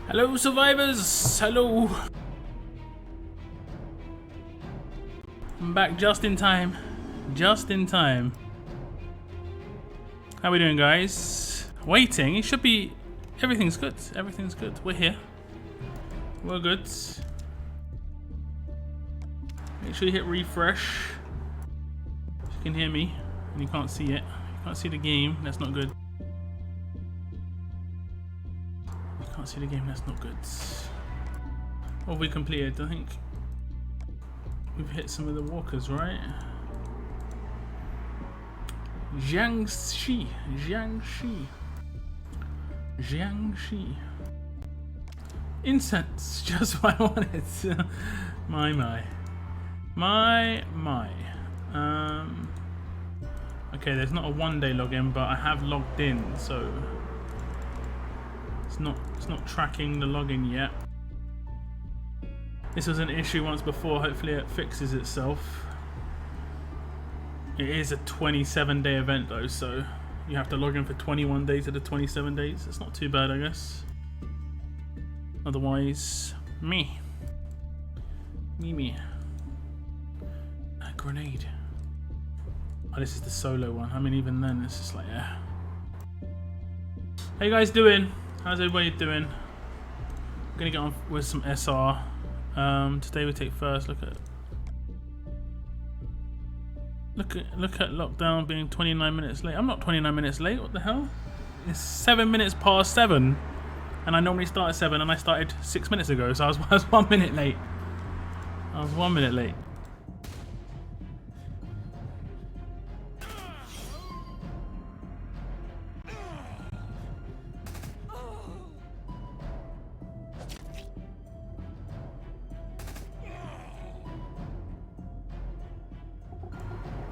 Hello, survivors! Hello! I'm back just in time. Just in time. How we doing, guys? Waiting. It should be... Everything's good. Everything's good. We're here. We're good. Make sure you hit refresh. If you can hear me and you can't see it. You can't see the game. That's not good. You can't see the game. That's not good. What have we completed? I think we've hit some of the walkers, right? Jiangxi. Incense, just what I wanted. my. Okay, there's not a one-day login, but I have logged in, so it's not tracking the login yet. This was an issue once before. Hopefully, it fixes itself. It is a 27-day event though, so you have to log in for 21 days of the 27 days. It's not too bad, I guess. Otherwise, me. A grenade. Oh, this is the solo one. I mean, even then, it's just like, yeah. How you guys doing? How's everybody doing? I'm gonna get on with some SR. Today we take first look at lockdown being 29 minutes late. I'm not 29 minutes late. What the hell? It's 7 minutes past 7, and I normally start at 7, and I started 6 minutes ago, so I was 1 minute late. I was 1 minute late.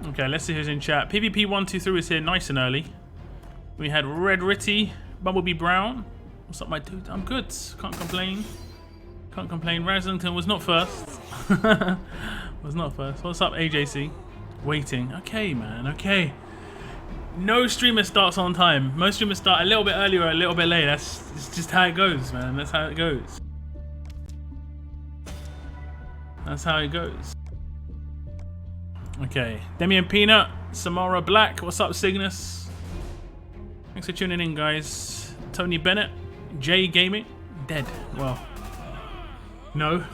Okay, let's see who's in chat. PvP123 is here nice and early. We had Red Ritty, Bumblebee Brown. What's up, my dude? I'm good. Can't complain. Can't complain. Raslington was not first. Was not first. What's up, AJC? Waiting. Okay, man. Okay. No streamer starts on time. Most streamers start a little bit earlier or a little bit late. That's just how it goes, man. That's how it goes. That's how it goes. Okay, Demian Peanut, Samara Black, what's up, Cygnus? Thanks for tuning in, guys. Tony Bennett, J Gaming, dead. Well, no.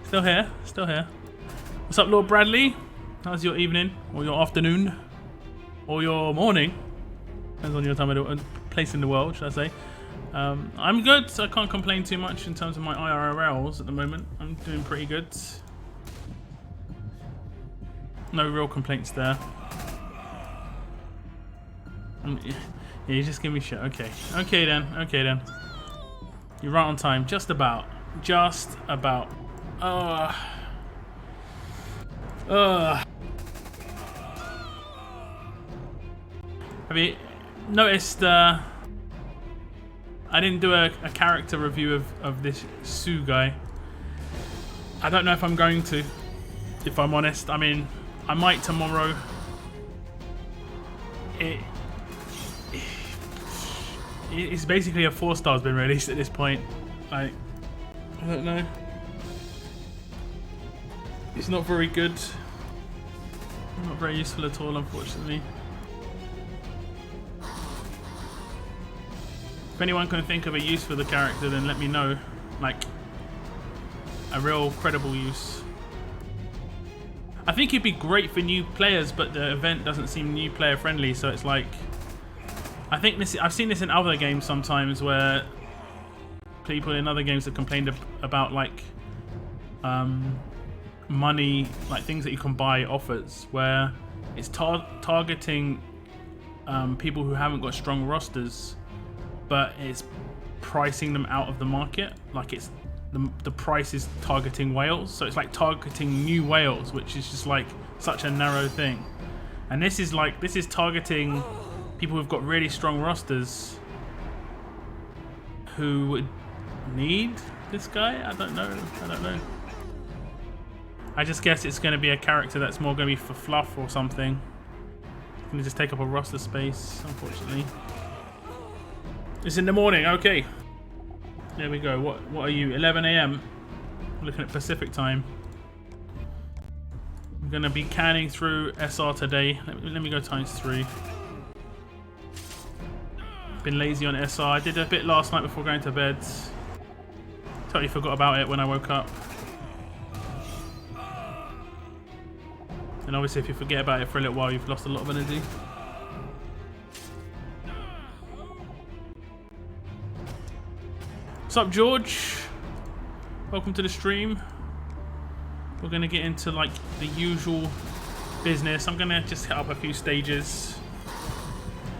Still here, still here. What's up, Lord Bradley? How's your evening, or your afternoon, or your morning? Depends on your time of place in the world, should I say. I'm good, so I can't complain too much in terms of my IRLs at the moment. I'm doing pretty good. No real complaints there. Yeah, you just give me shit. Okay. Okay then. Okay then. You're right on time. Just about. Just about. Have you noticed I didn't do a character review of this Sue guy. I don't know if I'm going to, if I'm honest. I mean, I might tomorrow. It's basically a 4-star has been released at this point. Like, I don't know. It's not very good. Not very useful at all, unfortunately. If anyone can think of a use for the character, then let me know. Like, a real credible use. I think it'd be great for new players, but the event doesn't seem new player friendly, so it's like, I think this, I've seen this in other games sometimes where people in other games have complained about like money, like things that you can buy offers, where it's targeting people who haven't got strong rosters, but it's pricing them out of the market. Like it's the price is targeting whales, so it's like targeting new whales, which is just like such a narrow thing. And this is targeting people who've got really strong rosters who would need this guy. I don't know. I just guess it's going to be a character that's more going to be for fluff or something. It's going to just take up a roster space, unfortunately. It's in the morning. Okay. There we go. What are you? 11 a.m. Looking at Pacific time. I'm gonna be canning through SR today. Let me go ×3. Been lazy on SR. I did a bit last night before going to bed. Totally forgot about it when I woke up. And obviously if you forget about it for a little while, you've lost a lot of energy. What's up, George? Welcome to the stream. We're gonna get into like the usual business. I'm gonna just hit up a few stages.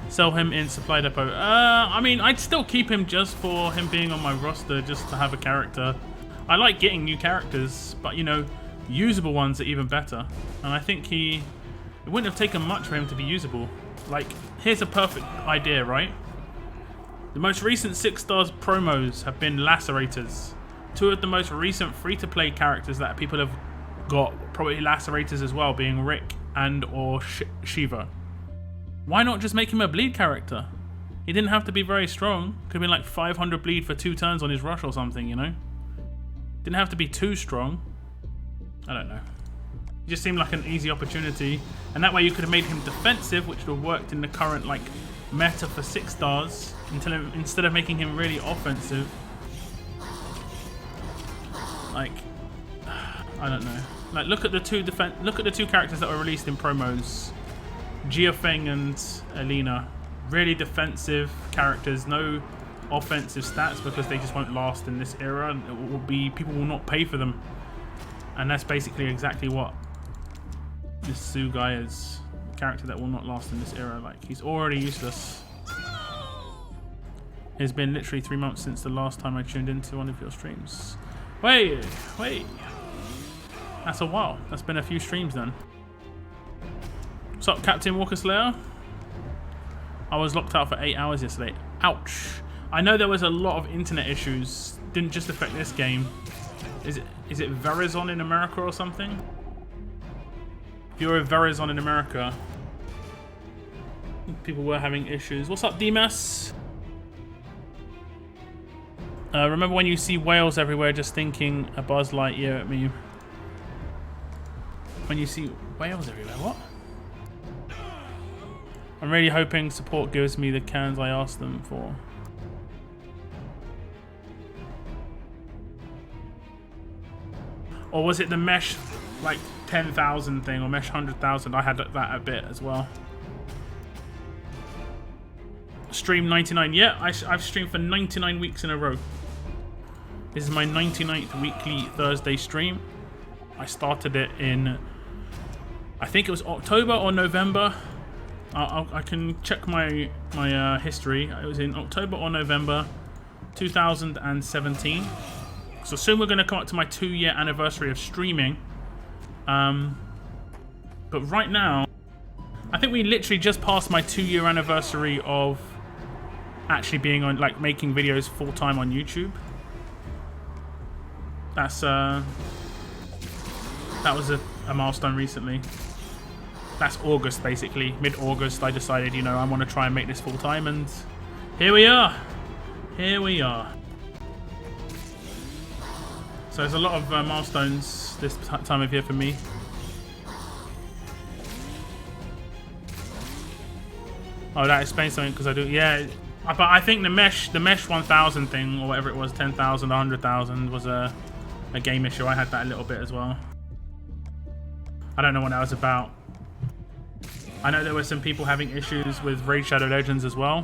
Sell him in supply depot. I mean, I'd still keep him just for him being on my roster, just to have a character. I like getting new characters, but you know, usable ones are even better. And I think it wouldn't have taken much for him to be usable. Like, here's a perfect idea, right? The most recent 6 stars promos have been Lacerators. 2 of the most recent free-to-play characters that people have got, probably Lacerators as well, being Rick and or Shiva. Why not just make him a bleed character? He didn't have to be very strong. Could have been like 500 bleed for 2 turns on his rush or something, you know? Didn't have to be too strong. I don't know. It just seemed like an easy opportunity. And that way you could have made him defensive, which would have worked in the current like meta for 6 stars, instead of making him really offensive. Like, I don't know. Like, look at the two characters that were released in promos. Jiafeng and Alina, really defensive characters, no offensive stats because they just won't last in this era. It will be, people will not pay for them, and that's basically exactly what this Su guy is. A character that will not last in this era. Like, he's already useless. It's been literally 3 months since the last time I tuned into one of your streams. Wait, that's a while. That's been a few streams then. What's up, Captain Walker Slayer? I was locked out for 8 hours yesterday. Ouch. I know there was a lot of internet issues. Didn't just affect this game. Is it Verizon in America or something? If you're a Verizon in America, people were having issues. What's up, Demas? Remember when you see whales everywhere, just thinking a Buzz Lightyear at me? When you see whales everywhere, what? I'm really hoping support gives me the cans I asked them for. Or was it the mesh like 10,000 thing, or mesh 100,000? I had that a bit as well. Stream 99. Yeah, I've streamed for 99 weeks in a row. This is my 99th weekly Thursday stream. I started it in, I think it was October or November. I can check my history. It was in October or November 2017. So soon we're going to come up to my 2-year anniversary of streaming. But right now, I think we literally just passed my 2-year anniversary of actually being on, like, making videos full-time on YouTube. That's that was a milestone recently. That's August, basically. Mid-August, I decided, you know, I want to try and make this full-time, and here we are. Here we are. So there's a lot of milestones this time of year for me. Oh, that explains something, because I do, yeah. But I think the mesh 1,000 thing, or whatever it was, 10,000, 100,000, was a game issue. I had that a little bit as well. I don't know what that was about. I know there were some people having issues with Raid Shadow Legends as well.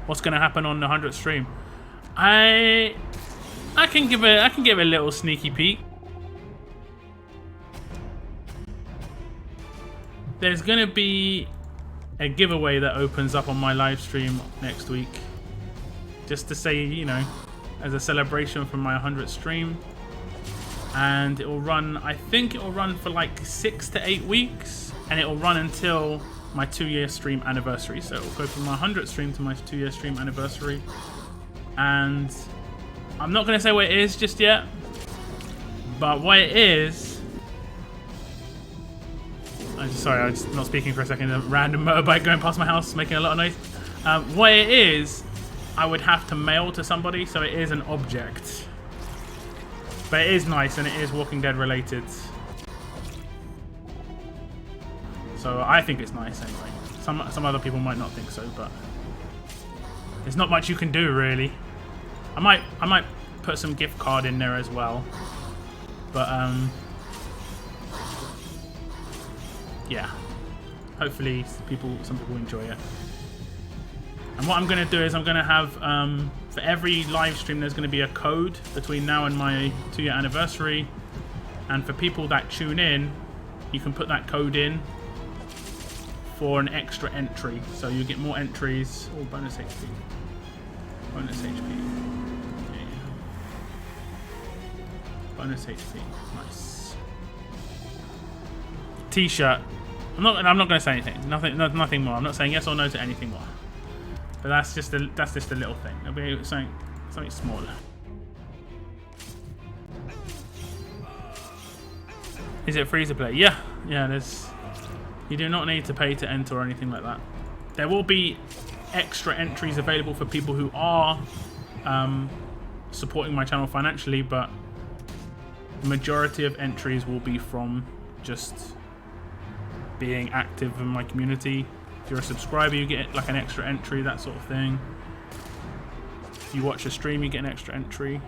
What's going to happen on the 100th stream? I can give a little sneaky peek. There's going to be a giveaway that opens up on my live stream next week, just to say, you know, as a celebration for my 100th stream. And it will run, I think it will run for like 6 to 8 weeks, and it will run until my 2-year stream anniversary. So it will go from my 100th stream to my 2-year stream anniversary. And I'm not going to say what it is just yet, but what it is, I'm just not speaking for a second. A random motorbike going past my house making a lot of noise. What it is I would have to mail to somebody, so it is an object. But it is nice, and it is Walking Dead related. So I think it's nice anyway. Some other people might not think so, but there's not much you can do really. I might put some gift card in there as well. But yeah. Hopefully some people enjoy it. And what I'm going to do is I'm going to have, for every live stream, there's going to be a code between now and my 2-year anniversary. And for people that tune in, you can put that code in for an extra entry. So you get more entries. Oh, bonus HP. Bonus HP. Yeah. Bonus HP. Nice. T-shirt. I'm not going to say anything. Nothing more. I'm not saying yes or no to anything more. But that's just a little thing. It'll be something smaller. Is it free to play? Yeah. There's. You do not need to pay to enter or anything like that. There will be extra entries available for people who are supporting my channel financially, but the majority of entries will be from just being active in my community. If you're a subscriber, you get like an extra entry, that sort of thing. If you watch a stream, you get an extra entry.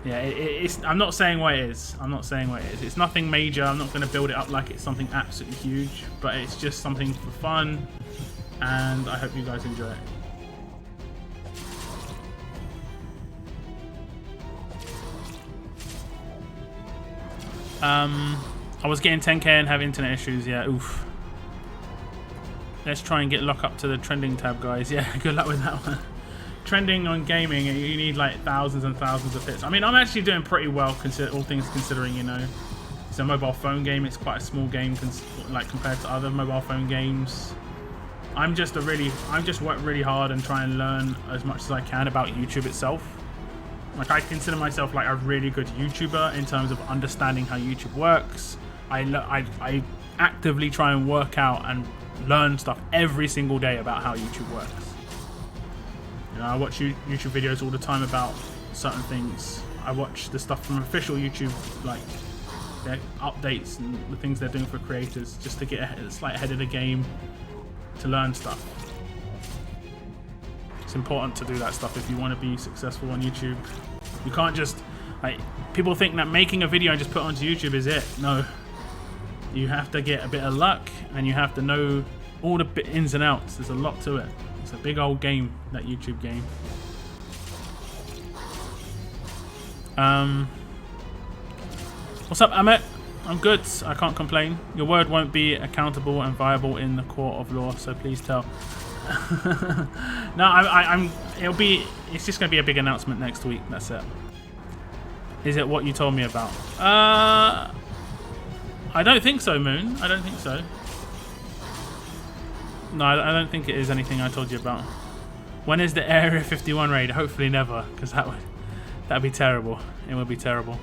Yeah, it's. I'm not saying what it is. It's nothing major. I'm not going to build it up like it's something absolutely huge, but it's just something for fun, and I hope you guys enjoy it. I was getting 10k and have internet issues. Yeah, oof. Let's try and get lock up to the trending tab, guys. Yeah, good luck with that one. Trending on gaming, you need like thousands and thousands of hits. I mean, I'm actually doing pretty well, all things considering, you know. It's a mobile phone game. It's quite a small game, like compared to other mobile phone games. I'm just work really hard and try and learn as much as I can about YouTube itself. Like, I consider myself like a really good YouTuber in terms of understanding how YouTube works. I actively try and work out and learn stuff every single day about how YouTube works. You know, I watch YouTube videos all the time about certain things. I watch the stuff from official YouTube, like their updates and the things they're doing for creators, just to get a slight ahead of the game, to learn stuff. It's important to do that stuff if you want to be successful on YouTube. You can't just, like, people think that making a video and just put it onto YouTube is it. No. You have to get a bit of luck, and you have to know all the ins and outs. There's a lot to it. It's a big old game, that YouTube game. What's up, Amit? I'm good. I can't complain. Your word won't be accountable and viable in the court of law, so please tell. No, it's just going to be a big announcement next week. That's it. Is it what you told me about? I don't think so, Moon. I don't think so. No, I don't think it is anything I told you about. When is the Area 51 raid? Hopefully never, because that'd be terrible. It would be terrible.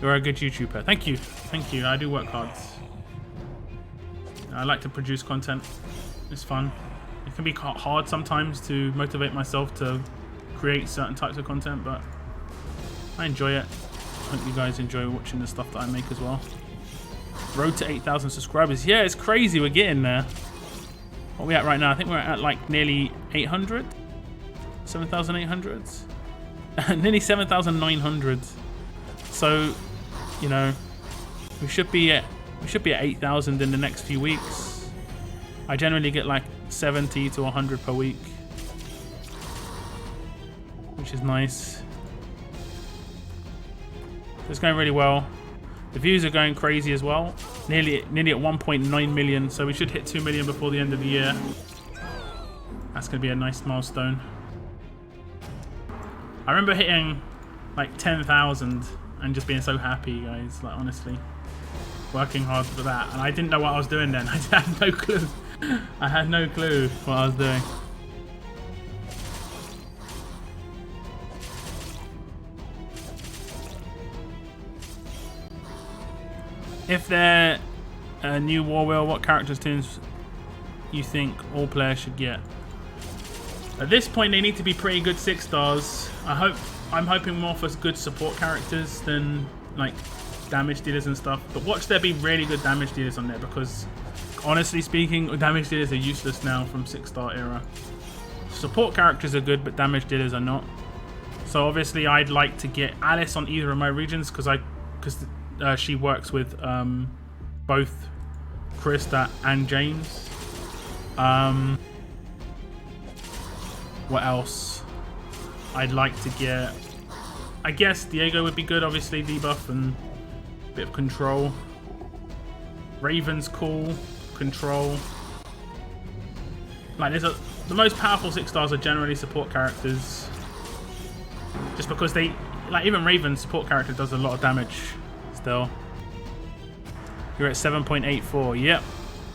You're a good YouTuber. Thank you. Thank you. I do work hard. I like to produce content. It's fun. It can be hard sometimes to motivate myself to create certain types of content, but I enjoy it. Hope you guys enjoy watching the stuff that I make as well. Road to 8,000 subscribers. Yeah, it's crazy. We're getting there. What are we at right now? I think we're at like nearly 800? 7,800? Nearly 7,900. So, you know, we should be at 8,000 in the next few weeks. I generally get like 70 to 100 per week, which is nice. It's going really well. The views are going crazy as well. Nearly at 1.9 million, so we should hit 2 million before the end of the year. That's going to be a nice milestone. I remember hitting like 10,000 and just being so happy, guys. Like, honestly, working hard for that, and I didn't know what I was doing then. I had no clue. I had no clue what I was doing. If they're a new War Wheel, what characters tunes you think all players should get? At this point, they need to be pretty good 6 stars. I'm hoping more for good support characters than like damage dealers and stuff. But watch there be really good damage dealers on there, because honestly speaking, damage dealers are useless now from 6-star era. Support characters are good, but damage dealers are not. So obviously, I'd like to get Alice on either of my regions because she works with both Krista and James. What else? I'd like to get, I guess Diego would be good, obviously debuff and a bit of control. Raven's cool, control. Like the most powerful 6 stars are generally support characters. Just because they, like even Raven's support character does a lot of damage still. You're at 7.84. Yep,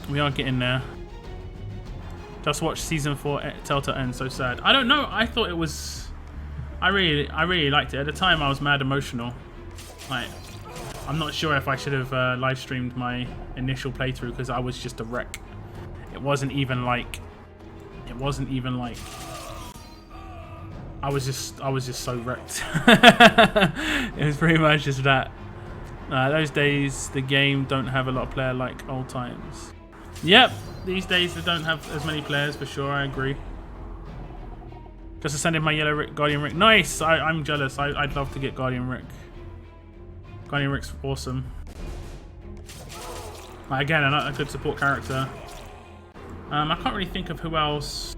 we are getting there. Just watched season 4 Telltale end. So sad. I don't know. I thought it was. I really liked it. At the time, I was mad emotional. Like, I'm not sure if I should have live streamed my initial playthrough because I was just a wreck. It wasn't even like. I was just so wrecked. It was pretty much just that. Those days, the game don't have a lot of player like old times. Yep, these days they don't have as many players for sure. I agree. Just ascended my yellow Guardian Rick. Nice. I'm jealous. I'd love to get Guardian Rick. Guardian Rick's awesome. Again, a good support character. I can't really think of who else.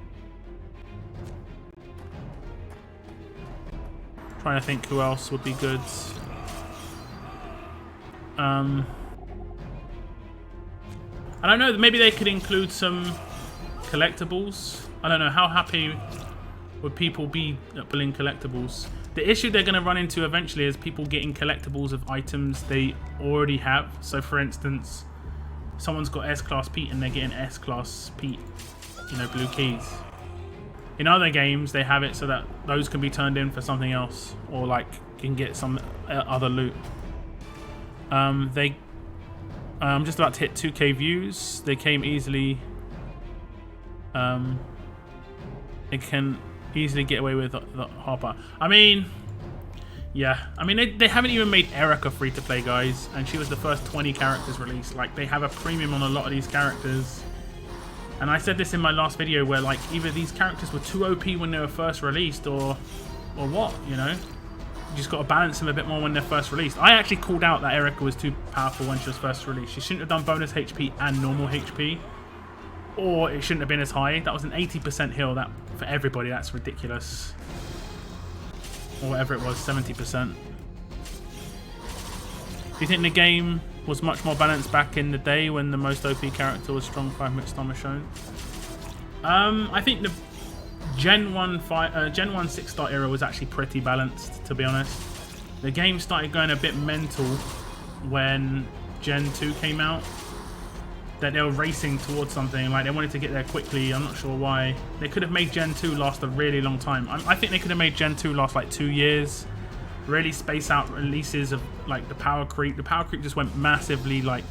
Trying to think who else would be good. I don't know. Maybe they could include some collectibles. I don't know. How happy would people be at pulling collectibles? The issue they're going to run into eventually is people getting collectibles of items they already have. So, for instance, someone's got S-Class Pete and they're getting S-Class Pete, blue keys. In other games, they have it so that those can be turned in for something else, or like can get some other loot. I'm just about to hit 2k views. They came easily. They can easily get away with the Harper. I mean, yeah. I mean, they haven't even made Erica free to play, guys, and she was the first 20 characters released. Like, they have a premium on a lot of these characters. And I said this in my last video where, like, either these characters were too OP when they were first released or what, You just got to balance them a bit more when they're first released. I actually called out that Erica was too powerful when she was first released. She shouldn't have done bonus HP and normal HP. Or it shouldn't have been as high. That was an 80% heal. That for everybody, that's ridiculous. Or whatever it was, 70%. Do you think the game was much more balanced back in the day when the most OP character was strong 5-minute Stormer shown? I think the Gen 1 6-star era was actually pretty balanced, to be honest. The game started going a bit mental when Gen 2 came out. That they were racing towards something, like they wanted to get there quickly. I'm not sure why. They could have made Gen 2 last a really long time. I think they could have made Gen 2 last like 2 years. Really space out releases of like the power creep. The power creep just went massively like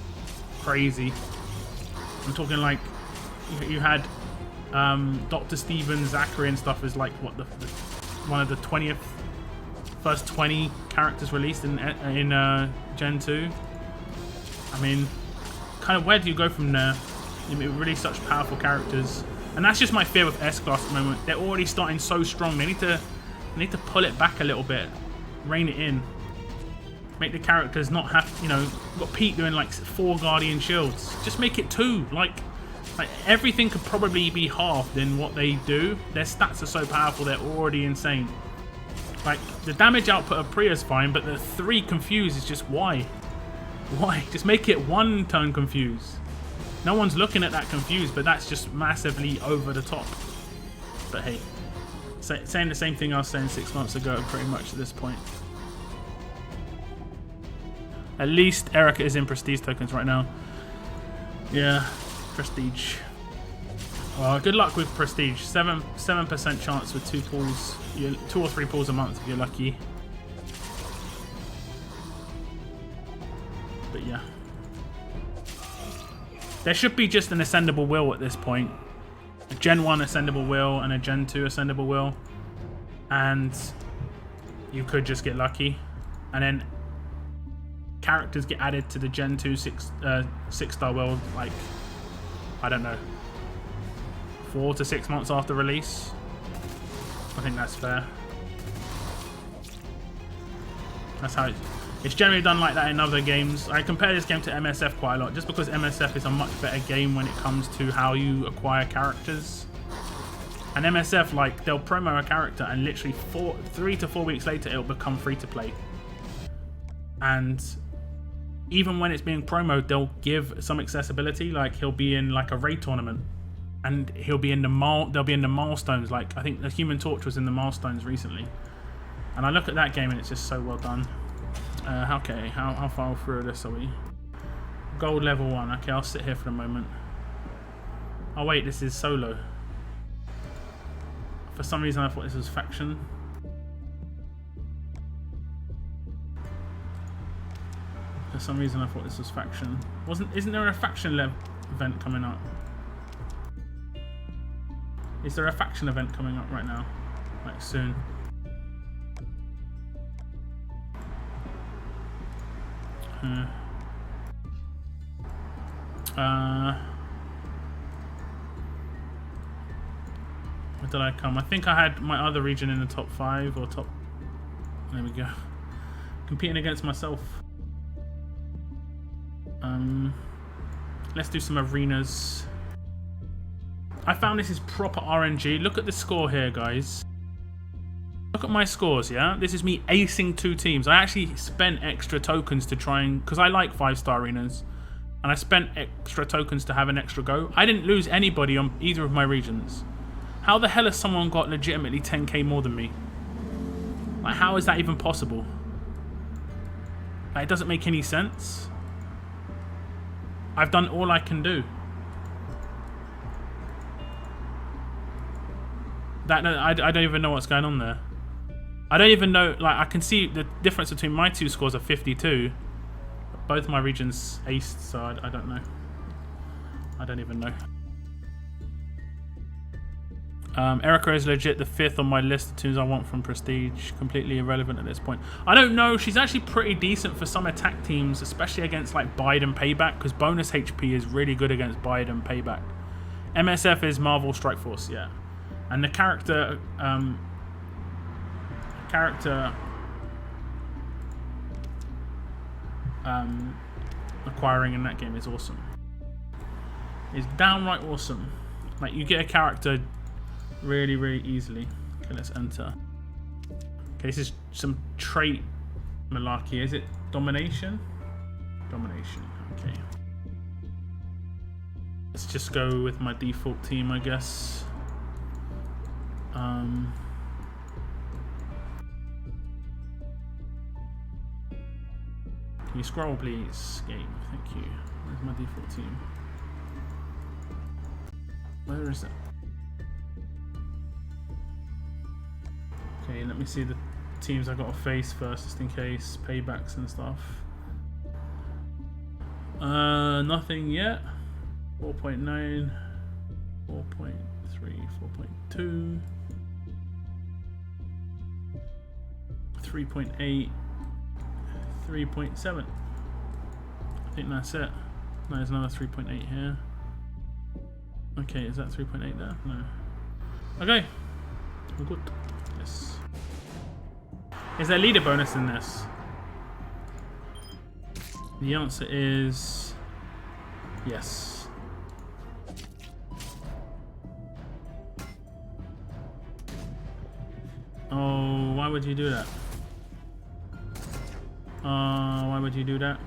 crazy. I'm talking like you had Dr. Steven, Zachary and stuff is like what the one of the first 20 characters released in Gen 2. I mean, kind of where do you go from there? Really such powerful characters, and that's just my fear with S-Class at the moment. They're already starting so strong. They need to pull it back a little bit, rein it in, make the characters not have got Pete doing like 4 Guardian Shields. Just make it 2. Like everything could probably be halved in what they do. Their stats are so powerful, they're already insane. Like the damage output of Priya's fine, but the 3 confuse is just why? Why? Just make it 1 turn confuse. No one's looking at that confuse, but that's just massively over the top. But hey, saying the same thing I was saying 6 months ago pretty much at this point. At least Erica is in prestige tokens right now. Yeah, prestige. Well, good luck with prestige. 7% chance with 2 pulls. 2 or 3 pulls a month if you're lucky. But yeah. There should be just an ascendable wheel at this point. A Gen 1 ascendable wheel and a Gen 2 ascendable wheel. And you could just get lucky. And then characters get added to the Gen 2 6-star wheel, like, I don't know, 4 to 6 months after release. I think that's fair. That's how it's generally done like that in other games. I compare this game to MSF quite a lot, just because MSF is a much better game when it comes to how you acquire characters. And MSF, like, they'll promo a character and literally 3 to 4 weeks later it'll become free to play. And even when it's being promoted, they'll give some accessibility. Like, he'll be in like a raid tournament, and he'll be in the they'll be in the milestones. Like, I think the Human Torch was in the milestones recently. And I look at that game and it's just so well done. Okay, how far through this are we? Gold level 1. Okay, I'll sit here for a moment. Oh wait, this is solo. For some reason I thought this was faction. For some reason I thought this was faction. Isn't there a faction event coming up? Is there a faction event coming up right now? Like soon? Where did I come? I think I had my other region in the top 5 or top. There we go. Competing against myself. Let's do some arenas. I found this is proper RNG. Look at the score here, guys. Look at my scores, yeah? This is me acing 2 teams. I actually spent extra tokens to try and... because I like 5-star arenas. And I spent extra tokens to have an extra go. I didn't lose anybody on either of my regions. How the hell has someone got legitimately 10k more than me? Like, how is that even possible? Like, it doesn't make any sense. I've done all I can do. I don't even know what's going on there. I don't even know, like, I can see the difference between my 2 scores of 52. Both my regions aced, so I don't know. I don't even know. Erica is legit the 5th on my list of tunes I want from Prestige. Completely irrelevant at this point. I don't know, she's actually pretty decent for some attack teams, especially against like Bide and Payback, because bonus HP is really good against Bide and Payback. MSF is Marvel Strike Force, yeah. And the character acquiring in that game is awesome. It's downright awesome. Like, you get a character really, really easily. Okay, let's enter. Okay, this is some trait malarkey. Is it domination? Domination, okay. Let's just go with my default team, I guess. Can you scroll, please? Game, thank you. Where's my default team? Where is it? Okay, let me see the teams I gotta face first, just in case. Paybacks and stuff. Nothing yet. 4.9, 4.3, 4.2, 3.8, 3.7. I think that's it. No, there's another 3.8 here. Okay, is that 3.8 there? No. Okay, we're good. Yes. Is there leader bonus in this? The answer is yes. Oh, why would you do that? Why would you do that?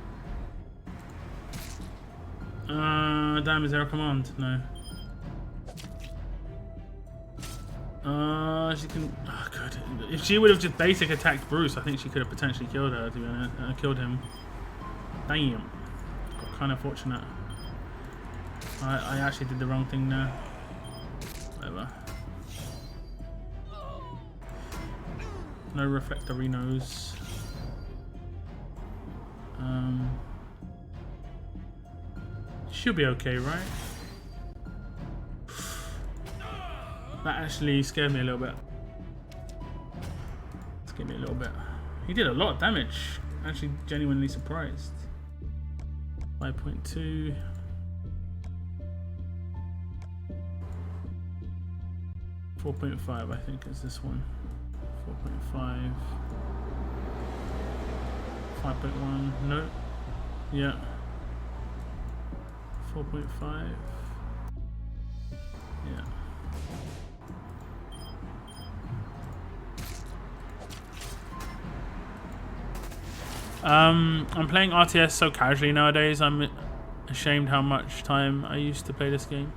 Damn, is there a command? No. She can. Oh, good. If she would have just basic attacked Bruce, I think she could have potentially killed her. To be honest, killed him. Damn. Got kind of fortunate. I actually did the wrong thing there. Whatever. No reflectorinos. She'll be okay, right? That actually scared me a little bit. Scared me a little bit. He did a lot of damage. Actually, genuinely surprised. 5.2. 4.5, I think, is this one. 4.5. 5.1. No. Yeah. 4.5. Yeah. I'm playing RTS so casually nowadays. I'm ashamed how much time I used to play this game.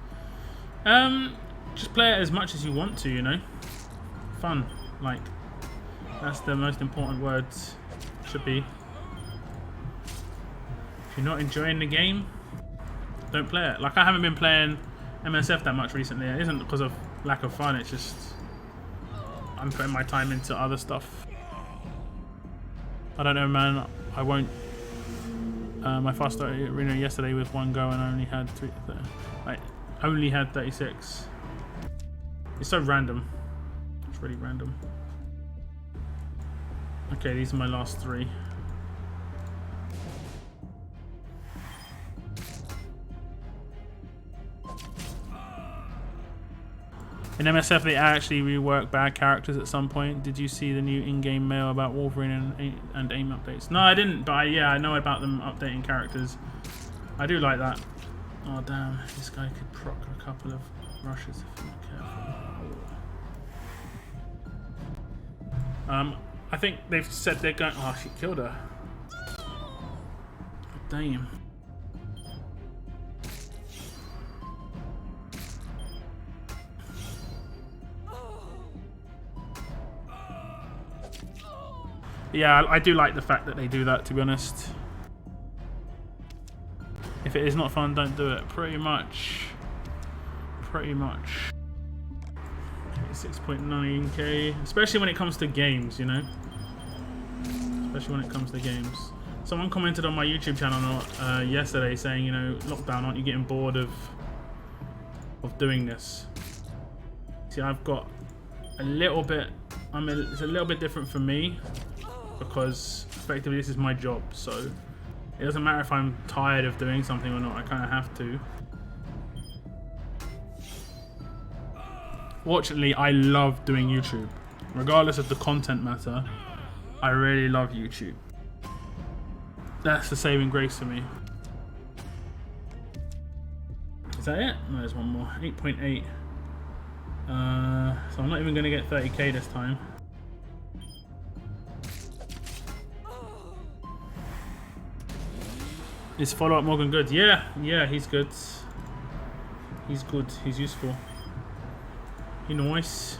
Just play it as much as you want to, you know. Fun, like that's the most important words. Should be. If you're not enjoying the game, don't play it. Like I haven't been playing MSF that much recently. It isn't because of lack of fun. It's just I'm putting my time into other stuff. I don't know, man. I won't. I fast started arena yesterday with one go, and I only had only had 36. It's so random. It's really random. Okay, these are my last 3. In MSF, they actually rework bad characters at some point. Did you see the new in-game mail about Wolverine and AIM updates? No, I didn't, but yeah, I know about them updating characters. I do like that. Oh, damn. This guy could proc a couple of rushes if you're not careful. I think they've said they're going... Oh, she killed her. Damn. Yeah, I do like the fact that they do that, to be honest. If it is not fun, don't do it. Pretty much. Pretty much. 6.9k. Especially when it comes to games, you know? Especially when it comes to games. Someone commented on my YouTube channel yesterday saying, you know, lockdown, aren't you getting bored of doing this? See, I've got a little bit... it's a little bit different for me. Because effectively this is my job, so it doesn't matter if I'm tired of doing something or not, I kind of have to. Fortunately, I love doing YouTube. Regardless of the content matter, I really love YouTube. That's the saving grace for me. Is that it? No, there's one more. 8.8. So I'm not even going to get 30k this time. Is follow-up Morgan good? Yeah, he's good. He's good. He's useful. He's nice.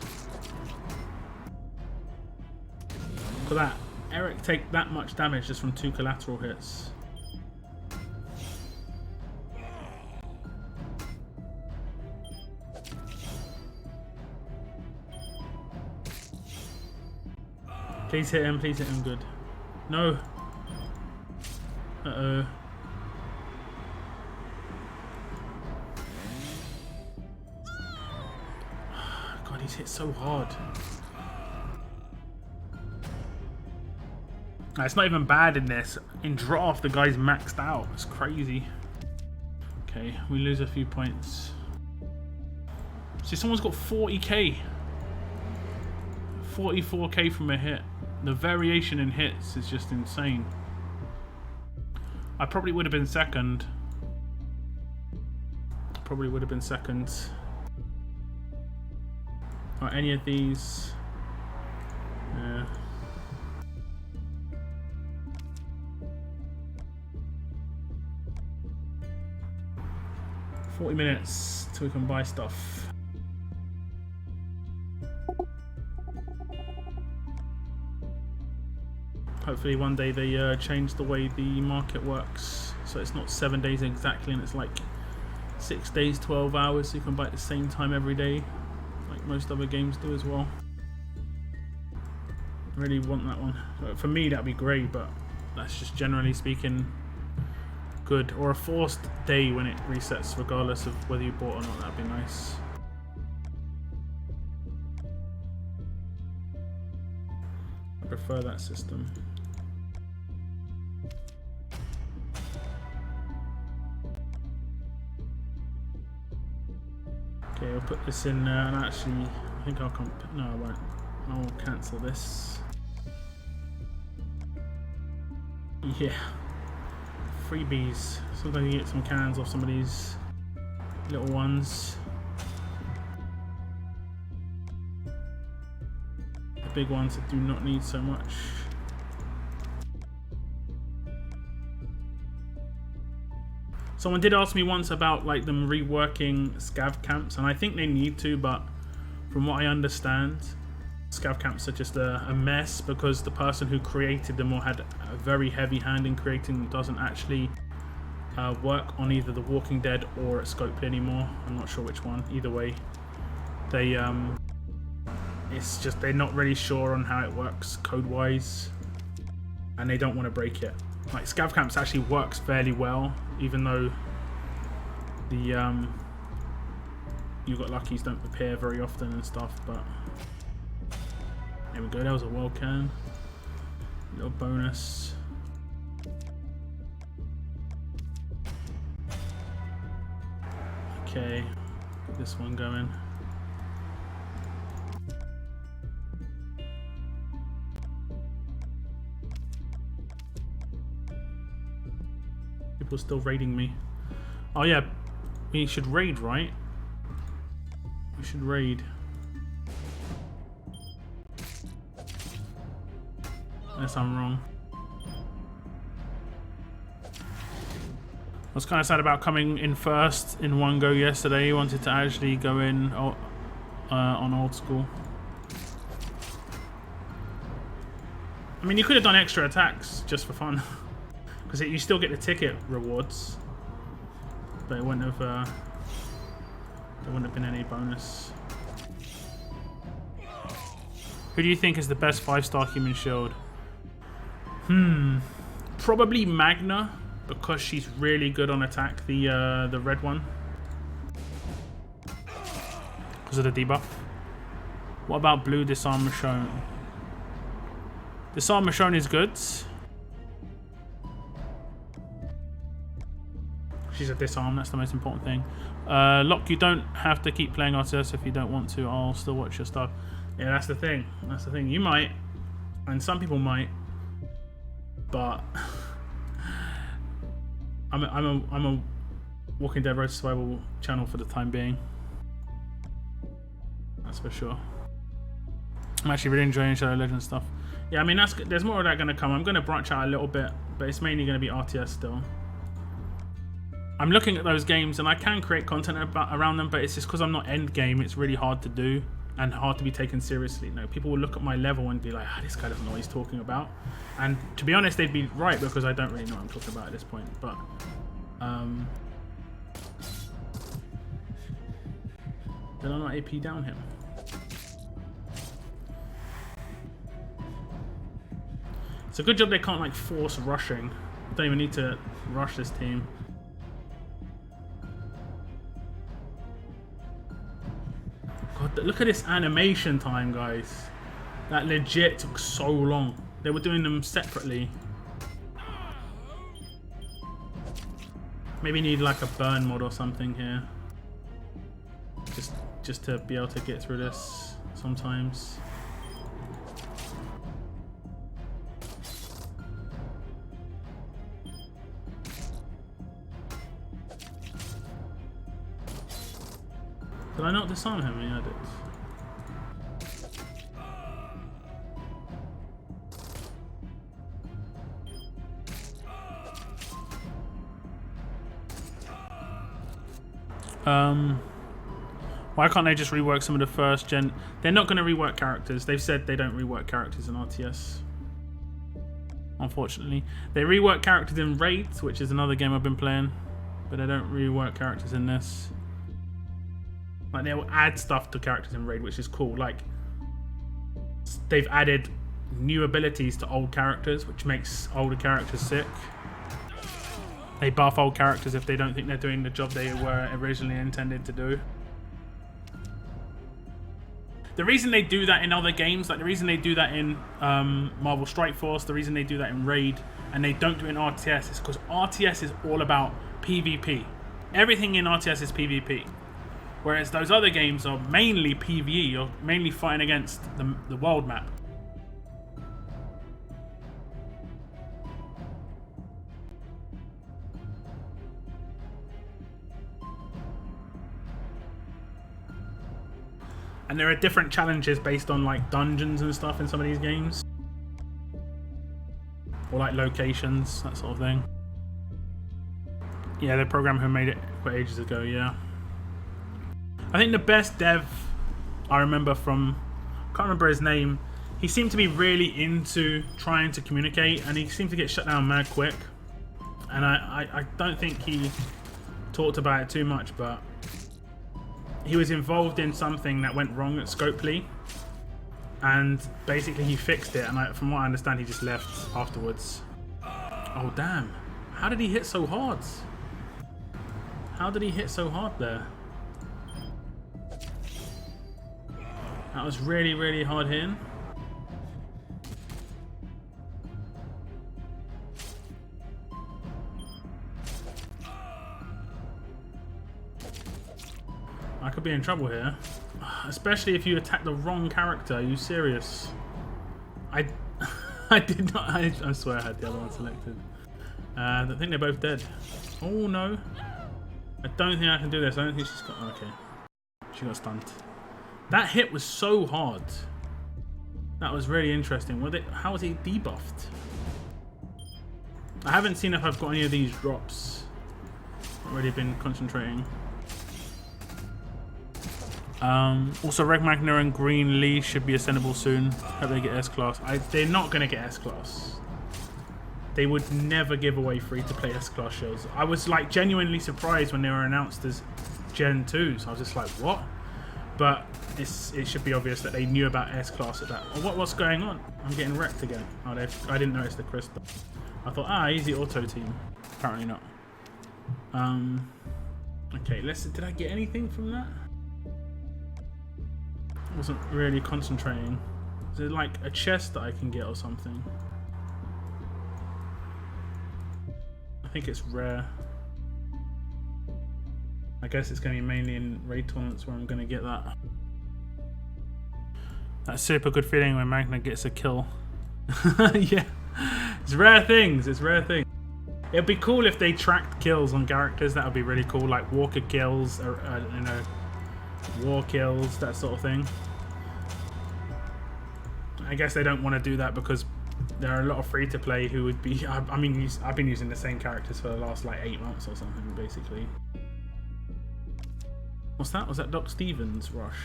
Look at that. Eric take that much damage just from 2 collateral hits. Please hit him. Please hit him good. No. Uh-oh. God, he's hit so hard. It's not even bad in this. In draft, the guy's maxed out. It's crazy. Okay, we lose a few points. See, someone's got 40k. 44k from a hit. The variation in hits is just insane. I probably would have been second. Probably would have been second. Or any of these. Yeah. $40 minutes till we can buy stuff. Hopefully one day they change the way the market works, so it's not 7 days exactly and it's like 6 days, 12 hours, so you can buy at the same time every day, like most other games do as well. I really want that one. For me that'd be great, but that's just generally speaking good. Or a forced day when it resets regardless of whether you bought or not. That'd be nice. I prefer that system. Okay, I'll put this in and actually, I think I'll come. No, I won't. I'll cancel this. Yeah. Freebies. Sometimes you get some cans off some of these little ones. The big ones that do not need so much. Someone did ask me once about like them reworking scav camps, and I think they need to, but from what I understand, scav camps are just a mess because the person who created them or had a very heavy hand in creating them doesn't actually work on either The Walking Dead or at Scopely anymore. I'm not sure which one. Either way, they it's just they're not really sure on how it works code-wise, and they don't want to break it. Like scav camps actually works fairly well, even though the you got luckies don't appear very often and stuff. But there we go. That was a world can. Little bonus. Okay, get this one going. People are still raiding me. Oh yeah, we should raid, right? We should raid. Unless I'm wrong. I was kind of sad about coming in first in one go yesterday. Wanted to actually go in on old school. I mean, you could have done extra attacks just for fun. Because you still get the ticket rewards. But it wouldn't have, there wouldn't have been any bonus. Who do you think is the best 5-star human shield? Probably Magna, because she's really good on attack, the red one. Because of the debuff. What about blue Disarm Michonne? Disarm Michonne is good. She's a disarm, that's the most important thing. Locke, you don't have to keep playing RTS if you don't want to. I'll still watch your stuff. Yeah, that's the thing. That's the thing. You might, and some people might, but I'm a Walking Dead Road Survival channel for the time being. That's for sure. I'm actually really enjoying Shadow Legends stuff. Yeah, I mean there's more of that going to come. I'm going to branch out a little bit, but it's mainly going to be RTS still. I'm looking at those games and I can create content around them, but it's just because I'm not end game. It's really hard to do and hard to be taken seriously. You know, people will look at my level and be like, this guy doesn't know what he's talking about. And to be honest, they'd be right because I don't really know what I'm talking about at this point. But did I not AP down him? It's a good job they can't like force rushing. Don't even need to rush this team. God, look at this animation time, guys. That legit took so long. They were doing them separately. Maybe need like a burn mod or something here. Just to be able to get through this sometimes. Did I not disarm him? Yeah, I did. Why can't they just rework some of the first gen? They're not going to rework characters. They've said they don't rework characters in RTS. Unfortunately. They rework characters in Raids, which is another game I've been playing. But they don't rework characters in this. Like, they'll add stuff to characters in Raid, which is cool. Like, they've added new abilities to old characters, which makes older characters sick. They buff old characters if they don't think they're doing the job they were originally intended to do. The reason they do that in other games, like the reason they do that in Marvel Strike Force, the reason they do that in Raid, and they don't do it in RTS is because RTS is all about PvP. Everything in RTS is PvP. Whereas those other games are mainly PvE, you're mainly fighting against the world map. And there are different challenges based on like dungeons and stuff in some of these games. Or like locations, that sort of thing. Yeah, the programmer who made it quite ages ago, yeah. I think the best dev I remember from, can't remember his name, he seemed to be really into trying to communicate and he seemed to get shut down mad quick. And I don't think he talked about it too much, but he was involved in something that went wrong at Scopely, and basically he fixed it, and from what I understand he just left afterwards. Oh damn, how did he hit so hard? How did he hit so hard there? That was really, really hard hitting. I could be in trouble here. Especially if you attack the wrong character. Are you serious? I did not. I swear I had the other one selected. I think they're both dead. Oh no. I don't think I can do this. I don't think she's got... Okay. She got stunned. That hit was so hard. That was really interesting. How was he debuffed? I haven't seen if I've got any of these drops. I've already been concentrating. Also, Red Magna and Green Lee should be ascendable soon. Hope they get S-Class. They're not going to get S-Class. They would never give away free-to-play S-Class shows. I was like genuinely surprised when they were announced as Gen 2. So I was just like, what? But it should be obvious that they knew about S-Class at that. Oh, what's going on? I'm getting wrecked again. Oh, I didn't notice the crystal. I thought, easy auto team. Apparently not. Okay, did I get anything from that? Wasn't really concentrating. Is it like a chest that I can get or something? I think it's rare. I guess it's going to be mainly in raid tournaments where I'm going to get that. That super good feeling when Magna gets a kill. Yeah, it's rare things. It's rare things. It'd be cool if they tracked kills on characters. That would be really cool, like walker kills, or you know, war kills, that sort of thing. I guess they don't want to do that because there are a lot of free-to-play who would be... I mean, I've been using the same characters for the last like 8 months or something, basically. What's that? Was that Doc Stevens rush?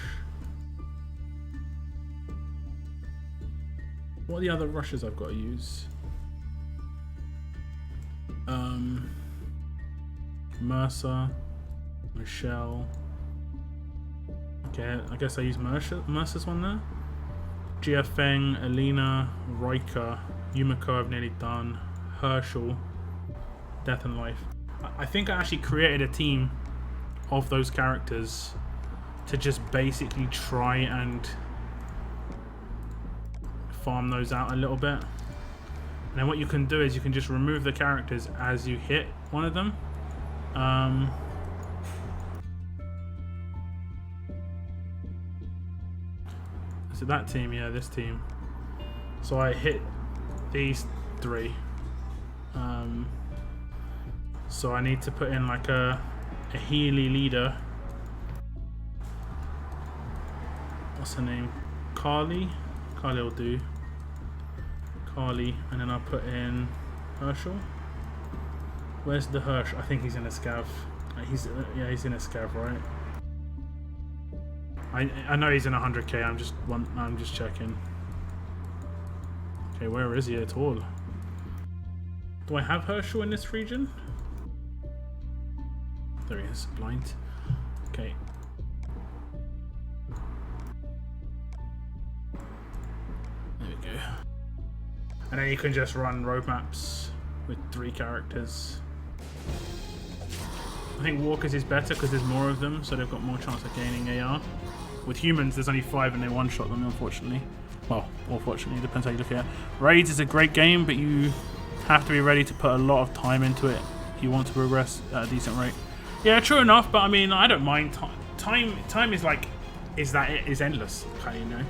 What are the other rushes I've got to use? Mercer, Michelle. Okay, I guess I use Mercer's one there. GF Feng, Alina, Riker, Yumiko I've nearly done, Herschel, Death and Life. I think I actually created a team of those characters to just basically try and farm those out a little bit. And then what you can do is you can just remove the characters as you hit one of them. So that team, yeah, this team. So I hit these 3. So I need to put in like a Healy leader. What's her name? Carly? Carly will do. Carly, and then I'll put in Herschel. Where's the Hirsch? I think he's in a scav. He's in a scav, right? I know he's in 100k. I'm just checking. Okay, where is he at all? Do I have Herschel in this region? There he is, blind. Okay. There we go. And then you can just run roadmaps with 3 characters. I think walkers is better because there's more of them, so they've got more chance of gaining AR. With humans, there's only 5 and they one-shot them, unfortunately. Well, fortunately, it depends how you look at it. Raids is a great game, but you have to be ready to put a lot of time into it if you want to progress at a decent rate. Yeah, true enough, but I mean, I don't mind time. Time is like, is endless, kind of, you know.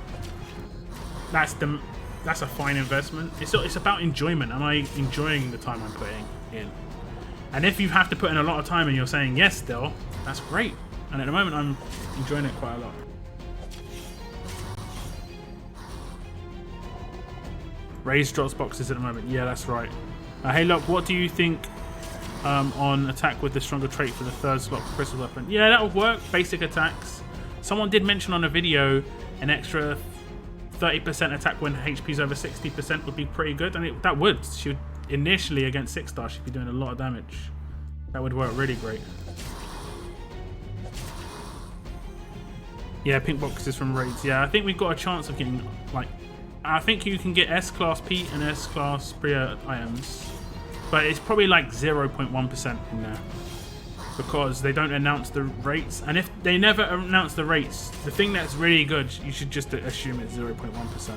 That's a fine investment. It's about enjoyment. Am I enjoying the time I'm putting in? And if you have to put in a lot of time and you're saying yes still, that's great. And at the moment, I'm enjoying it quite a lot. Raise drops boxes at the moment. Yeah, that's right. Hey, look, what do you think on attack with the stronger trait for the 3rd slot crystal weapon? Yeah, that'll work. Basic attacks. Someone did mention on a video an extra 30% attack when HP's over 60% would be pretty good, and that would. She would initially against 6-star, she'd be doing a lot of damage. That would work really great. Yeah, pink boxes from raids. Yeah, I think we've got a chance of getting, like, I think you can get S-Class Pete and S-Class Bria items, but it's probably like 0.1% in there because they don't announce the rates. And if they never announce the rates, the thing that's really good, you should just assume it's 0.1%.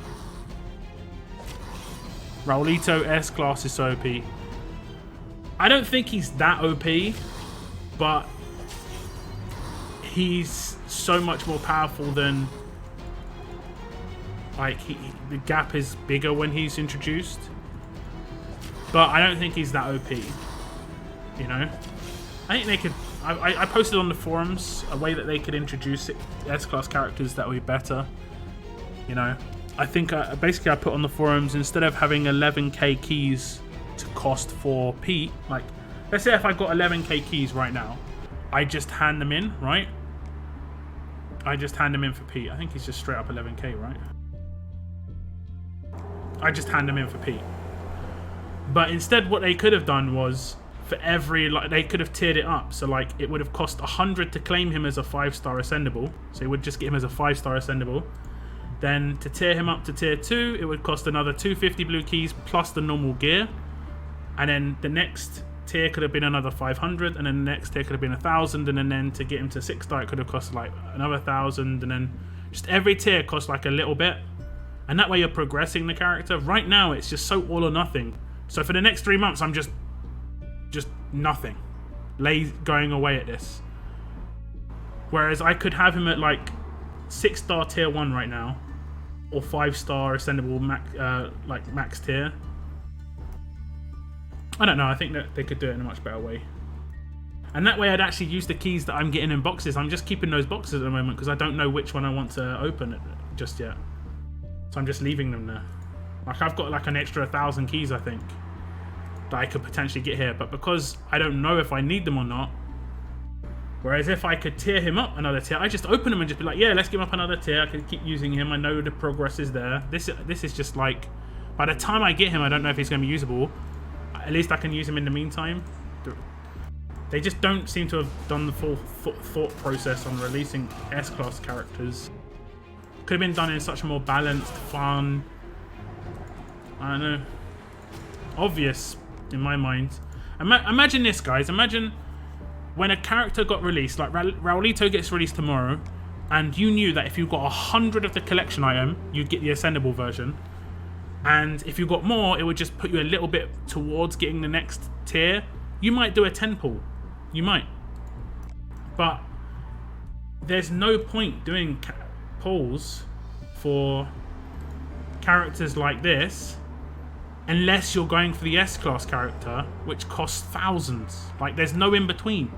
Raulito S-Class is so OP. I don't think he's that OP, but he's so much more powerful than... Like, the gap is bigger when he's introduced. But I don't think he's that OP. You know? I think they could... I posted on the forums a way that they could introduce S-Class characters that would be better. You know? I think, basically I put on the forums, instead of having 11k keys to cost for Pete, like, let's say if I got 11k keys right now, I just hand them in, right? I just hand them in for Pete. I think he's just straight up 11k, right? I just hand them in for Pete. But instead what they could have done was, for every, like, they could have tiered it up. So like, it would have cost 100 to claim him as a 5-star ascendable. So it would just get him as a 5-star ascendable. Then to tier him up to tier 2, it would cost another 250 blue keys plus the normal gear. And then the next tier could have been another 500, and then the next tier could have been 1,000, and then to get him to 6-star it could have cost like another 1,000, and then just every tier costs like a little bit. And that way you're progressing the character. Right now, it's just so all or nothing. So for the next 3 months, I'm just nothing. Going away at this. Whereas I could have him at like 6-star tier 1 right now. Or 5-star ascendable max tier. I don't know. I think that they could do it in a much better way. And that way I'd actually use the keys that I'm getting in boxes. I'm just keeping those boxes at the moment because I don't know which one I want to open just yet. So I'm just leaving them there. Like, I've got like an extra 1,000 keys, I think, that I could potentially get here. But because I don't know if I need them or not, whereas if I could tier him up another tier, I just open him and just be like, yeah, let's give him up another tier. I can keep using him. I know the progress is there. This is just like, by the time I get him, I don't know if he's going to be usable. At least I can use him in the meantime. They just don't seem to have done the full thought process on releasing S-Class characters. Could have been done in such a more balanced, fun, I don't know, obvious in my mind. Imagine this, guys. Imagine when a character got released, like Raulito gets released tomorrow, and you knew that if you got 100 of the collection item, you'd get the ascendable version. And if you got more, it would just put you a little bit towards getting the next tier. You might do a 10 pull. You might. But there's no point doing pulls for characters like this unless you're going for the S-Class character, which costs thousands. Like, there's no in-between.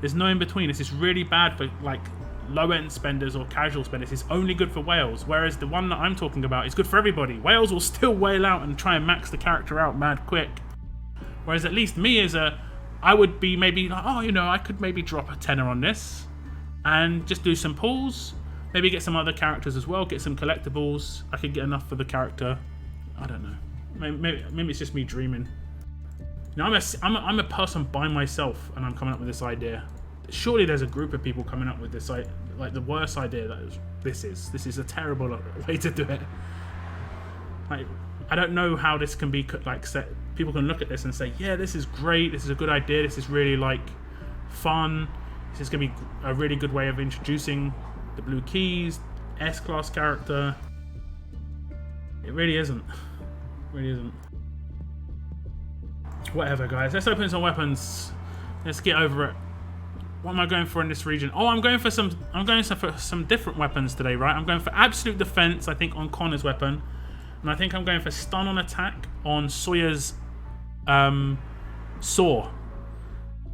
There's no in-between. This is really bad for, like, low-end spenders or casual spenders. It's only good for whales, whereas the one that I'm talking about is good for everybody. Whales will still whale out and try and max the character out mad quick. Whereas at least me I would be maybe like, oh, you know, I could maybe drop a tenner on this and just do some pulls, maybe get some other characters as well, get some collectibles. I could get enough for the character. I don't know. Maybe it's just me dreaming. Now I'm a person by myself, and I'm coming up with this idea. Surely there's a group of people coming up with this, like the worst idea that this is a terrible way to do it. Like, I don't know how this can be like set. People can look at this and say, yeah, this is great. This is a good idea. This is really like fun. This is going to be a really good way of introducing the blue keys, S-class character. It really isn't. It really isn't. Whatever, guys. Let's open some weapons. Let's get over it. What am I going for in this region? Oh, I'm going for some different weapons today, right? I'm going for absolute defense, I think, on Connor's weapon. And I think I'm going for stun on attack on Sawyer's saw.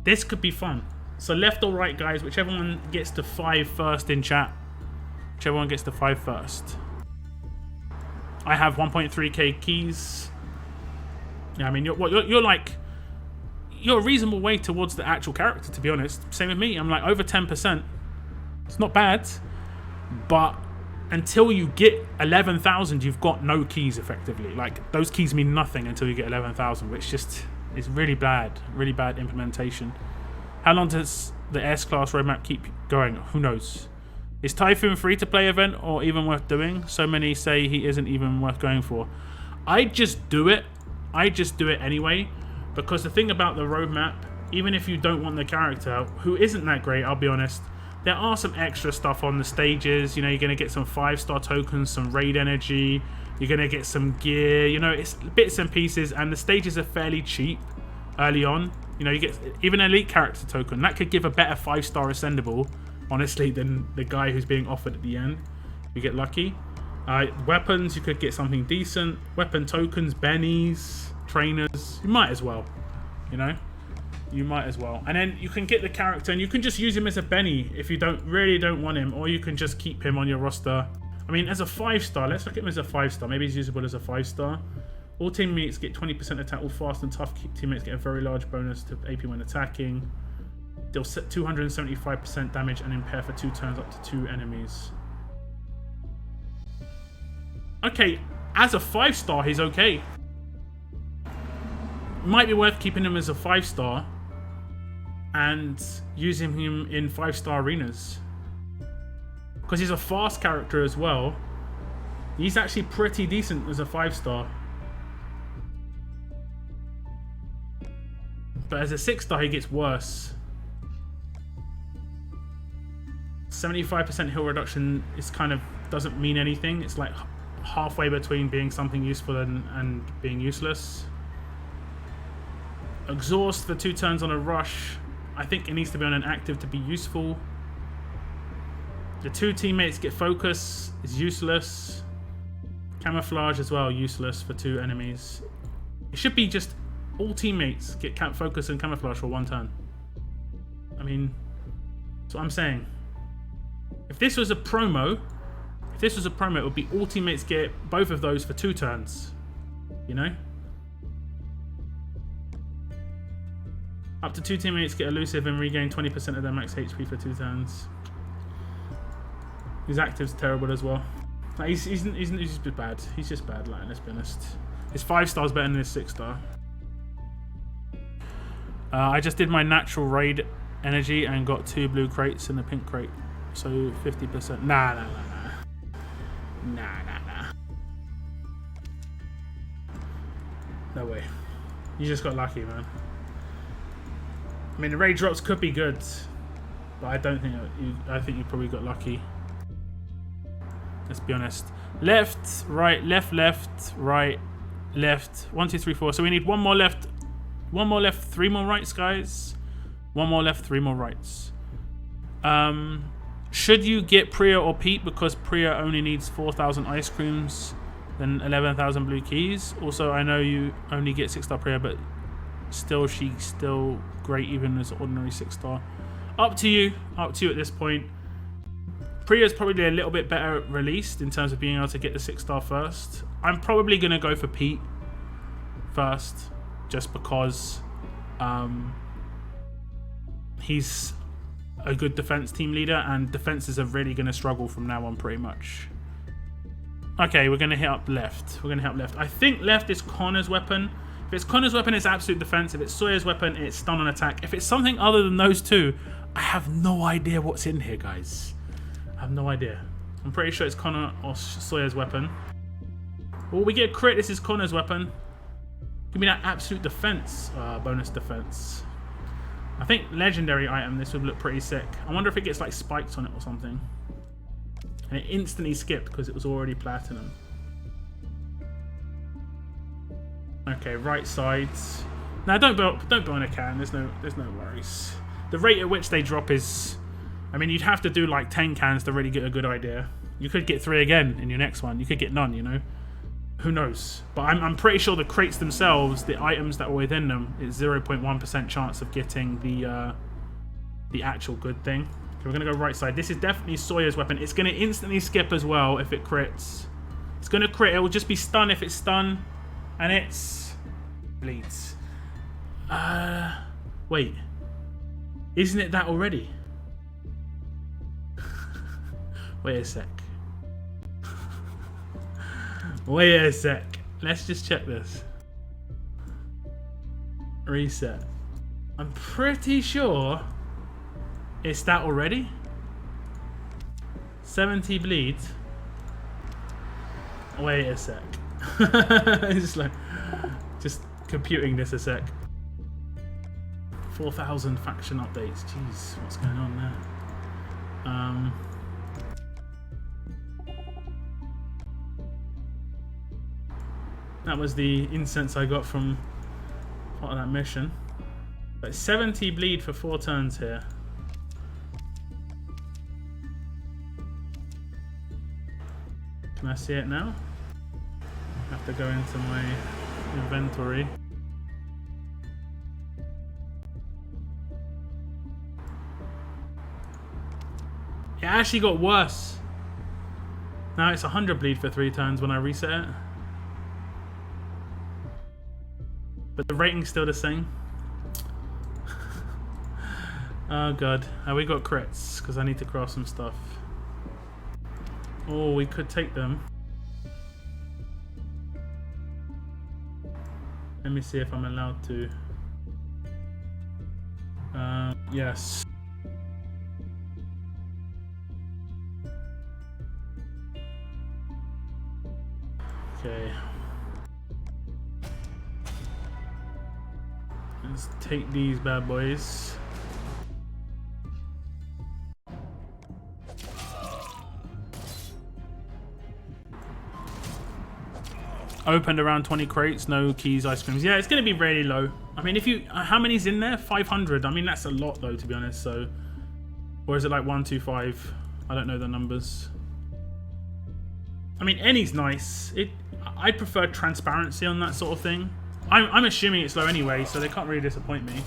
This could be fun. So left or right, guys, whichever one gets to 5 first in chat. Whichever one gets to 5 first. I have 1.3k keys. Yeah, I mean, you're like... You're a reasonable way towards the actual character, to be honest. Same with me. I'm like over 10%. It's not bad. But until you get 11,000, you've got no keys, effectively. Like, those keys mean nothing until you get 11,000, which just is really bad. Really bad implementation. How long does the S-Class roadmap keep going? Who knows? Is Typhoon free-to-play event or even worth doing? So many say he isn't even worth going for. I just do it. I just do it anyway. Because the thing about the roadmap, even if you don't want the character, who isn't that great, I'll be honest, there are some extra stuff on the stages. You know, you're going to get some 5-star tokens, some raid energy. You're going to get some gear. You know, it's bits and pieces. And the stages are fairly cheap early on. You know, you get even an elite character token. That could give a better 5-star ascendable, honestly, than the guy who's being offered at the end. You get lucky. Weapons, you could get something decent. Weapon tokens, bennies, trainers. You might as well, you know, you might as well. And then you can get the character and you can just use him as a Benny if you really don't want him, or you can just keep him on your roster. I mean, as a 5-star, let's look at him as a 5-star. Maybe he's usable as a 5-star. All teammates get 20% attack. All fast and tough teammates get a very large bonus to AP when attacking. They'll set 275% damage and impair for 2 turns up to 2 enemies. Okay, as a 5-star, he's okay. Might be worth keeping him as a 5-star and using him in 5-star arenas. Because he's a fast character as well. He's actually pretty decent as a 5-star. But as a 6-star, he gets worse. 75% heal reduction is kind of doesn't mean anything. It's like halfway between being something useful and being useless. Exhaust for 2 turns on a rush. I think it needs to be on an active to be useful. The 2 teammates get focus is useless. Camouflage as well, useless for 2 enemies. It should be just all teammates get focus and camouflage for 1 turn. I mean, that's what I'm saying. If this was a promo, it would be all teammates get both of those for 2 turns. You know? Up to 2 teammates get elusive and regain 20% of their max HP for 2 turns. His active's terrible as well. Like, he's just bad. He's just bad, like, let's be honest. His 5-star's better than his 6-star. I just did my natural raid energy and got 2 blue crates and a pink crate. So 50%. Nah. No way. You just got lucky, man. I mean, the raid drops could be good, but I don't think I think you probably got lucky. Let's be honest. Left, right, left, right, left. 1, 2, 3, 4. So we need 1 more left. 1 more left, 3 more rights, guys. 1 more left, 3 more rights. Should you get Priya or Pete because Priya only needs 4,000 ice creams, then 11,000 blue keys? Also, I know you only get 6-star Priya, but still, she's still great even as an ordinary 6-star. Up to you at this point. Priya's probably a little bit better released in terms of being able to get the 6-star first. I'm probably going to go for Pete first, just because he's a good defense team leader, and defenses are really going to struggle from now on pretty much. Okay, we're going to hit up left. I think left is Connor's weapon. If it's Connor's weapon, it's absolute defense. If it's Sawyer's weapon, it's stun on attack. If it's something other than those 2, I have no idea what's in here, guys. I have no idea. I'm pretty sure it's Connor or Sawyer's weapon. Well, we get a crit. This is Connor's weapon. Give me that absolute defense. Bonus defense. I think legendary item, this would look pretty sick. I wonder if it gets like spikes on it or something. And it instantly skipped because it was already platinum. Okay, right sides. Now don't burn a can. There's no worries. The rate at which they drop is, I mean, you'd have to do like 10 cans to really get a good idea. You could get 3 again in your next one. You could get none, you know. Who knows? But I'm pretty sure the crates themselves, the items that are within them, is 0.1% chance of getting the actual good thing. Okay, we're gonna go right side. This is definitely Sawyer's weapon. It's gonna instantly skip as well if it crits. It's gonna crit. It will just be stun if it's stun, and it's bleeds. Wait. Isn't it that already? Wait a sec. Wait a sec. Let's just check this. Reset. I'm pretty sure it's that already. 70 bleed. Wait a sec. It's like just computing this a sec. 4,000 faction updates. Jeez, what's going on there? That was the incense I got from part of that mission. But 70 bleed for 4 turns here. Can I see it now? I have to go into my inventory. It actually got worse. Now it's 100 bleed for 3 turns when I reset it. But the rating's still the same. Oh god. We got crits because I need to craft some stuff. Oh, we could take them. Let me see if I'm allowed to. Yes. Okay. Let's take these bad boys. Opened around 20 crates, no keys, ice creams. Yeah, it's going to be really low. I mean, if you... how many's in there? 500. I mean, that's a lot, though, to be honest. So, or is it like 125? I don't know the numbers. I mean, any's nice. I prefer transparency on that sort of thing. I'm assuming it's low anyway, so they can't really disappoint me.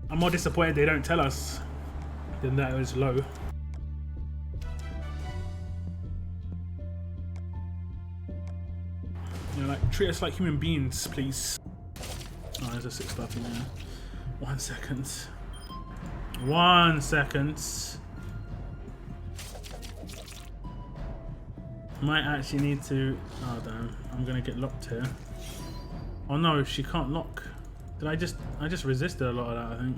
I'm more disappointed they don't tell us than that it was low. You know, like, treat us like human beings, please. Oh, there's a 630 there. 1 second. 1 second. Might actually need to... Oh damn, I'm gonna get locked here. Oh no, she can't lock. Did I just resisted a lot of that, I think.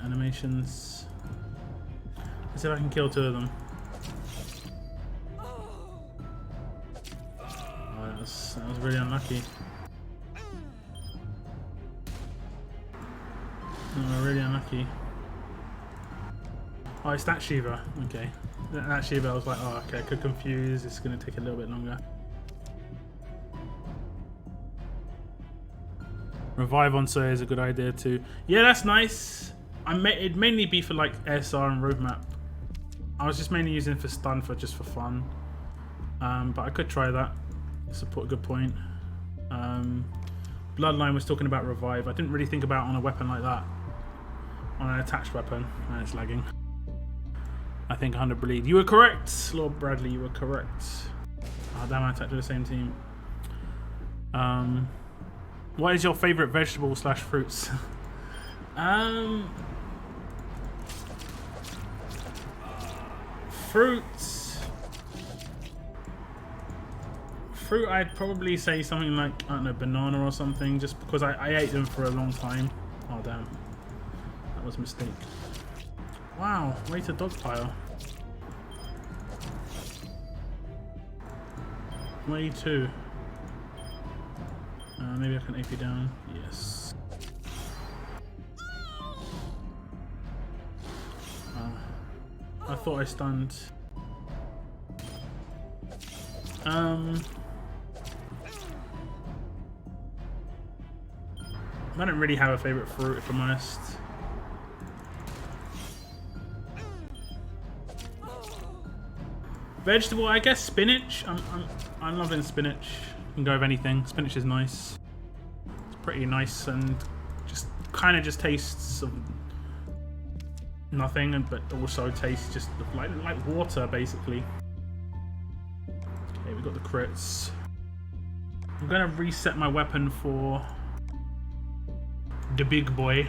Animations. Let's see if I can kill 2 of them. Oh, that was really unlucky. No, really unlucky. Oh, it's that Shiva. Okay. That Shiva, I was like, oh, okay, I could confuse. It's going to take a little bit longer. Revive on Sawyer is a good idea too. Yeah, that's nice. It'd mainly be for like SR and roadmap. I was just mainly using it for stun just for fun. But I could try that. It's a good point. Bloodline was talking about revive. I didn't really think about it on a weapon like that. On an attached weapon. And it's lagging. I think 100 bleed. You were correct, Lord Bradley. You were correct. Oh damn! I attacked with the same team. What is your favourite vegetable / fruits? Fruits. Fruit, I'd probably say something like, I don't know, banana or something, just because I ate them for a long time. Oh damn. That was a mistake. Wow, way to dogpile. Way too. Maybe I can AP down. Yes. I thought I stunned. I don't really have a favorite fruit, if I'm honest. Vegetable, I guess spinach. I'm loving spinach. Can go with anything. Spinach is nice. It's pretty nice and just kind of just tastes of nothing, but also tastes just like water basically. Okay, we got the crits. I'm gonna reset my weapon for the big boy.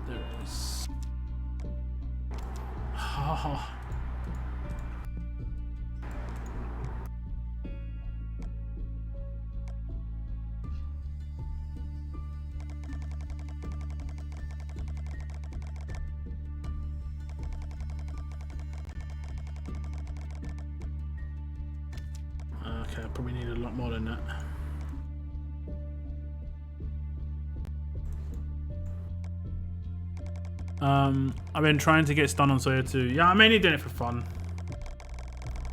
There is. Oh. Okay, I probably need a lot more than that. I've been trying to get stun on Sawyer too. Yeah, I'm mainly doing it for fun.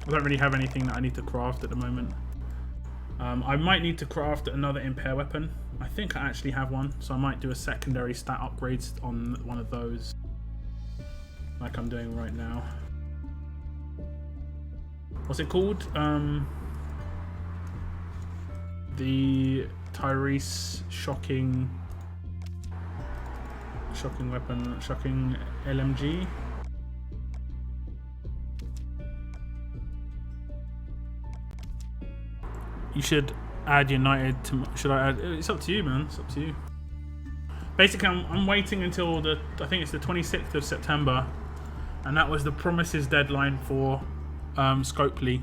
I don't really have anything that I need to craft at the moment. I might need to craft another impair weapon. I think I actually have one, so I might do a secondary stat upgrades on one of those, like I'm doing right now. What's it called? The Tyrese shocking weapon, shocking LMG. You should add United to. Should I add? It's up to you, man. It's up to you. Basically, I'm waiting until I think it's the 26th of September, and that was the promises deadline for Scopely.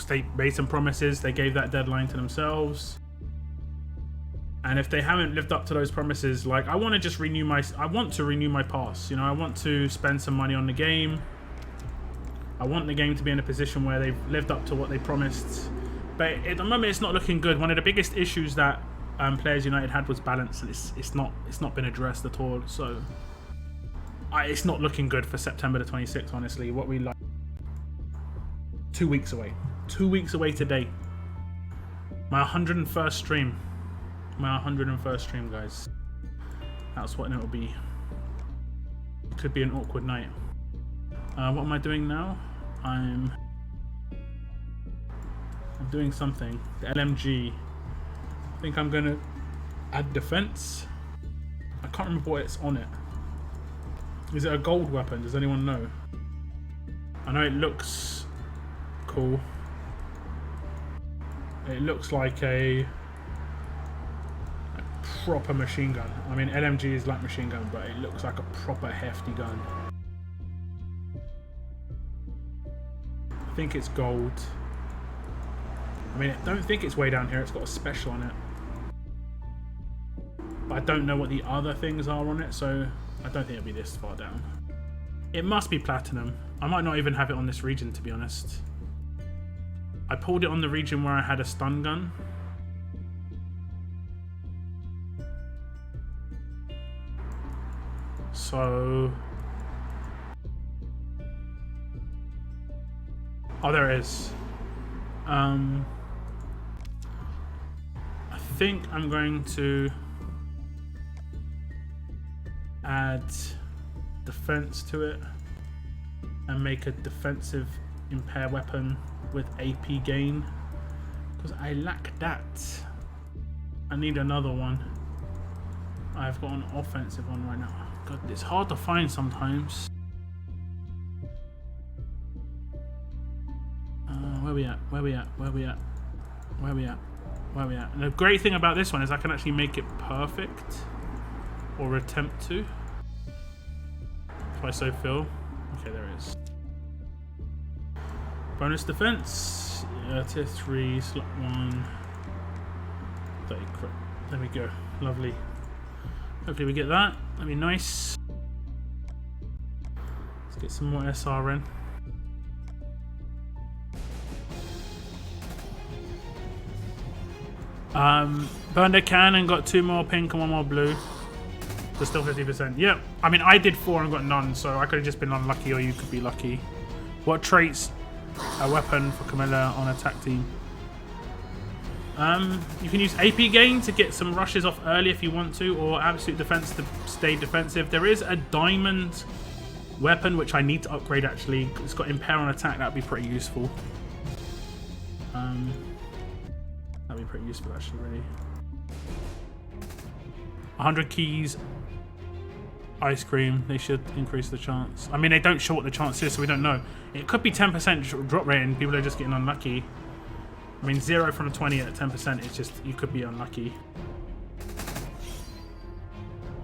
They made some promises. They gave that deadline to themselves. And if they haven't lived up to those promises, like I want to just renew my pass. You know, I want to spend some money on the game. I want the game to be in a position where they've lived up to what they promised. But at the moment, it's not looking good. One of the biggest issues that Players United had was balance, and it's not been addressed at all. So it's not looking good for September the 26th. Honestly, what we like 2 weeks away. 2 weeks away today. My 101st stream. My 101st stream, guys. That's what it'll be. It could be an awkward night. What am I doing now? I'm doing something. The LMG. I think I'm gonna add defense. I can't remember what it's on it. Is it a gold weapon? Does anyone know? I know it looks cool. It looks like a proper machine gun. I mean, LMG is like machine gun, but it looks like a proper hefty gun. I think it's gold. I mean, I don't think it's way down here. It's got a special on it. But I don't know what the other things are on it, so I don't think it'll be this far down. It must be platinum. I might not even have it on this region, to be honest. I pulled it on the region where I had a stun gun. So... oh, there it is. I think I'm going to add defense to it and make a defensive impair weapon with AP gain, because I lack that. I need another one. I've got an offensive one right now. God, it's hard to find sometimes. Where we at? Where we at? Where we at? Where we at? Where we at? And the great thing about this one is I can actually make it perfect, or attempt to. if I so feel. Okay, there it is. Bonus defense. Tier 3, slot 1. 30 crit. There we go. Lovely. Hopefully we get that. That'd be nice. Let's get some more SR in. Burned a can and got 2 more pink and 1 more blue. So still 50%. Yep. I mean, I did 4 and got none, so I could have just been unlucky, or you could be lucky. What traits a weapon for Camilla on attack team? You can use AP gain to get some rushes off early if you want to, or absolute defense to stay defensive. There is a diamond weapon which I need to upgrade actually. It's got impair on attack. That'd be pretty useful. That'd be pretty useful actually, really. 100 keys. Ice cream. They should increase the chance. I mean, they don't show what the chance is, so we don't know. It could be 10% drop rate and people are just getting unlucky. I mean, 0 from a 20 at 10%, it's just, you could be unlucky.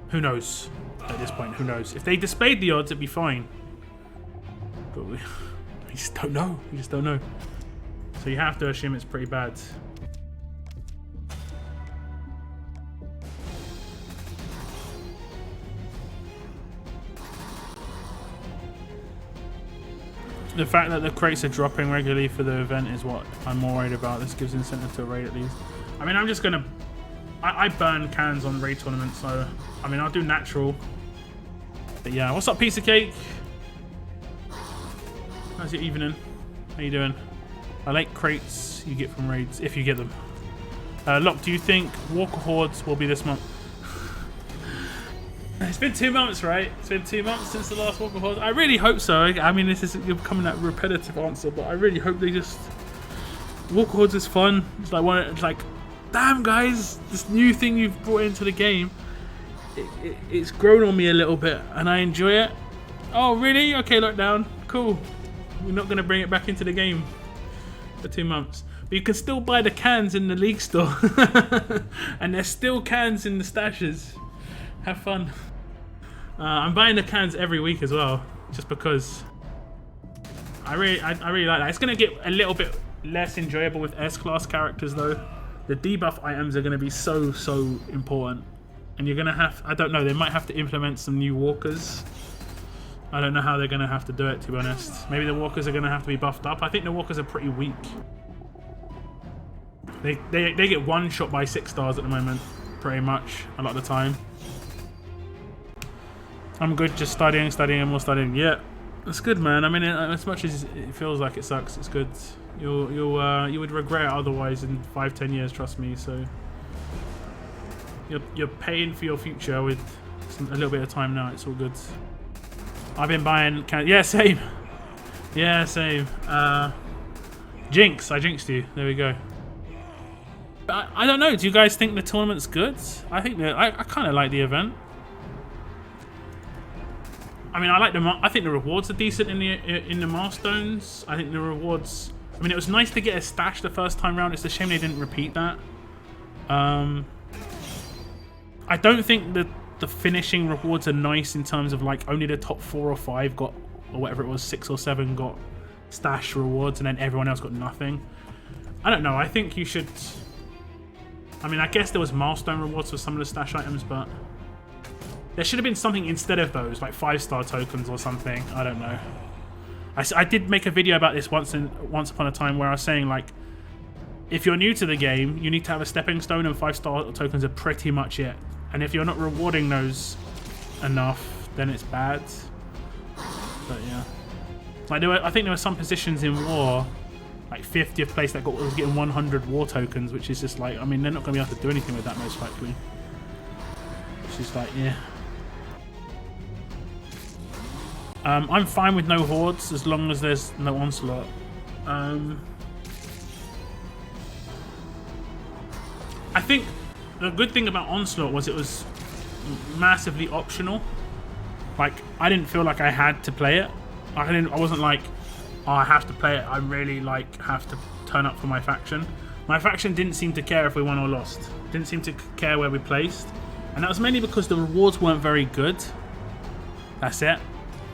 Who knows? At this point, who knows? If they displayed the odds, it'd be fine. But we just don't know. We just don't know. So you have to assume it's pretty bad. The fact that the crates are dropping regularly for the event is what I'm more worried about. This gives incentive to a raid at least. I mean, I'm just gonna... I burn cans on raid tournaments, so... I mean, I'll do natural. But yeah, what's up, piece of cake? How's your evening? How you doing? I like crates you get from raids, if you get them. Locke, do you think Walker Hordes will be this month? It's been 2 months, right? It's been 2 months since the last Walker Hordes. I really hope so. I mean, this is becoming that repetitive answer, but I really hope they just... Walker Hordes is fun. It's like it's like, damn guys, this new thing you've brought into the game, it's grown on me a little bit, and I enjoy it. Oh, really? Okay, lockdown. Cool. We're not going to bring it back into the game for 2 months. But you can still buy the cans in the League store. And there's still cans in the stashes. Have fun. I'm buying the cans every week as well, just because I really like that. It's going to get a little bit less enjoyable with S-class characters though. The debuff items are going to be so important, and you're going to have, I don't know, they might have to implement some new walkers. I don't know how they're going to have to do it, to be honest. Maybe the walkers are going to have to be buffed up. I think the walkers are pretty weak. They get one shot by 6 stars at the moment, pretty much a lot of the time. I'm good, just studying and more studying. Yeah, it's good, man. I mean, as much as it feels like it sucks, it's good. You would regret it otherwise in 5-10 years, trust me. So you're paying for your future with a little bit of time now. It's all good. I've been buying. Yeah, same. Yeah, same. Jinx, I jinxed you. There we go. I don't know. Do you guys think the tournament's good? I think that I kind of like the event. I mean, I think the rewards are decent in the milestones. I think the rewards. I mean, it was nice to get a stash the first time round. It's a shame they didn't repeat that. I don't think that the finishing rewards are nice in terms of like only the top 4 or 5 got, or whatever it was, 6 or 7 got stash rewards, and then everyone else got nothing. I don't know. I think you should. I mean, I guess there was milestone rewards for some of the stash items, but there should have been something instead of those, like 5-star tokens or something. I don't know. I did make a video about this once upon a time where I was saying, like, if you're new to the game, you need to have a stepping stone, and 5-star tokens are pretty much it. And if you're not rewarding those enough, then it's bad. But yeah, like I think there were some positions in war, like 50th place, that was getting 100 war tokens, which is just like, I mean, they're not going to be able to do anything with that most likely. Which is like, yeah. I'm fine with no hordes as long as there's no onslaught. I think the good thing about onslaught was it was massively optional. Like, I didn't feel like I had to play it. I wasn't like, oh, I have to play it. I really like have to turn up for my faction. My faction didn't seem to care if we won or lost. Didn't seem to care where we placed. And that was mainly because the rewards weren't very good. That's it.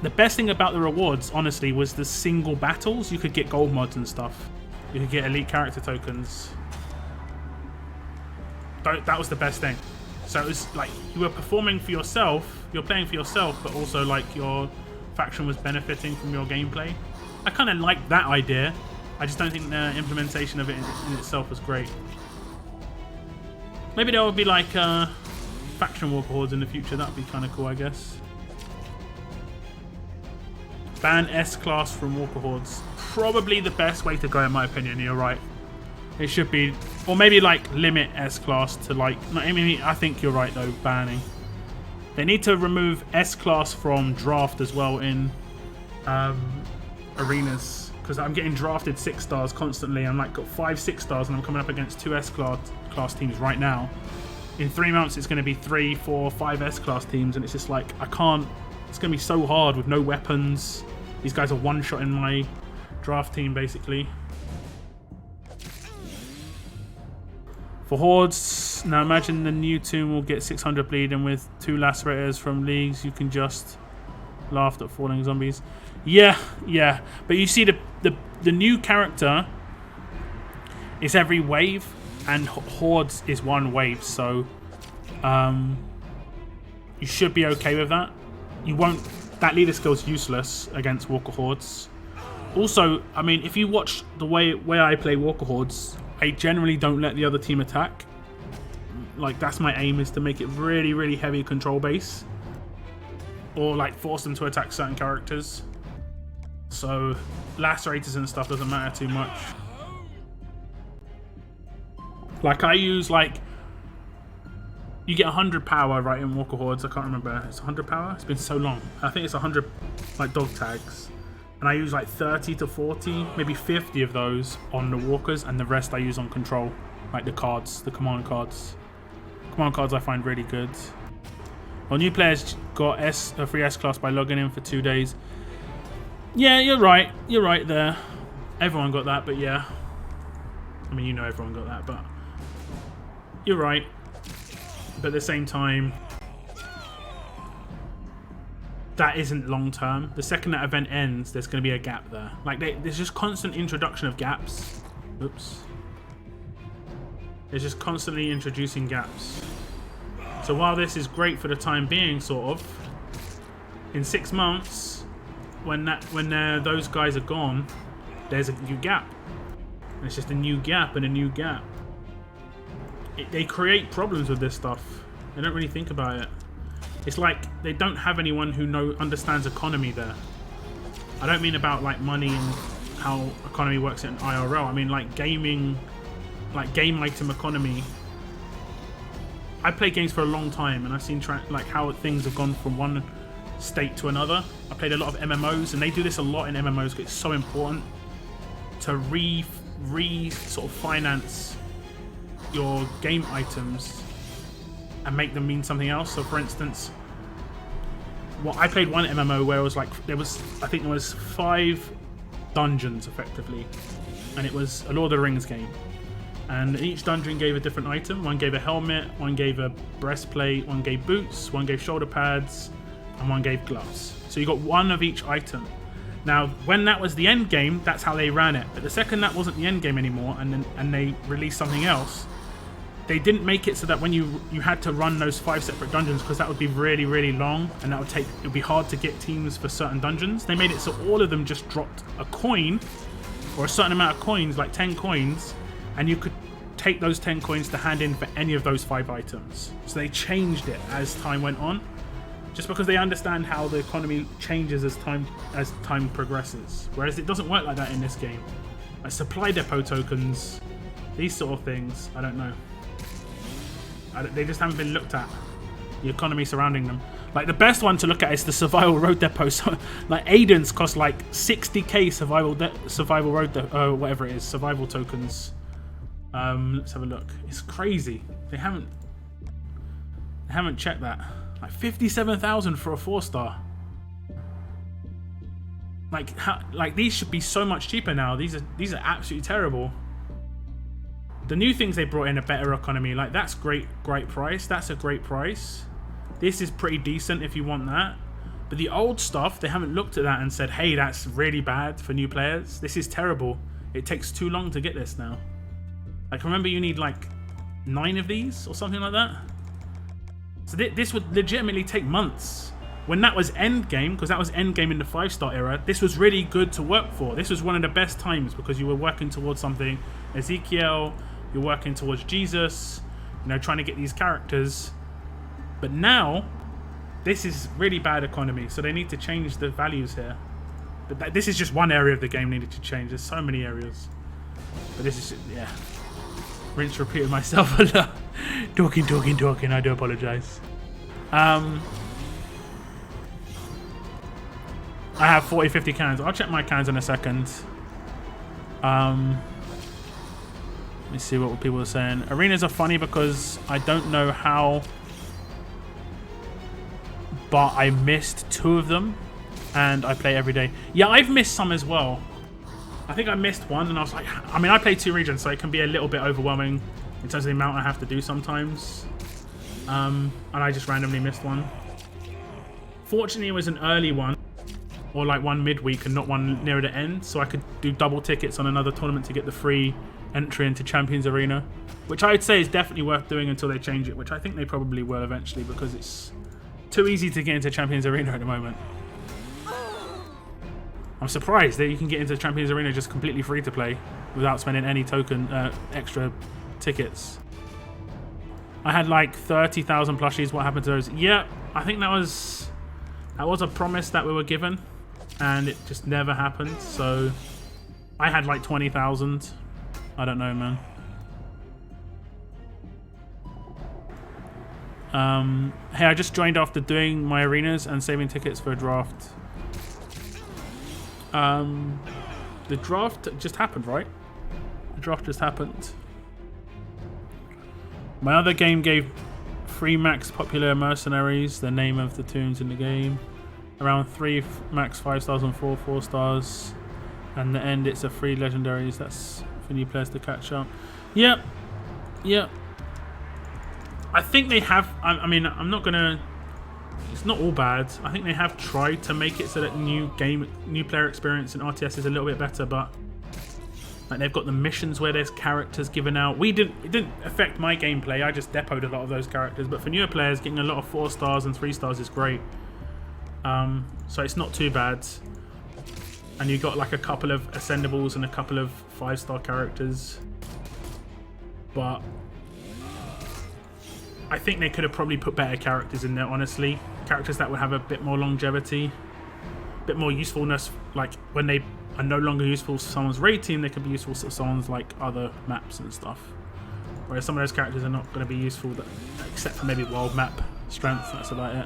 the best thing about the rewards, honestly, was the single battles. You could get gold mods and stuff. You could get elite character tokens. That was the best thing. So it was like you were performing for yourself, you're playing for yourself, but also like your faction was benefiting from your gameplay. I kind of like that idea. I just don't think the implementation of it in itself was great. Maybe there will be like faction walker hordes in the future. That'd be kind of cool, I guess. Ban S-class from walker hordes. Probably the best way to go, in my opinion. You're right. It should be, or maybe like limit S-class to like. I mean, I think you're right though. Banning. They need to remove S-class from draft as well in arenas, because I'm getting drafted 6 stars constantly. I'm like got 5 6 stars, and I'm coming up against 2 S-class teams right now. In 3 months, it's going to be 3, 4, 5 S-class teams, and it's just like I can't. It's going to be so hard with no weapons. These guys are one-shotting my draft team basically. For hordes, now imagine the new tomb will get 600 bleed, and with 2 lacerators from leagues, you can just laugh at falling zombies. Yeah, yeah. But you see, the new character is every wave, and hordes is 1 wave. So you should be okay with that. You won't. That leader skill is useless against walker hordes. Also, I mean, if you watch the way I play walker hordes, I generally don't let the other team attack. Like, that's my aim, is to make it really, really heavy control base. Or, like, force them to attack certain characters. So, lacerators and stuff doesn't matter too much. Like, I use, like... You get 100 power, right, in walker hordes. I can't remember. It's 100 power? It's been so long. I think it's 100, like, dog tags. And I use like 30 to 40, maybe 50 of those on the walkers, and the rest I use on control, like the cards, the command cards. Command cards I find really good. Well, new players got a free S-class by logging in for 2 days. Yeah, you're right. You're right there. Everyone got that, but yeah. I mean, you know everyone got that, but you're right. But at the same time, that isn't long term. The second that event ends, there's going to be a gap there. Like, there's just constant introduction of gaps. Oops. There's just constantly introducing gaps. So while this is great for the time being, sort of, in 6 months, when those guys are gone, there's a new gap. And it's just a new gap and a new gap. They create problems with this stuff. They don't really think about it. It's like they don't have anyone who understands economy there. I don't mean about like money and how economy works in IRL. I mean like gaming, like game item economy. I played games for a long time, and I've seen like how things have gone from one state to another. I played a lot of MMOs, and they do this a lot in MMOs because it's so important to sort of finance your game items and make them mean something else. So for instance, I played one MMO where it was like I think there was 5 dungeons effectively, and it was a Lord of the Rings game, and each dungeon gave a different item. One gave a helmet, one gave a breastplate, one gave boots, one gave shoulder pads, and one gave gloves. So you got one of each item. Now when that was the end game, that's how they ran it. But the second that wasn't the end game anymore, and they released something else, they didn't make it so that when you had to run those 5 separate dungeons, because that would be really, really long, and it would be hard to get teams for certain dungeons. They made it so all of them just dropped a coin, or a certain amount of coins, like 10 coins, and you could take those 10 coins to hand in for any of those 5 items. So they changed it as time went on, just because they understand how the economy changes as time progresses. Whereas it doesn't work like that in this game. Like supply depot tokens, these sort of things, I don't know. They just haven't been looked at, the economy surrounding them. Like the best one to look at is the survival road depot. So like Aiden's cost like 60k survival road whatever it is, survival tokens. Let's have a look. It's crazy. They haven't checked that. Like 57,000 for a 4-star. Like these should be so much cheaper now. These are absolutely terrible. The new things they brought in a better economy. Like that's great price. That's a great price. This is pretty decent if you want that. But the old stuff, they haven't looked at that and said, hey, that's really bad for new players. This is terrible. It takes too long to get this now. Like, remember you need like 9 of these or something like that? So this would legitimately take months. When that was endgame, because that was endgame in the 5-star era, this was really good to work for. This was one of the best times because you were working towards something. Ezekiel, you're working towards Jesus, you know, trying to get these characters. But now, this is really bad economy, so they need to change the values here. But this is just one area of the game needed to change. There's so many areas. But this is, yeah. Rinse, repeated myself a lot. Talking. I do apologize. I have 40, 50 cans. I'll check my cans in a second. Let me see what people are saying. Arenas are funny because I don't know how, but I missed 2 of them and I play every day. Yeah, I've missed some as well. I think I missed one and I was like, I mean, I play 2 regions, so it can be a little bit overwhelming in terms of the amount I have to do sometimes. And I just randomly missed one. Fortunately, it was an early one, or like one midweek and not one near the end, so I could do double tickets on another tournament to get the free entry into Champions Arena, which I would say is definitely worth doing until they change it, which I think they probably will eventually because it's too easy to get into Champions Arena at the moment. I'm surprised that you can get into Champions Arena just completely free to play without spending any token extra tickets. I had like 30,000 plushies. What happened to those? Yeah, I think that was a promise that we were given and it just never happened. So I had like 20,000. I don't know, man. Hey, I just joined after doing my arenas and saving tickets for a draft. The draft just happened, right? The draft just happened. My other game gave 3 max popular mercenaries, the name of the tunes in the game. Around 3 max 5 stars and 4 stars. And the end, it's a free legendaries. That's for new players to catch up. Yep. Yep. I think they have, I mean, I'm not gonna, it's not all bad. I think they have tried to make it so that new player experience in RTS is a little bit better, but like they've got the missions where there's characters given out. It didn't affect my gameplay. I just depoted a lot of those characters, but for newer players, getting a lot of 4 stars and 3 stars is great. So it's not too bad. And you got like a couple of ascendables and a couple of 5-star characters, but I think they could have probably put better characters in there, honestly. Characters that would have a bit more longevity, a bit more usefulness. Like when they are no longer useful to someone's raid team, they can be useful to someone's like other maps and stuff. Whereas some of those characters are not going to be useful, except for maybe world map strength. That's about it.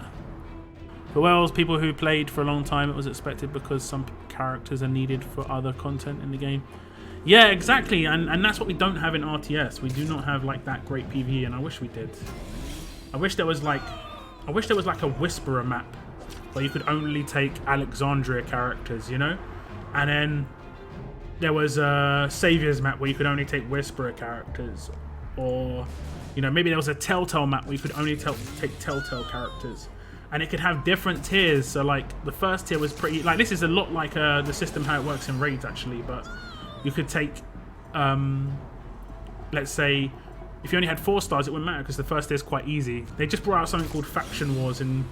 For Wells, people who played for a long time, it was expected because some characters are needed for other content in the game. Yeah, exactly, and that's what we don't have in RTS. We do not have like that great PvE, and I wish we did. I wish there was like a Whisperer map where you could only take Alexandria characters, you know, and then there was a Saviors map where you could only take Whisperer characters, or you know, maybe there was a Telltale map where you could only take Telltale characters. And it could have different tiers. So like the first tier was pretty, like this is a lot like the system how it works in raids actually, but you could take let's say if you only had 4 stars, it wouldn't matter because the first tier is quite easy. They just brought out something called Faction Wars in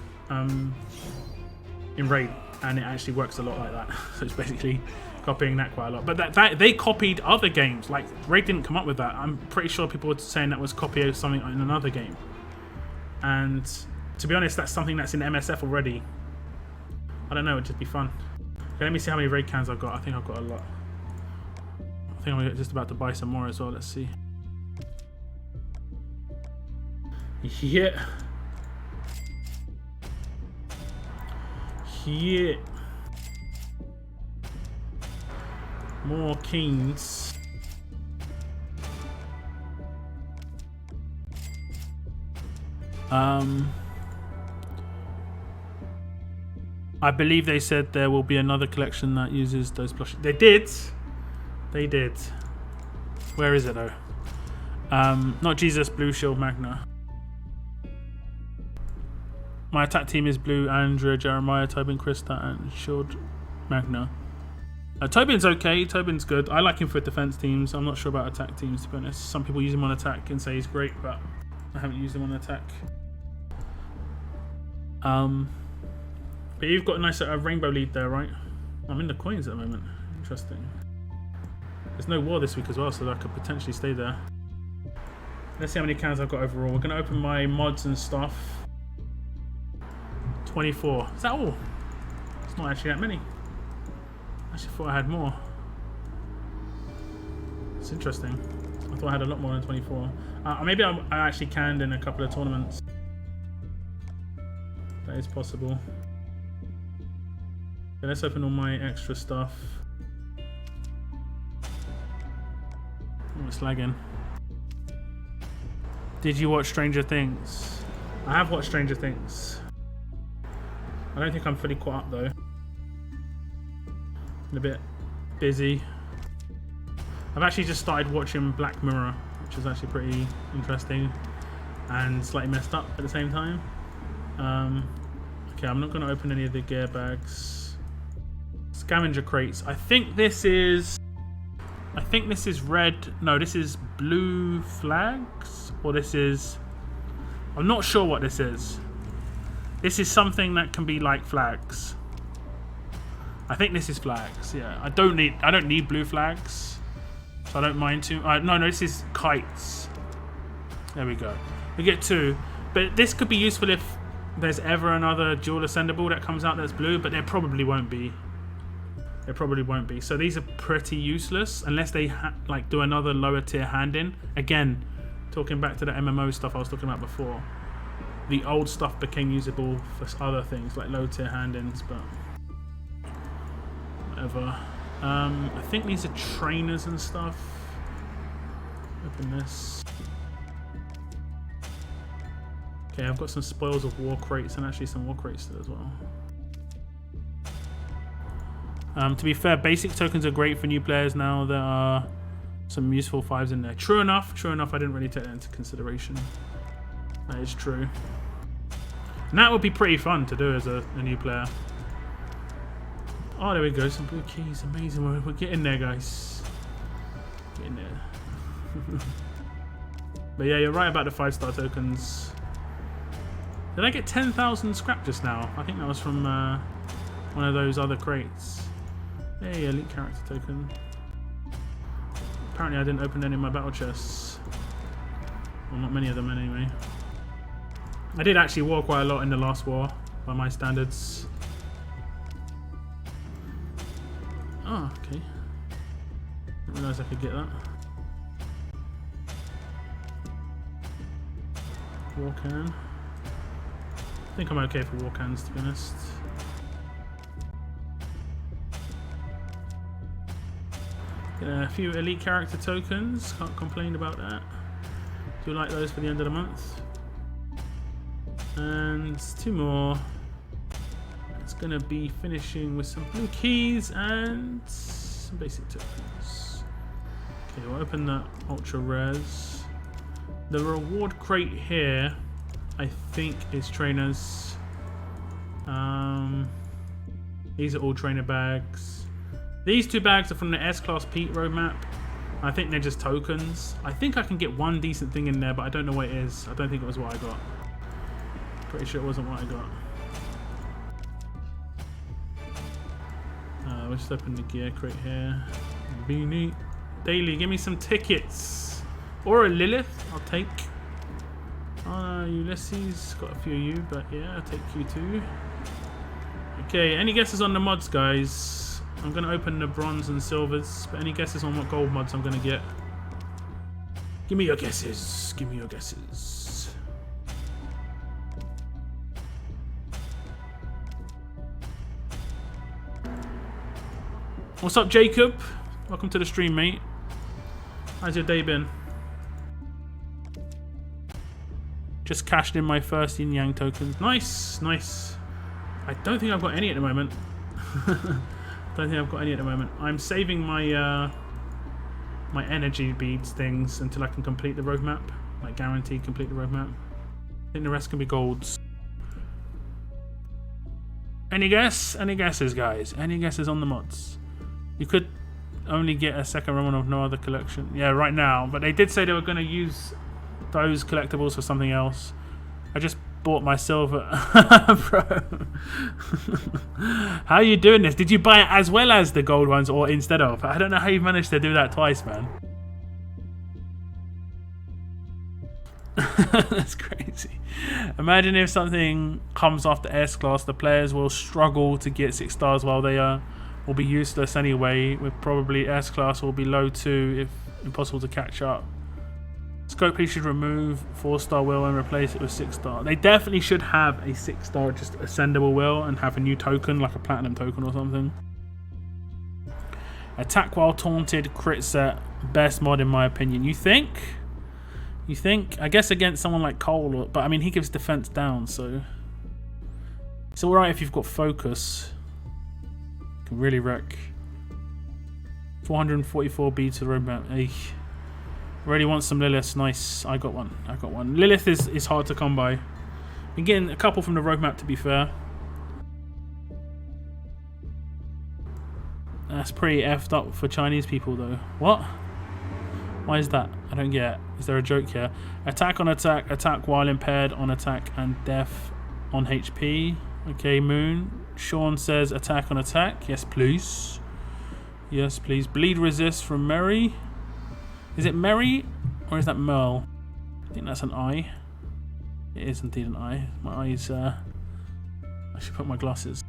raid, and it actually works a lot like that. So it's basically copying that quite a lot. But that they copied other games. Like raid didn't come up with that. I'm pretty sure people were saying that was copy of something in another game. And to be honest, that's something that's in MSF already. I don't know, it'd just be fun. Okay, let me see how many raid cans I've got. I think I've got a lot. I think I'm just about to buy some more as well. Let's see. Yeah. Yeah. More kings. I believe they said there will be another collection that uses those plushies. They did. They did. Where is it though? Not Jesus, Blue Shield, Magna. My attack team is Blue, Andrea, Jeremiah, Tobin, Krista, and Shield Magna. Tobin's okay. Tobin's good. I like him for defense teams. I'm not sure about attack teams, to be honest. Some people use him on attack and say he's great, but I haven't used him on attack. But you've got a nice rainbow lead there, right? I'm in the coins at the moment. Interesting. There's no war this week as well, so I could potentially stay there. Let's see how many cans I've got overall. We're going to open my mods and stuff. 24. Is that all? It's not actually that many. I actually thought I had more. It's interesting. I thought I had a lot more than 24. Maybe I actually canned in a couple of tournaments. That is possible. Okay, let's open all my extra stuff. Oh, it's lagging. Did you watch Stranger Things? I have watched Stranger Things. I don't think I'm fully caught up though. I'm a bit busy. I've actually just started watching Black Mirror, which is actually pretty interesting and slightly messed up at the same time. Okay, I'm not going to open any of the gear bags. Scavenger crates. I think this is red. No, this is blue flags, or this is. I'm not sure what this is. This is something that can be like flags. I think this is flags. Yeah, I don't need blue flags, so I don't mind too. No, this is kites. There we go. We get 2, but this could be useful if there's ever another dual ascendable that comes out that's blue, but there probably won't be. There probably won't be. So these are pretty useless unless they like do another lower tier hand in. Again, talking back to the MMO stuff I was talking about before. The old stuff became usable for other things like low tier hand-ins, but whatever. I think these are trainers and stuff. Open this. Okay, I've got some spoils of war crates and actually some war crates there as well. To be fair, basic tokens are great for new players now. There are some useful 5s in there. True enough, I didn't really take that into consideration. That is true. And that would be pretty fun to do as a new player. Oh, there we go, some blue keys, amazing. We're getting there, guys. Getting there. But yeah, you're right about the 5-star tokens. Did I get 10,000 scrap just now? I think that was from one of those other crates. Hey, elite character token. Apparently I didn't open any of my battle chests. Well, not many of them anyway. I did actually war quite a lot in the last war, by my standards. Oh, okay. Didn't realise I could get that. War can. I think I'm okay for war cans, to be honest. A few elite character tokens, can't complain about that. Do like those for the end of the month. And 2 more. It's going to be finishing with some blue keys and some basic tokens. Okay, we'll open the ultra rares. The reward crate here, I think, is trainers. These are all trainer bags. These 2 bags are from the S-Class Pete roadmap. I think they're just tokens. I think I can get one decent thing in there, but I don't know what it is. I don't think it was what I got. Pretty sure it wasn't what I got. We'll just open the gear crate here. Beanie. Daily, give me some tickets. Or a Lilith, I'll take. Ulysses, got a few of you, but yeah, I'll take you too. Okay, any guesses on the mods, guys? I'm going to open the bronze and silvers, but any guesses on what gold mods I'm going to get? Give me your guesses. Give me your guesses. What's up, Jacob? Welcome to the stream, mate. How's your day been? Just cashed in my first yin yang tokens. Nice, nice. I don't think I've got any at the moment. Don't think I've got any at the moment. I'm saving my my energy beads things until I can complete the roadmap. Like guaranteed complete the roadmap. I think the rest can be golds. Any guess? Any guesses, guys? Any guesses on the mods? You could only get a second run of no other collection. Yeah, right now. But they did say they were going to use those collectibles for something else. I just bought my silver. Bro. How are you doing this? Did you buy it as well as the gold ones or instead of? I don't know how you managed to do that twice, man. That's crazy. Imagine if something comes after S class, the players will struggle to get 6 stars while they will be useless anyway. With probably S class will be low too if impossible to catch up. Scopely should remove 4-star wheel and replace it with 6-star. They definitely should have a 6-star just ascendable wheel and have a new token like a platinum token or something. Attack while taunted, crit set, best mod in my opinion. You think? You think? I guess against someone like Cole, but I mean he gives defense down, so it's alright if you've got focus. You can really wreck. 444 B to the roadmap. Eesh. Really want some Lilith. Nice. I got one. I got one. Lilith is hard to come by. Been getting a couple from the roadmap to be fair. That's pretty effed up for Chinese people though. What? Why is that? I don't get it. Is there a joke here? Attack on attack, attack while impaired on attack, and death on HP. Okay, Moon. Sean says attack on attack. Yes, please. Yes, please. Bleed resist from Mary. Is it Mary or is that Merle? I think that's an I. It is indeed an I. My eyes, I should put my glasses.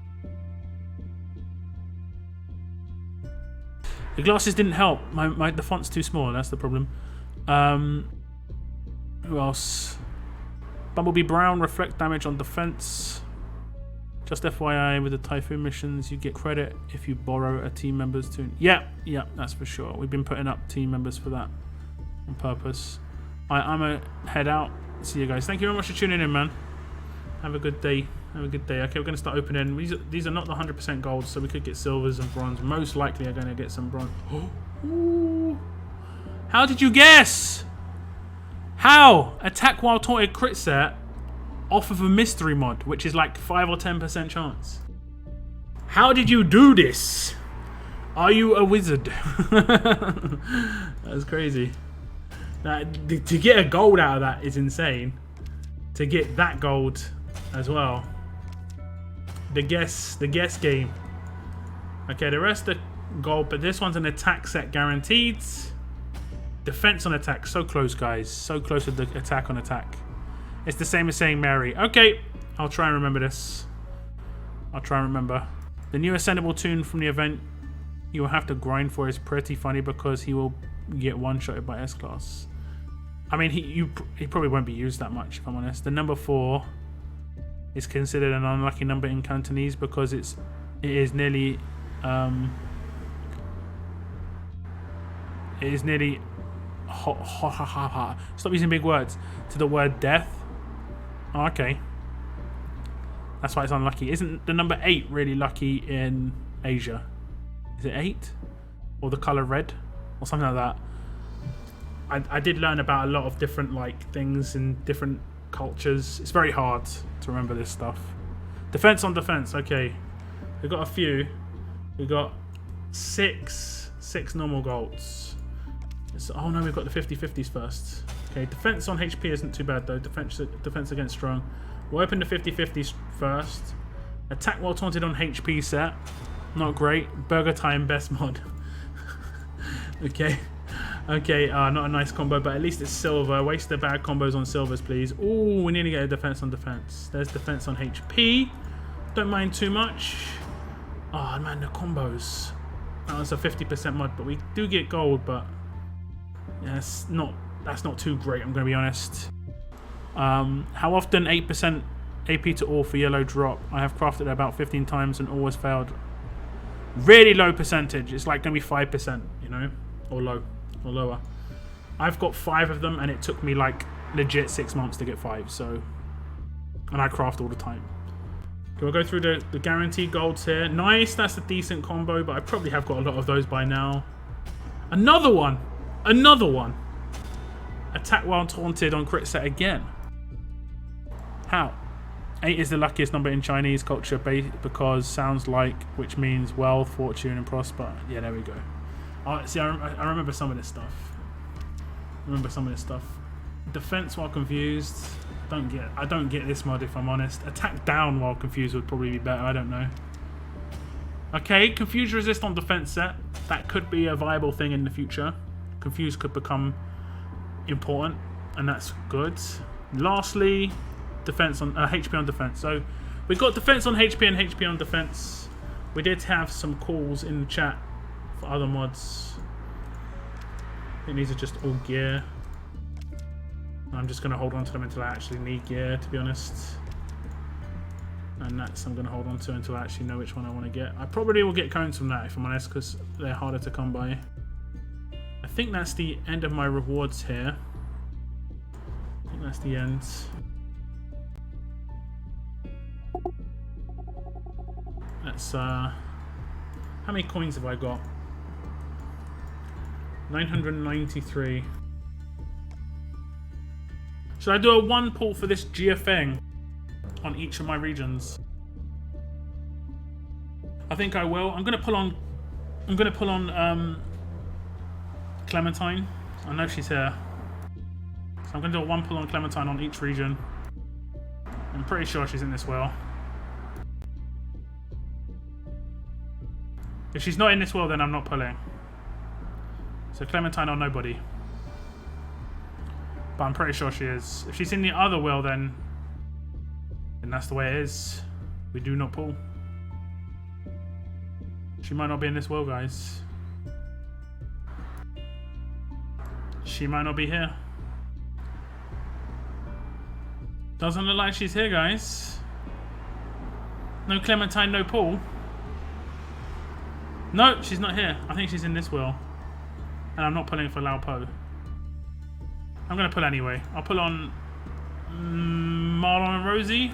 The glasses didn't help. The font's too small, that's the problem. Who else? Bumblebee Brown, reflect damage on defense. Just FYI, with the Typhoon missions, you get credit if you borrow a team member's tune. Yeah, that's for sure. We've been putting up team members for that on purpose. I'm going to head out. See you guys. Thank you very much for tuning in, man. Have a good day. Have a good day. Okay, we're going to start opening. These are not the 100% gold, so we could get silvers and bronze. Most likely are going to get some bronze. Ooh. How did you guess? How? Attack while taunted crit set off of a mystery mod, which is like 5 or 10% chance. How did you do this? Are you a wizard? That's crazy. Now, to get a gold out of that is insane. To get that gold as well. The guess game. Okay, the rest are gold, but this one's an attack set guaranteed. Defense on attack, so close, guys. So close with the attack on attack. It's the same as saying Mary. Okay, I'll try and remember this. I'll try and remember. The new ascendable tune from the event you will have to grind for is pretty funny because he will get one-shotted by S-Class. I mean, he probably won't be used that much, if I'm honest. The number 4 is considered an unlucky number in Cantonese because it is nearly stop using big words to the word death. Oh, okay, that's why it's unlucky. Isn't the number 8 really lucky in Asia? Is it 8 or the color red or something like that? I did learn about a lot of different things in different cultures. It's very hard to remember this stuff. Defense on defense. Okay, we got a few. We got six normal golds. Oh no, we've got the 50/50s first. Okay, defense on HP isn't too bad though. Defense against strong. We'll open the 50/50s first. Attack while taunted on HP set. Not great. Burger time best mod. Okay. Okay, not a nice combo, but at least it's silver. Waste the bad combos on silvers, please. Ooh, we need to get a defense on defense. There's defense on HP. Don't mind too much. Oh man, the combos. That was a 50% mod, but we do get gold, but yeah, that's not too great, I'm going to be honest. How often 8% AP to all for yellow drop? I have crafted it about 15 times and always failed. Really low percentage. It's like going to be 5%, you know, or low. Or lower. I've got 5 of them and it took me like legit 6 months to get 5, so, and I craft all the time. Okay, we'll go through the guaranteed golds here. Nice, that's a decent combo, but I probably have got a lot of those by now. Another one. Attack while taunted on crit set again. How? 8 is the luckiest number in Chinese culture because sounds like, which means wealth, fortune, and prosper. Yeah, there we go. See, I remember some of this stuff. Defense while confused. I don't get this mod if I'm honest. Attack down while confused would probably be better. I don't know. Okay, confuse resist on defense set. That could be a viable thing in the future. Confuse could become important, and that's good. Lastly, defense on HP on defense. So we got defense on HP and HP on defense. We did have some calls in the chat for other mods. I think these are just all gear. I'm just going to hold on to them until I actually need gear, to be honest. And that's I'm going to hold on to until I actually know which one I want to get. I probably will get cones from that, if I'm honest, because they're harder to come by. I think that's the end of my rewards here. I think that's the end. That's, how many coins have I got? 993. Should I do a 1 pull for this GFN on each of my regions? I think I will. I'm gonna pull on Clementine. I know she's here. So I'm gonna do a 1 pull on Clementine on each region. I'm pretty sure she's in this well. If she's not in this well, then I'm not pulling. So Clementine or nobody. But I'm pretty sure she is. If she's in the other well, then that's the way it is. We do not pull. She might not be in this well, guys. She might not be here. Doesn't look like she's here, guys. No Clementine, no pull. No, she's not here. I think she's in this well. And I'm not pulling for Lao Po. I'm going to pull anyway. I'll pull on Marlon and Rosie.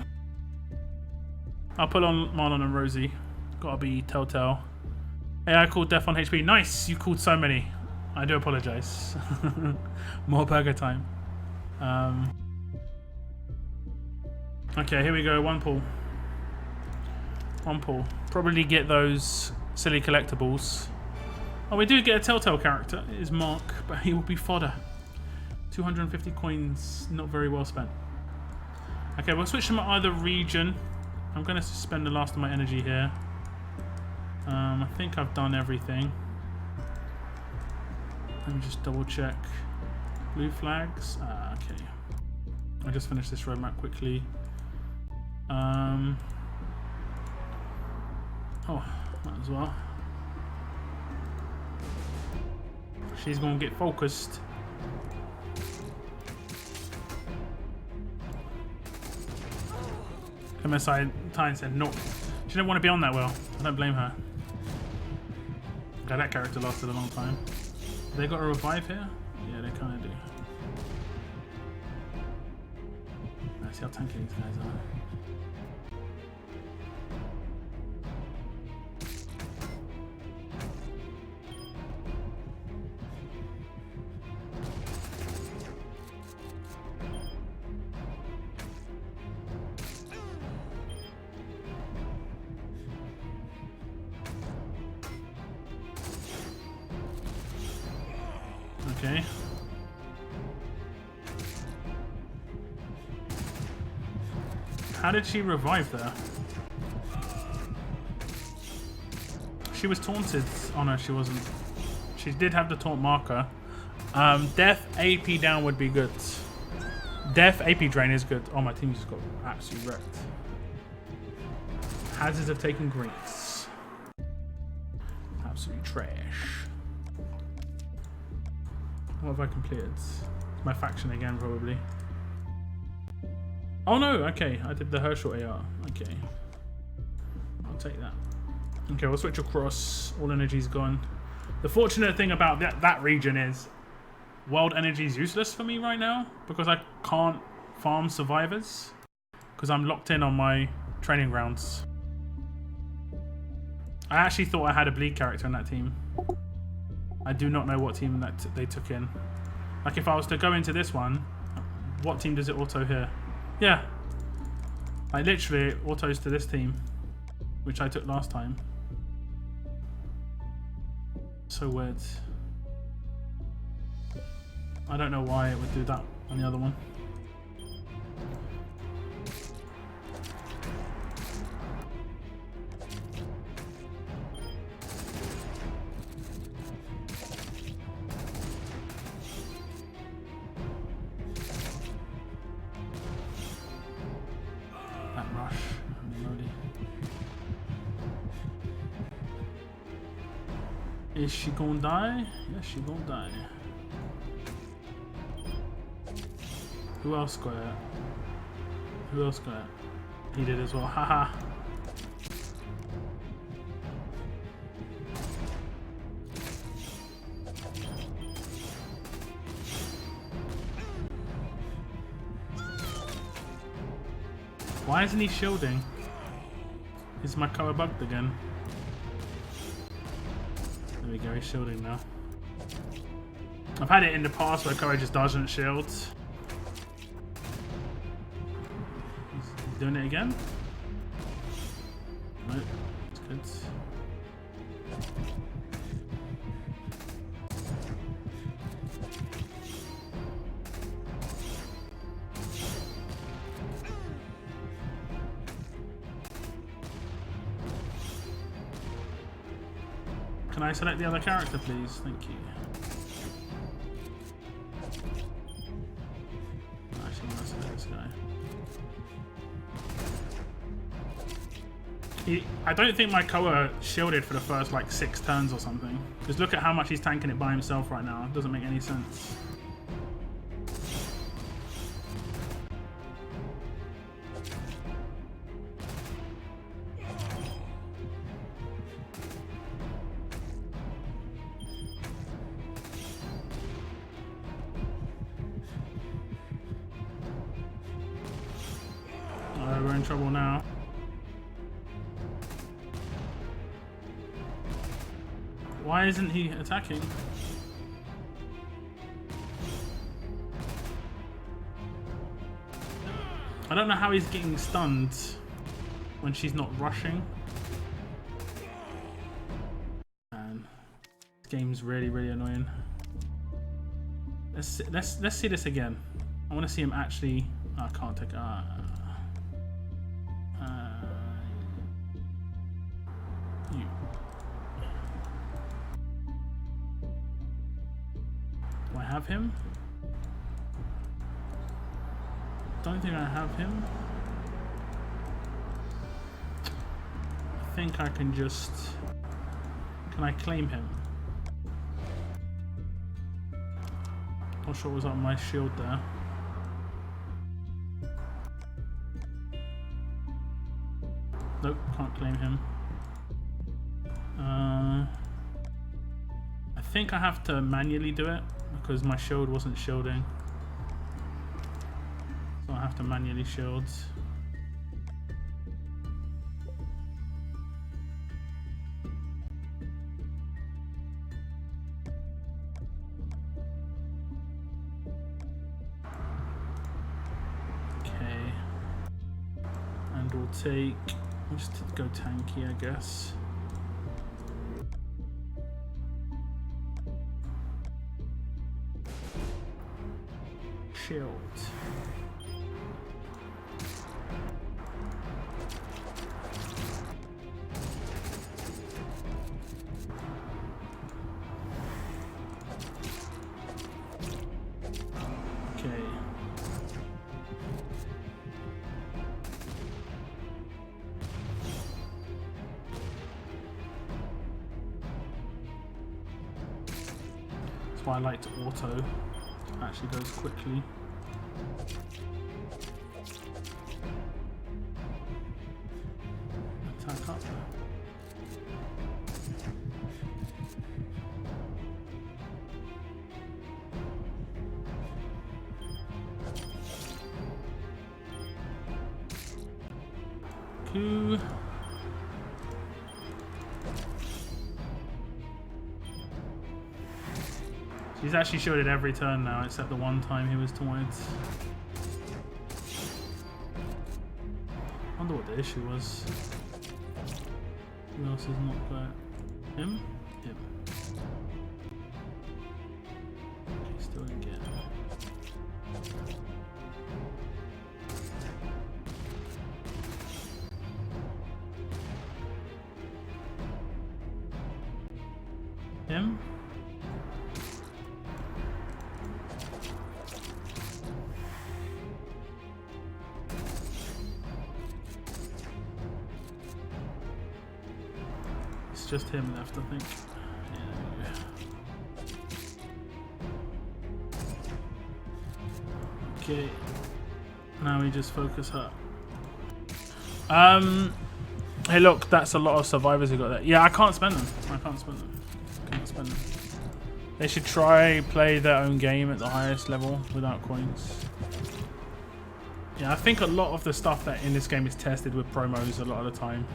I'll pull on Marlon and Rosie. Gotta be Telltale. Hey, I called Death on HP. Nice! You called so many. I do apologise. More burger time. Okay, here we go. 1 pull. 1 pull. Probably get those silly collectibles. Oh, we do get a Telltale character. It is Mark, but he will be fodder. 250 coins, not very well spent. Okay, we'll switch to my other region. I'm going to spend the last of my energy here. I think I've done everything. Let me just double check. Blue flags. Okay. I'll just finish this roadmap quickly. Oh, might as well. She's going to get focused. MSI Tyne said no. She didn't want to be on that well. I don't blame her. God, that character lasted a long time. They got a revive here? Yeah, they kind of do. Let's see how tanky these guys are. Okay. How did she revive there? She was taunted. Oh no, she wasn't. She did have the taunt marker. Death AP down would be good. Death AP drain is good. Oh, my team just got absolutely wrecked. Hazards of taking greens. Absolutely trash. What have I completed? My faction again, probably. Oh no, okay. I did the Herschel AR. Okay. I'll take that. Okay, we'll switch across. All energy's gone. The fortunate thing about that region is world energy is useless for me right now because I can't farm survivors because I'm locked in on my training grounds. I actually thought I had a bleed character in that team. I do not know what team that they took in. Like if I was to go into this one, what team does it auto here? Yeah. Like literally it autos to this team, which I took last time. So weird. I don't know why it would do that on the other one. Is she gonna die? Yes, she gonna die. Who else got it? Who else got it? He did as well. Haha. Why isn't he shielding? Is my cover bugged again? There we go, he's shielding now. I've had it in the past where Koa just doesn't shield. He's doing it again? Nope, it's good. Can I select the other character, please? Thank you. Actually, I'm gonna select this guy. I don't think my Koa shielded for the first like 6 turns or something. Because look at how much he's tanking it by himself right now. It doesn't make any sense. We're in trouble now. Why isn't he attacking? I don't know how he's getting stunned when she's not rushing. Man, this game's really, really annoying. Let's see this again. I want to see him actually. Oh, I can't take. You. Do I have him? Don't think I have him. I think I can just. Can I claim him? Not sure what was on my shield there. Nope, can't claim him. I think I have to manually do it because my shield wasn't shielding. So I have to manually shield. Okay. And we'll take... just go tanky, I guess. Shield. Okay. That's why I like to auto. It actually goes quickly. Attack up. Cool. He's actually shielded every turn now, except the one time he was towards. the issue was. Who else is not there? Him? Him. Okay, still didn't get him. Him? It's just him left, I think. Yeah. Okay. Now we just focus her. Hey look, that's a lot of survivors who got that. Yeah, I can't spend them. I can't spend them. Can't spend them. They should try play their own game at the highest level without coins. Yeah, I think a lot of the stuff that in this game is tested with promos a lot of the time.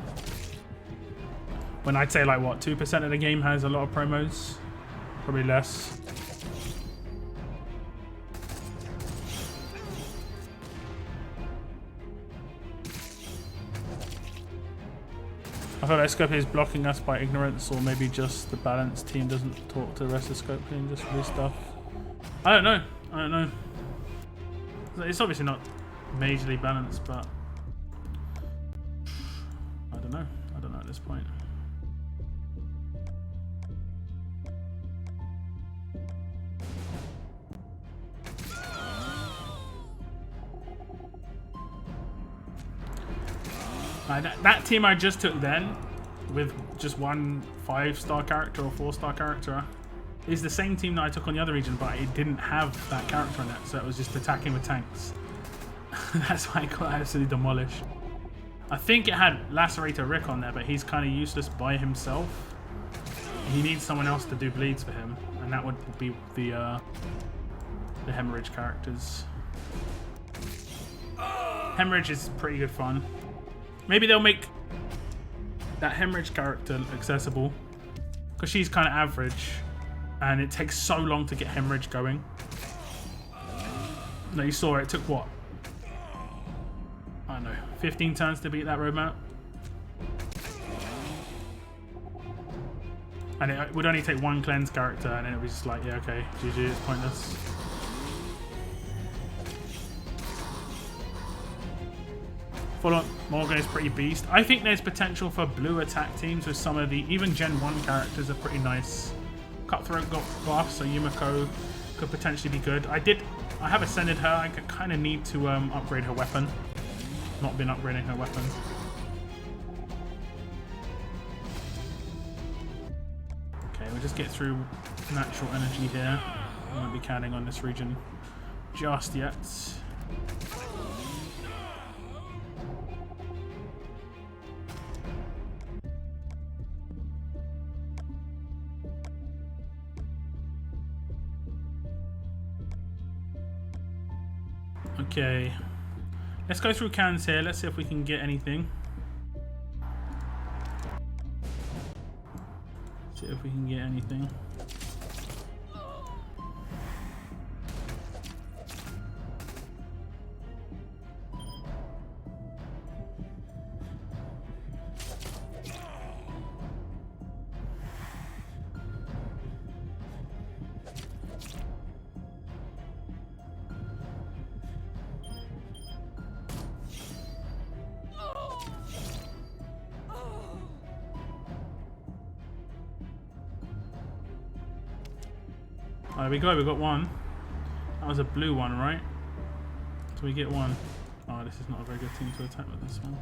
When I'd say like what, 2% of the game has a lot of promos? Probably less. I feel like Scope is blocking us by ignorance, or maybe just the balanced team doesn't talk to the rest of Scope and just do stuff. I don't know. I don't know. It's obviously not majorly balanced, but I don't know. I don't know at this point. That team I just took then, with just one 5-star character or 4-star character, is the same team that I took on the other region, but it didn't have that character in it, so it was just attacking with tanks. That's why I got absolutely demolished. I think it had Lacerator Rick on there, but he's kind of useless by himself. He needs someone else to do bleeds for him, and that would be the Hemorrhage characters. Hemorrhage is pretty good fun. Maybe they'll make that Hemorrhage character accessible, because she's kind of average and it takes so long to get Hemorrhage going. No, you saw it took what? I don't know, 15 turns to beat that road map. And it would only take one cleanse character, and then it was just like, yeah, okay, GG, it's pointless. Full on Morgan is pretty beast. I think there's potential for blue attack teams with some of the even Gen 1 characters are pretty nice. Cutthroat got buff, so Yumiko could potentially be good. I have ascended her. I kind of need to upgrade her weapon. Not been upgrading her weapon. Okay, we'll just get through natural energy here. I won't be counting on this region just yet. Okay, let's go through cans here. Let's see if we can get anything. See if we can get anything. There we go, we got one. That was a blue one, right? So we get one. Oh, this is not a very good team to attack with this one.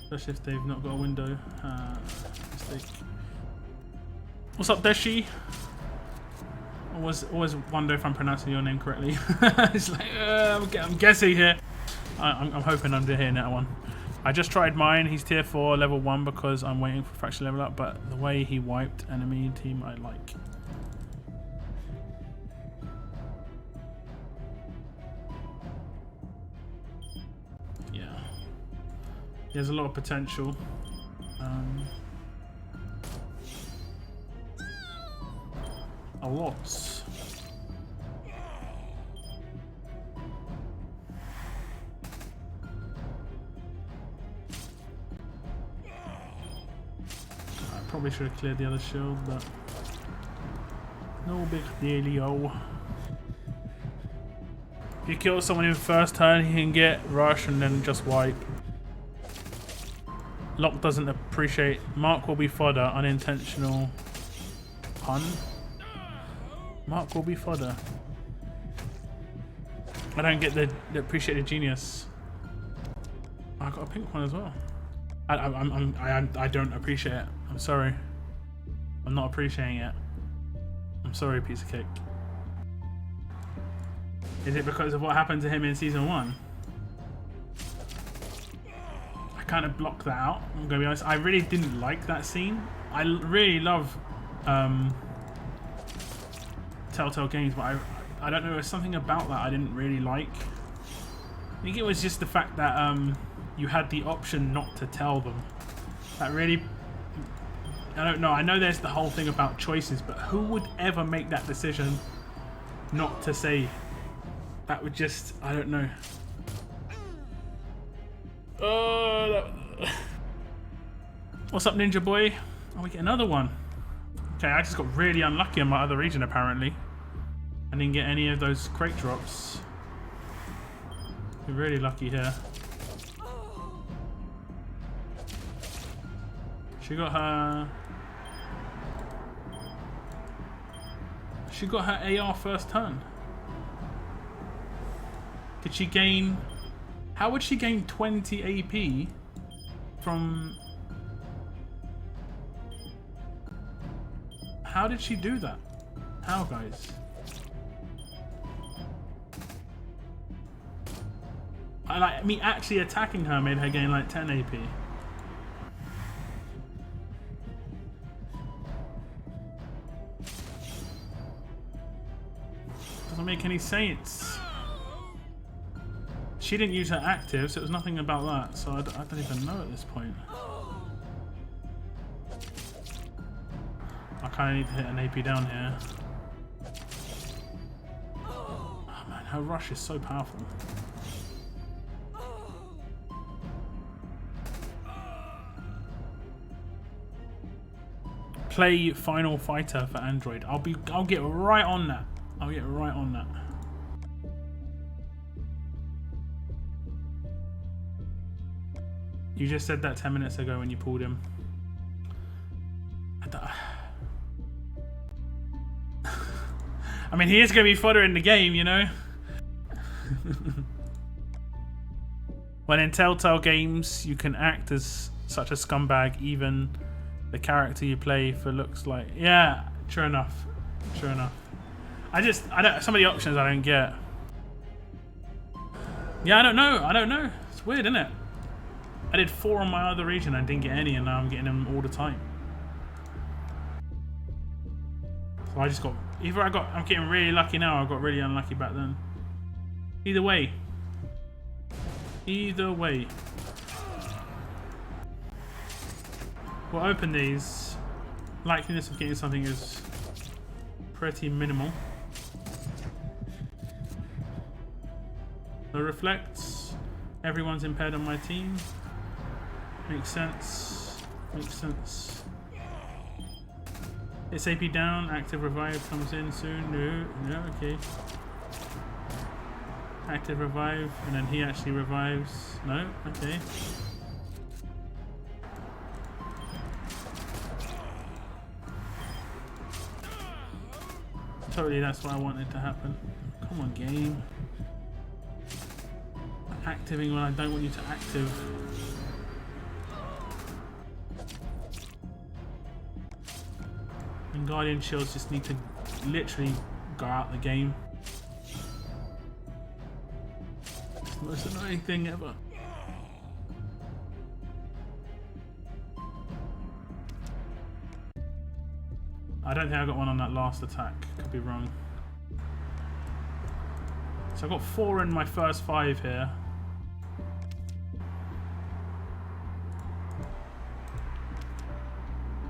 Especially if they've not got a window. Mistake. What's up, Deshi? Always wonder if I'm pronouncing your name correctly. It's like, I'm guessing here. I'm hoping I'm hitting that one. I just tried mine. He's tier 4, level 1 because I'm waiting for faction level up, but the way he wiped enemy team, I like. There's a lot of potential. A lot. Probably should have cleared the other shield, but no big dealio. If you kill someone in the first turn, he can get rush and then just wipe. Locke doesn't appreciate. Mark will be fodder. Unintentional pun. Mark will be fodder. I don't get the appreciate the genius. I got a pink one as well. I don't appreciate it. I'm sorry. I'm not appreciating it. I'm sorry, piece of cake. Is it because of what happened to him in season 1? I kind of blocked that out. I'm gonna be honest. I really didn't like that scene. I really love Telltale Games, but I don't know. There's something about that I didn't really like. I think it was just the fact that you had the option not to tell them. That really, I don't know. I know there's the whole thing about choices, but who would ever make that decision not to say? That would just, I don't know. What's up, Ninja Boy? Oh, we get another one. Okay, I just got really unlucky on my other region, apparently. I didn't get any of those crate drops. We're really lucky here. She got her AR first turn. Did she gain... How would she gain 20 AP from... How did she do that? How, guys? Me actually attacking her made her gain like 10 AP. Doesn't make any sense. She didn't use her active, so it was nothing about that. So I don't even know at this point. I kind of need to hit an AP down here. Oh man, her rush is so powerful. Play Final Fighter for Android. I'll get right on that. I'll get right on that. You just said that 10 minutes ago when you pulled him. I mean, he is going to be fodder in the game, you know? When in Telltale Games, you can act as such a scumbag, even the character you play for looks like... Yeah, true enough. True enough. I don't... Some of the options I don't get. Yeah, I don't know. It's weird, isn't it? I did 4 on my other region and didn't get any, and now I'm getting them all the time. So I just got... I'm getting really lucky now, I got really unlucky back then. Either way. Either way. We'll open these. Likeliness of getting something is pretty minimal. No reflects. Everyone's impaired on my team. Makes sense. Makes sense. It's AP down. Active revive comes in soon. No, okay. Active revive, and then he actually revives. No, okay. Totally, that's what I wanted to happen. Come on, game. Activating when I don't want you to active. And Guardian Shields just need to literally go out the game. It's the most annoying thing ever. I don't think I got one on that last attack. Could be wrong. So I got 4 in my first 5 here.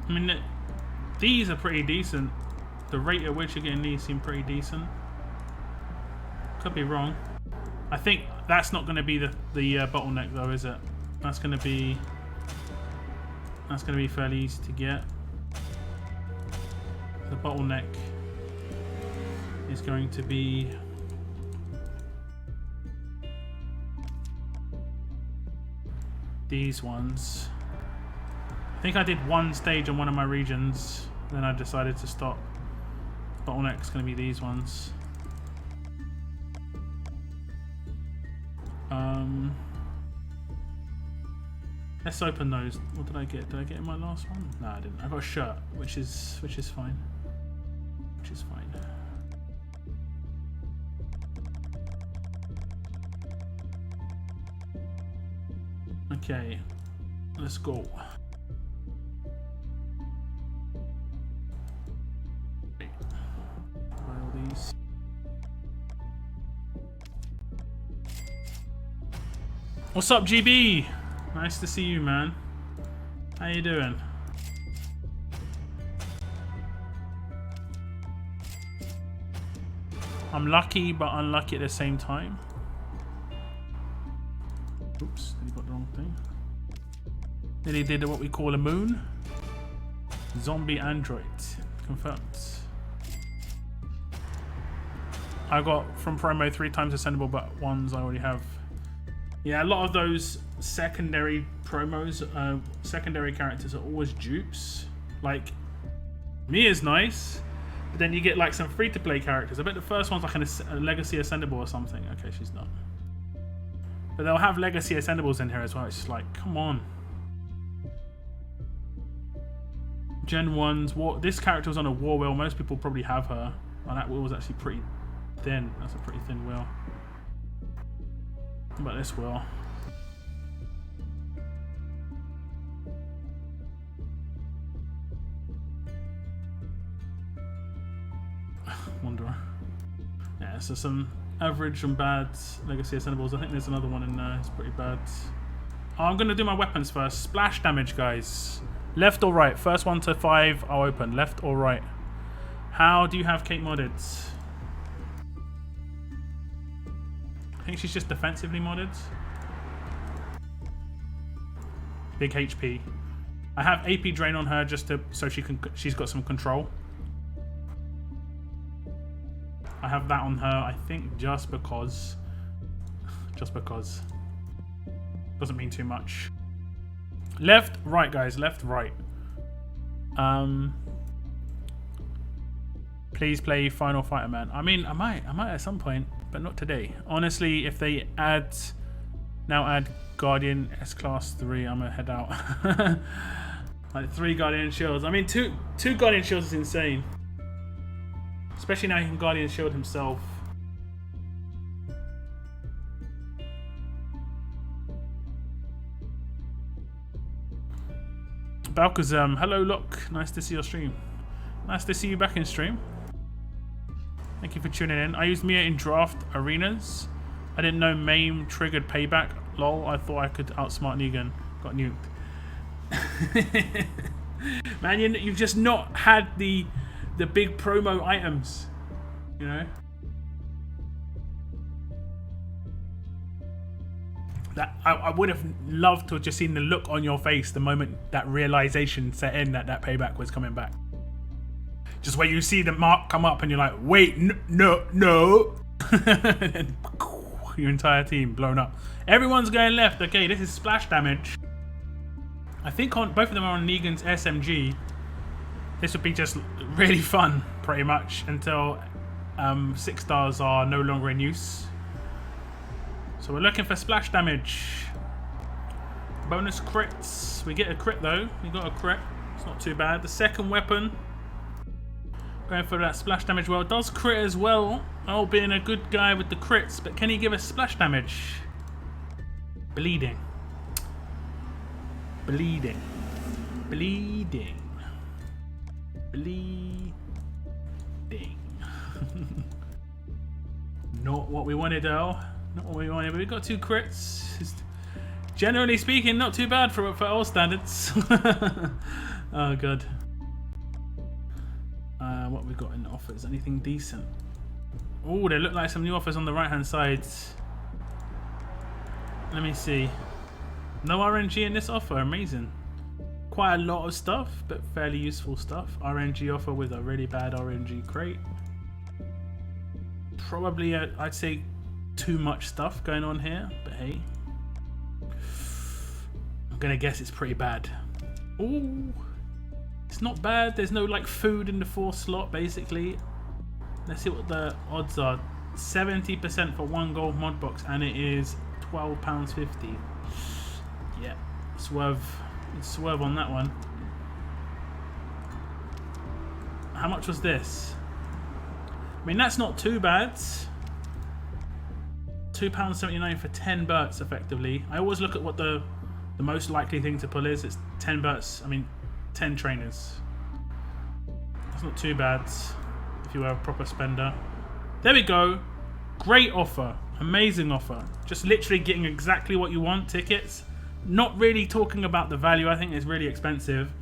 I mean, these are pretty decent. The rate at which you're getting these seem pretty decent. Could be wrong. I think that's not going to be the bottleneck though, is it? That's going to be fairly easy to get. the bottleneck is going to be these ones. I think I did one stage on one of my regions, then I decided to stop. Bottleneck's going to be these ones. Let's open those. What did I get? Did I get in my last one? No, I didn't. I got a shirt, which is fine. Which is fine. Okay, let's go. These. What's up, GB? Nice to see you, man. How you doing? I'm lucky but unlucky at the same time. Oops, nearly got the wrong thing. Nearly did what we call a moon. Zombie android. Confirmed. I got from promo 3 times ascendable, but ones I already have. Yeah, a lot of those secondary promos, secondary characters are always dupes. Like, Mia's nice, but then you get like some free-to-play characters. I bet the first one's like a Legacy Ascendable or something. Okay, she's not. But they'll have Legacy Ascendables in here as well. It's just like, come on. Gen 1's war. This character was on a war wheel. Most people probably have her. And that wheel was actually pretty thin. That's a pretty thin wheel. But this wheel. Wanderer. Yeah, so some average and bad Legacy Ascendables. I think there's another one in there. It's pretty bad. Oh, I'm going to do my weapons first. Splash damage, guys. Left or right? First 1 to 5, I'll open. Left or right? How do you have Kate modded? I think she's just defensively modded. Big HP. I have AP drain on her just to so she's got some control. I have that on her, I think, just because. Doesn't mean too much. Left, right, guys. Left, right. Please play Final Fighter, man. I mean, I might at some point, but not today. Honestly, if they add Guardian S-Class 3, I'm gonna head out. Like 3 Guardian Shields. I mean, two Guardian Shields is insane. Especially now he can Guardian Shield himself. Balkazam, hello Lock. Nice to see your stream. Nice to see you back in stream. Thank you for tuning in. I used Mia in draft arenas. I didn't know MAME triggered payback. Lol, I thought I could outsmart Negan. Got nuked. Man, you've just not had the big promo items, you know? That I would have loved to have just seen the look on your face the moment that realization set in that payback was coming back. Just where you see the mark come up and you're like, wait, no. And then your entire team blown up. Everyone's going left. Okay, this is splash damage. I think on both of them are on Negan's SMG. This would be just really fun, pretty much, until 6 stars are no longer in use. So we're looking for splash damage. Bonus crits. We get a crit though. We got a crit. It's not too bad. The second weapon. Going for that splash damage. Well, it does crit as well. Oh, being a good guy with the crits. But can he give us splash damage? Bleeding. Bleeding. Bleeding. Bleeding. Not what we wanted though. Not what we wanted, but we got 2 crits. Just, generally speaking, not too bad for all standards. Oh god. What we got in offers? Anything decent? Oh, they look like some new offers on the right hand side. Let me see. No RNG in this offer. Amazing. quite a lot of stuff, but fairly useful stuff. RNG offer with a really bad RNG crate. Probably, I'd say, too much stuff going on here, but hey. I'm gonna guess it's pretty bad. Ooh, it's not bad. There's no like food in the 4th slot, basically. Let's see what the odds are. 70% for 1 gold mod box, and it is £12.50. Yeah, swerve on that one. How much was this? I mean, that's not too bad. £2.79 for 10 berts, effectively. I always look at what the most likely thing to pull is. It's 10 berts. I mean, 10 trainers. That's not too bad if you are a proper spender. There we go. Great offer. Amazing offer. Just literally getting exactly what you want. Tickets. Not really talking about the value. I think it's really expensive.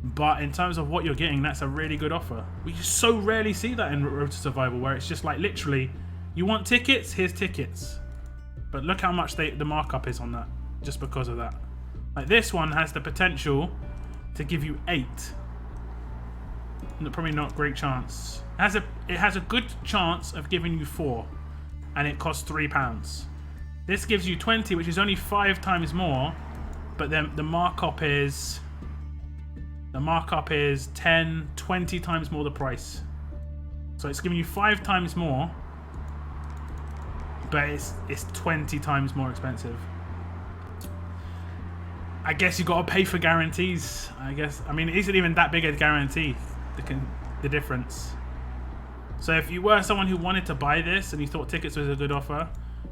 But in terms of what you're getting, that's a really good offer. We so rarely see that in Road to Survival, where it's just like literally, you want tickets? Here's tickets. But look how much the markup is on that, just because of that. Like this one has the potential to give you 8. Probably not a great chance. It has a good chance of giving you 4, and it costs £3. This gives you 20, which is only 5 times more, but then the markup is 10, 20 times more the price. So it's giving you 5 times more, but it's 20 times more expensive. I guess you got to pay for guarantees. I mean, it isn't even that big a guarantee, the difference. So if you were someone who wanted to buy this and you thought tickets was a good offer,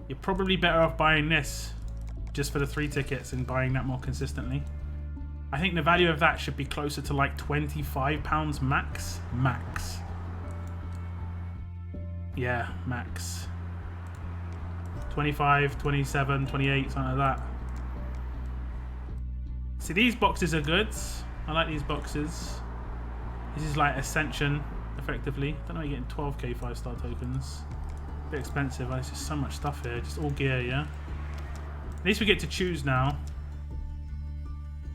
you're probably better off buying this just for the 3 tickets and buying that more consistently. I think the value of that should be closer to like £25 max. Max. Yeah, max. 25, 27, 28, something like that. See, these boxes are good. I like these boxes. This is like Ascension, effectively. Don't know how you're getting 12k 5-star tokens. A bit expensive. There's just so much stuff here. Just all gear, yeah? At least we get to choose now.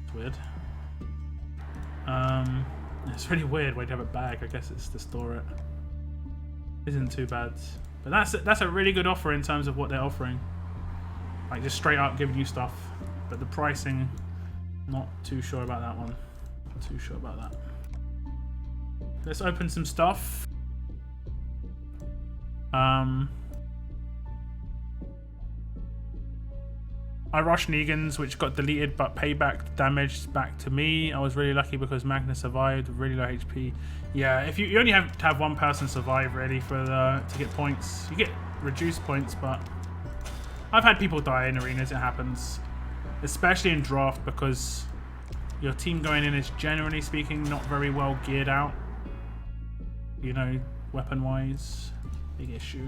It's weird. It's really weird when you have a bag. I guess it's to store it. Isn't too bad. But that's a really good offer in terms of what they're offering. Like just straight up giving you stuff. But the pricing, not too sure about that one. Not too sure about that. Let's open some stuff. I rushed Negan's, which got deleted, but payback damage back to me. I was really lucky because Magnus survived with really low HP. Yeah, if you only have to have one person survive really to get points. You get reduced points, but I've had people die in arenas. It happens, especially in draft, because your team going in is generally speaking not very well geared out. You know, weapon-wise, big issue.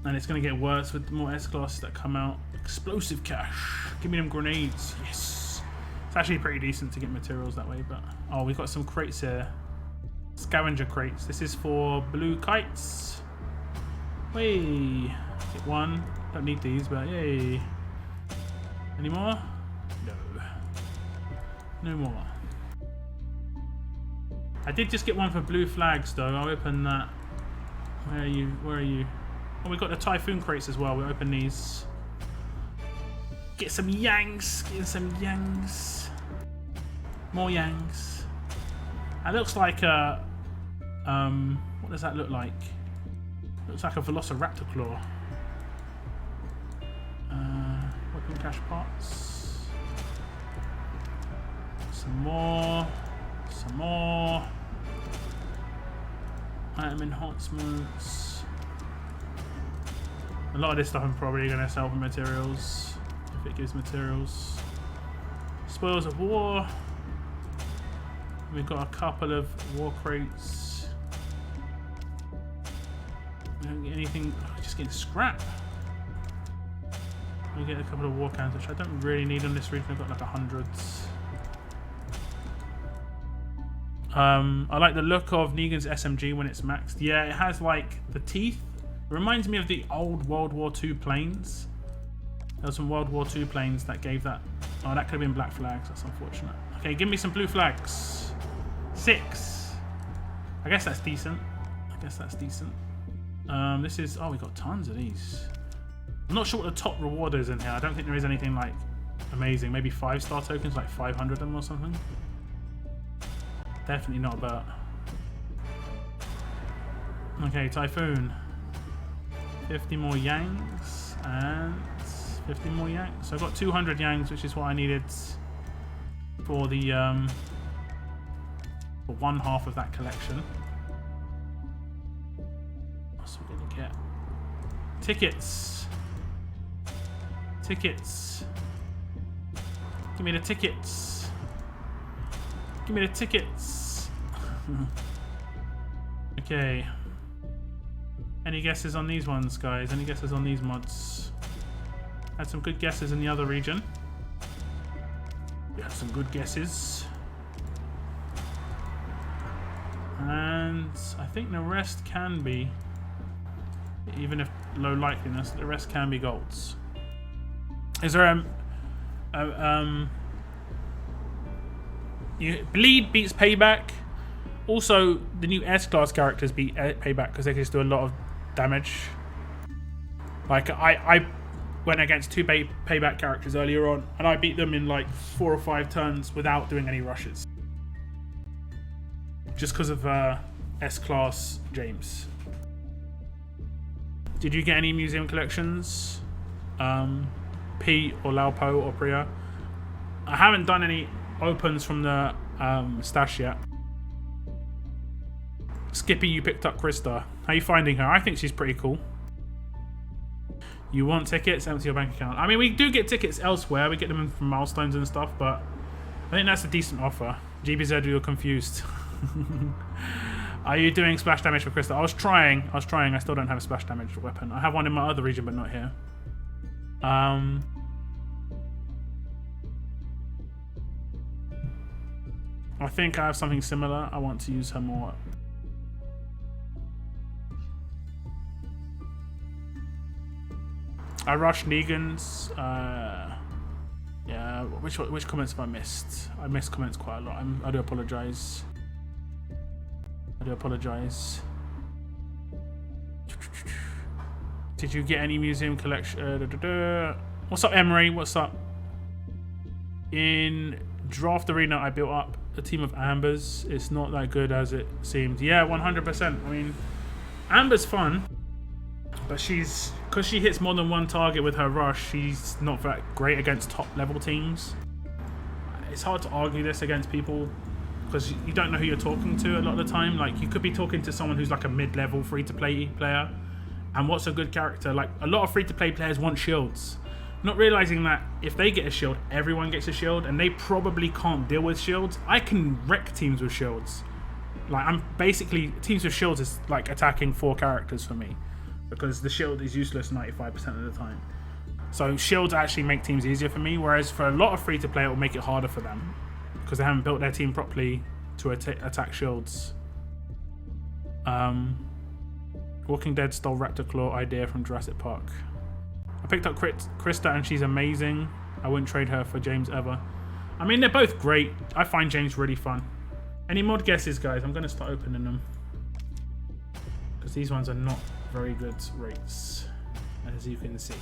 And it's going to get worse with more S-Class that come out. Explosive cash. Give me them grenades. Yes. It's actually pretty decent to get materials that way. But oh, we've got some crates here. Scavenger crates. This is for blue kites. Whey. Get one. Don't need these, but yay. Any more? No. No more. I did just get one for blue flags, though. I'll open that. Where are you? Where are you? Oh, we've got the Typhoon crates as well. We'll open these. Get some yangs. Get some yangs. More yangs. That looks like a... what does that look like? Looks like a Velociraptor claw. Weapon cache parts. Some more. Some more. Item enhancements. A lot of this stuff I'm probably going to sell for materials, if it gives materials. Spoils of War. We've got a couple of war crates. We don't get anything, just getting scrap. We get a couple of war cans, which I don't really need on this region. I've got like 100s. I like the look of Negan's SMG when it's maxed. Yeah, it has like the teeth. It reminds me of the old World War II planes. There were some World War II planes that gave that Oh, that could have been black flags. That's unfortunate. Okay, give me some blue flags. 6. I guess that's decent. This is... Oh, we got tons of these. I'm not sure what the top reward is in here. I don't think there is anything like amazing. Maybe 5-star tokens, like 500 of them or something. Definitely not about. Okay, Typhoon. 50 more Yangs and 50 more Yangs. So I've got 200 Yangs, which is what I needed for the for one half of that collection. So we're gonna get tickets. Tickets. Give me the tickets. Give me the tickets. Okay. Any guesses on these ones, guys? Any guesses on these mods? Had some good guesses in the other region. We had some good guesses. And I think the rest can be, even if low likeliness, the rest can be golds. Is there Bleed beats Payback. Also, the new S-Class characters beat Payback because they can just do a lot of damage. Like, I went against 2 Payback characters earlier on, and I beat them in like 4 or 5 turns without doing any rushes. Just because of S-Class James. Did you get any museum collections? P or Laupo or Priya? I haven't done any opens from the stash yet. Skippy, you picked up Krista. How are you finding her? I think she's pretty cool. You want tickets? Empty your bank account. I mean, we do get tickets elsewhere. We get them from milestones and stuff, but I think that's a decent offer. GBZ, you're confused. Are you doing splash damage for Krista? I was trying. I still don't have a splash damage weapon. I have one in my other region, but not here. I think I have something similar. I want to use her more. I rushed Negan's. Yeah, which comments have I missed? I missed comments quite a lot. I do apologize. Did you get any museum collection? What's up, Emery? What's up? In Draft Arena, I built up a team of Ambers. It's not that good as it seemed. Yeah, 100%. I mean, Amber's fun, but because she hits more than one target with her rush, she's not that great against top level teams. It's hard to argue this against people because you don't know who you're talking to a lot of the time. Like, you could be talking to someone who's like a mid-level free-to-play player, and what's a good character? Like, a lot of free-to-play players want shields, not realizing that if they get a shield, everyone gets a shield, and they probably can't deal with shields. I can wreck teams with shields. Like, I'm basically, teams with shields is like attacking 4 characters for me, because the shield is useless 95% of the time. So shields actually make teams easier for me, whereas for a lot of free-to-play, it will make it harder for them because they haven't built their team properly to attack shields. Walking Dead stole Raptor Claw idea from Jurassic Park. I picked up Krista and she's amazing. I wouldn't trade her for James ever. I mean, they're both great. I find James really fun. Any mod guesses, guys? I'm going to start opening them, because these ones are not very good rates, as you can see.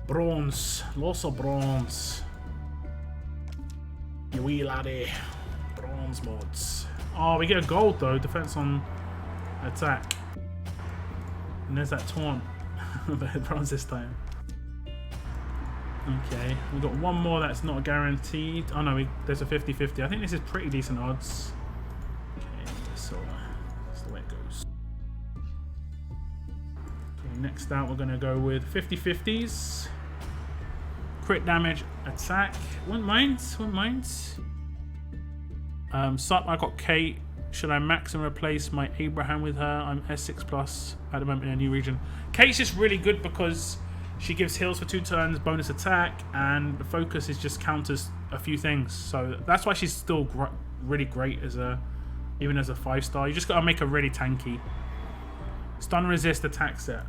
Bronze. Lots of bronze. You wee laddie. Bronze mods. Oh, we get a gold though. Defense on attack. And there's that taunt. But bronze this time. Okay, we've got one more that's not guaranteed. Oh no, there's a 50-50. I think this is pretty decent odds. Okay, so that's the way it goes. Okay, next out we're going to go with 50-50s. Crit damage, attack. Wouldn't mind. Sup, I got Kate. Should I max and replace my Abraham with her? I'm S6 plus at the moment in a new region. Kate's just really good because she gives heals for 2 turns, bonus attack, and the focus is just counters a few things. So that's why she's still really great even as a 5-star. You just gotta make her really tanky. Stun resist attack set.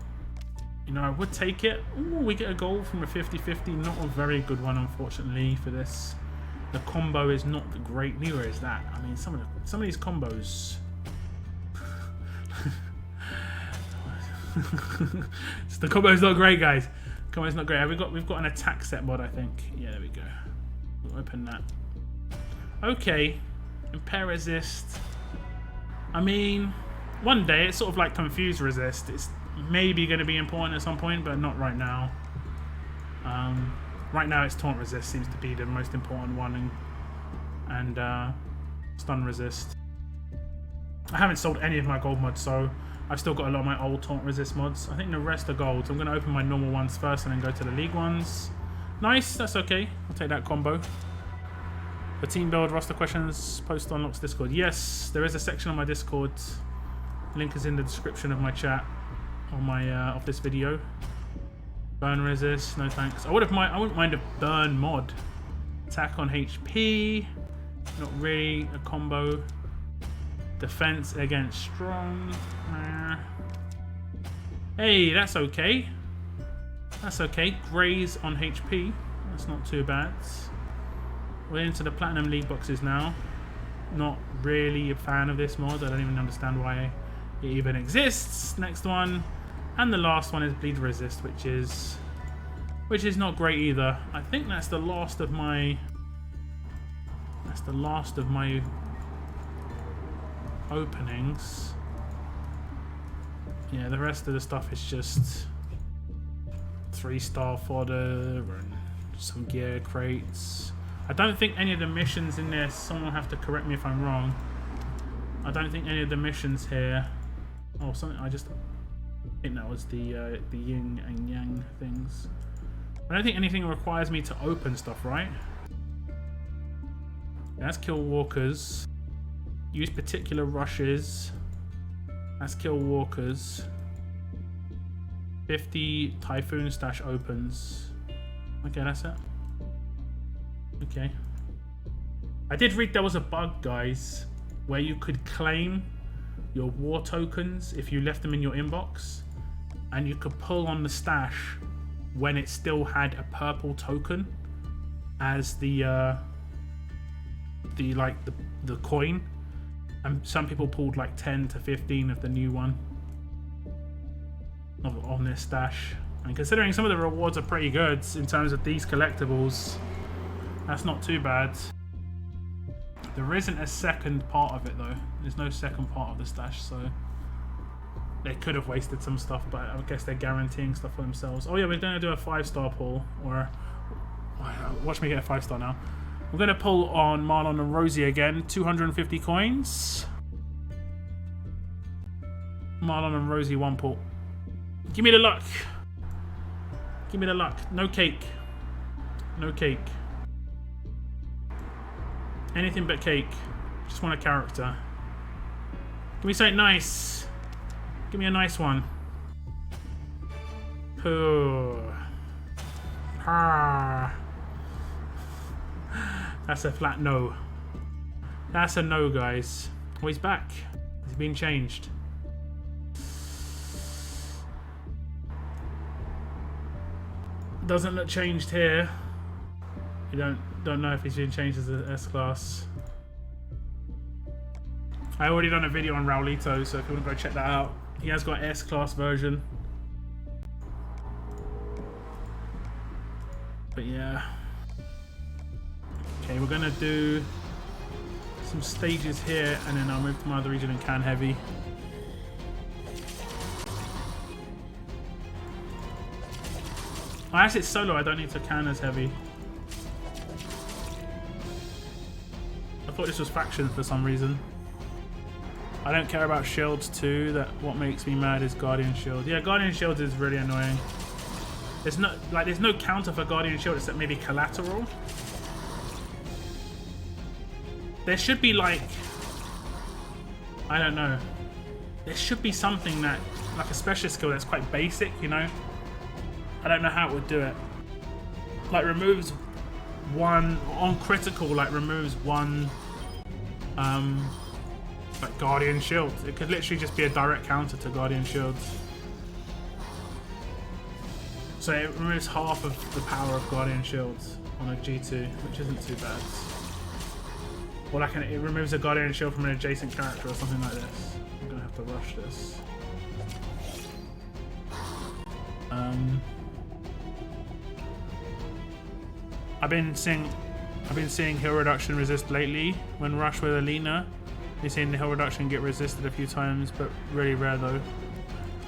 You know, I would take it. Ooh, we get a gold from a 50-50. Not a very good one, unfortunately, for this. The combo is not great. Neither is that. I mean, some of these combos. The combo is not great, guys. The combo is not great. We've got an attack set mod, I think. Yeah, there we go. We'll open that. Okay, impair resist. I mean, one day it's sort of like confuse resist. It's maybe going to be important at some point, but not right now. Right now, it's taunt resist seems to be the most important one, and stun resist. I haven't sold any of my gold mods, so I've still got a lot of my old taunt resist mods. I think the rest are gold. So I'm going to open my normal ones first and then go to the league ones. Nice, that's okay. I'll take that combo. The team build, roster questions, post unlocks Discord. Yes, there is a section on my Discord. Link is in the description of my chat on my of this video. Burn resist, no thanks. I wouldn't mind a burn mod. Attack on HP, not really a combo. Defense against strong. Hey, that's okay. That's okay. Graze on HP. That's not too bad. We're into the Platinum League boxes now. Not really a fan of this mod. I don't even understand why it even exists. Next one. And the last one is Bleed Resist, which is not great either. I think that's the last of my openings. Yeah, the rest of the stuff is just 3-star fodder and some gear crates. I don't think any of the missions in this, someone will have to correct me if I'm wrong. I don't think any of the missions here. Oh, something I think that was the yin and yang things. I don't think anything requires me to open stuff, right? That's kill walkers. Use particular rushes. That's kill walkers. 50 Typhoon stash opens. Okay, that's it. Okay. I did read there was a bug, guys, where you could claim your war tokens if you left them in your inbox, and you could pull on the stash when it still had a purple token as the coin, and some people pulled like 10 to 15 of the new one on this stash. And considering some of the rewards are pretty good in terms of these collectibles, that's not too bad. There isn't a second part of it though. There's no second part of the stash, so they could have wasted some stuff, but I guess they're guaranteeing stuff for themselves. Oh yeah, we're going to do a 5-star pull, or watch me get a 5-star now. We're going to pull on Marlon and Rosie again, 250 coins. Marlon and Rosie, 1 pull. Give me the luck. Give me the luck. No cake. No cake. Anything but cake. Just want a character. Give me something nice. Give me a nice one. That's a flat no. That's a no, guys. Oh, he's back. He's been changed. Doesn't look changed here. You don't know if he's been changed as an S-class. I already done a video on Raulito, so if you want to go check that out, he has got an S-class version. But yeah. Okay, we're gonna do some stages here, and then I'll move to my other region and can heavy. Oh, actually, it's solo. I don't need to can as heavy. I thought this was faction for some reason. I don't care about shields too. What makes me mad is Guardian Shield. Yeah, Guardian Shield is really annoying. There's no counter for Guardian Shield except maybe collateral. There should be like, I don't know. There should be something that, like a special skill that's quite basic, you know? I don't know how it would do it. Like removes one, on critical, like removes one, like Guardian Shield. It could literally just be a direct counter to Guardian Shields. So it removes half of the power of Guardian Shields on a G2, which isn't too bad. Or like it removes a Guardian Shield from an adjacent character or something like this. I'm gonna have to rush this. I've been seeing heal reduction resist lately when rush with Alina. You've seen the heal reduction get resisted a few times, but really rare though.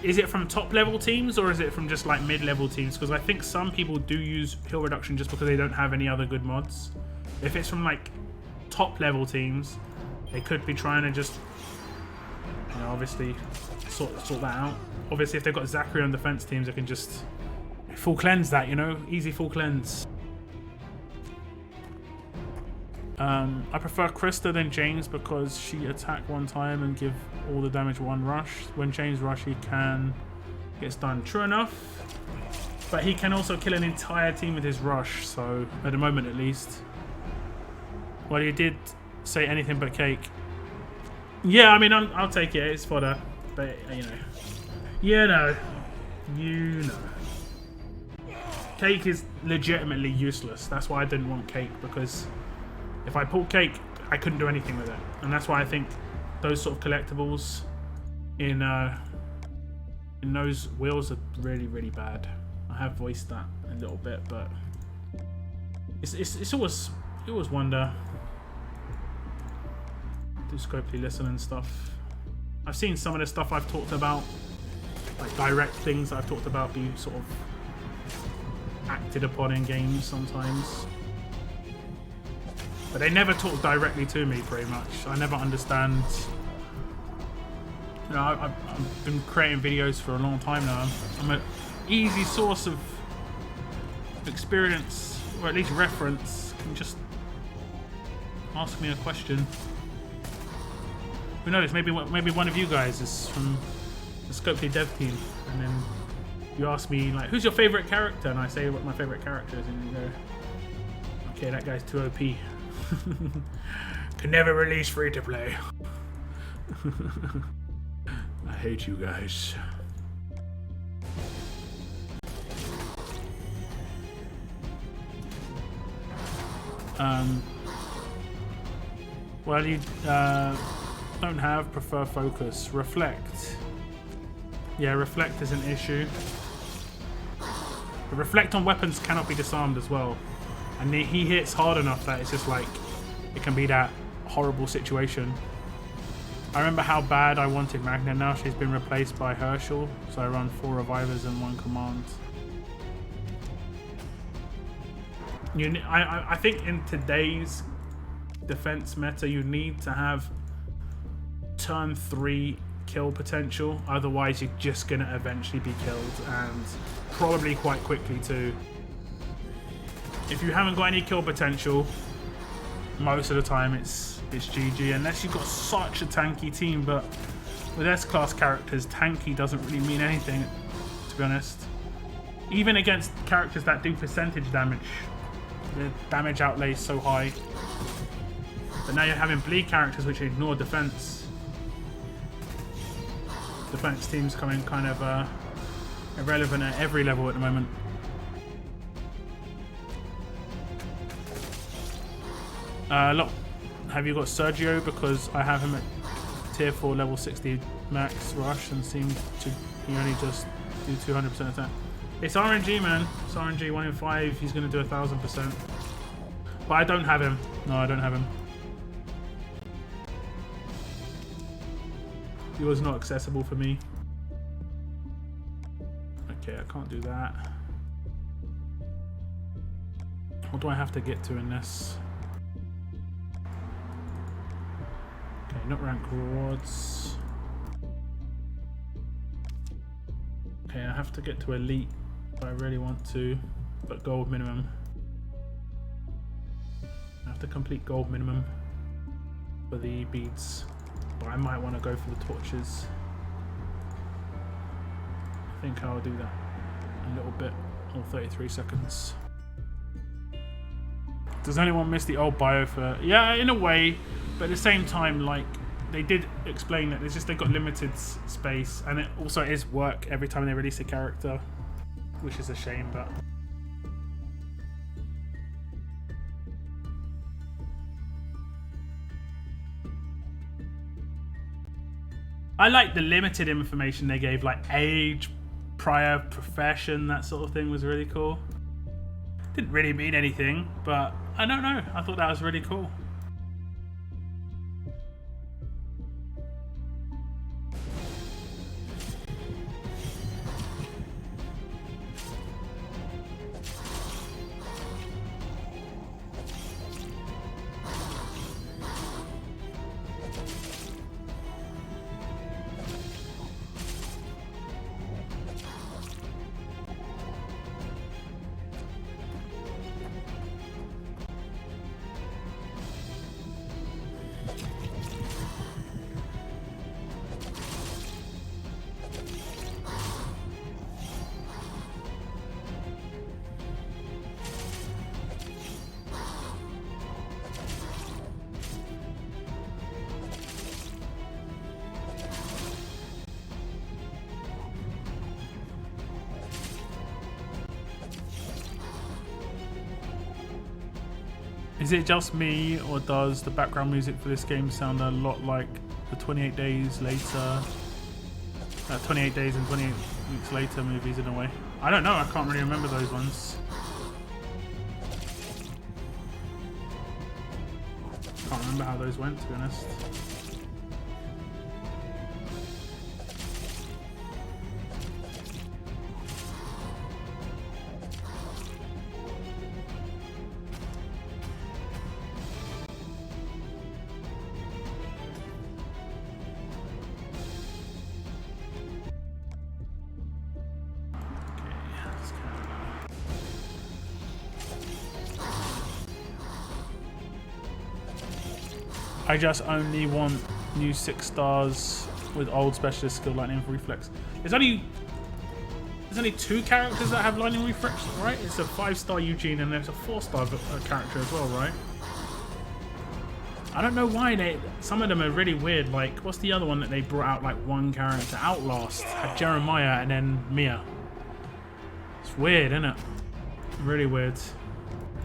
Is it from top level teams or is it from just like mid-level teams? Because I think some people do use heal reduction just because they don't have any other good mods. If it's from like top level teams, they could be trying to just, you know, obviously sort that out. Obviously if they've got Zachary on defense teams, they can just full cleanse that, you know, easy full cleanse. I prefer Krista than James because she attack one time and give all the damage one rush. When James rush, he gets done. True enough, but he can also kill an entire team with his rush. So at the moment, at least. Well, he did say anything but cake. Yeah, I mean, I'll take it. It's fodder, but you know, cake is legitimately useless. That's why I didn't want cake, because if I pulled cake, I couldn't do anything with it. And that's why I think those sort of collectibles in those wheels are really, really bad. I have voiced that a little bit, but it's always wonder. Do scopely listen and stuff. I've seen some of the stuff I've talked about, like direct things I've talked about, be sort of acted upon in games sometimes. But they never talk directly to me, pretty much. I never understand. You know, I've been creating videos for a long time now. I'm an easy source of experience, or at least reference. You can just ask me a question. Who knows? Maybe one of you guys is from the Scopely dev team, and then you ask me like, "Who's your favorite character?" And I say what my favorite character is, and you go, "Okay, that guy's too OP." Can never release free to play. I hate you guys. Well, you don't have prefer focus. Reflect. Yeah, reflect is an issue. The reflect on weapons cannot be disarmed as well. And he hits hard enough that it's just like, it can be that horrible situation. I remember how bad I wanted Magna. Now she's been replaced by Herschel, so I run 4 revivers and 1 command. I think in today's defense meta, you need to have turn 3 kill potential, otherwise you're just gonna eventually be killed, and probably quite quickly too. If you haven't got any kill potential, most of the time it's GG, unless you've got such a tanky team. But with S-class characters, tanky doesn't really mean anything, to be honest. Even against characters that do percentage damage, the damage outlay is so high. But now you're having bleed characters which ignore defense. Defense teams coming kind of irrelevant at every level at the moment. Look, have you got Sergio? Because I have him at tier 4 level 60 max rush and seems to he only just do 200% attack. It's RNG, man. It's RNG. 1 in 5. He's going to do 1000%. But I don't have him. No, I don't have him. He was not accessible for me. Okay, I can't do that. What do I have to get to in this? Okay, not rank rewards. Okay, I have to get to elite if I really want to, but gold minimum. I have to complete gold minimum for the beads, but I might want to go for the torches. I think I'll do that a little bit, or 33 seconds. Does anyone miss the old bio for... Yeah, in a way, but at the same time, like, they did explain that it's just they've got limited space, and it also is work every time they release a character. which is a shame, but. I like the limited information they gave, like age, prior profession, that sort of thing was really cool. Didn't really mean anything, but I don't know. I thought that was really cool. Is it just me, or does the background music for this game sound a lot like the 28 Days Later, 28 Days and 28 Weeks Later movies in a way? I don't know, I can't really remember those ones. Can't remember how those went, to be honest. I just only want new 6 stars with old specialist skill lightning reflex. There's only 2 characters that have lightning reflex, right? It's a 5-star Eugene and there's a 4-star character as well, right? I don't know why some of them are really weird. Like, what's the other one that they brought out? Like one character, Outlast, had Jeremiah and then Mia. It's weird, isn't it? Really weird.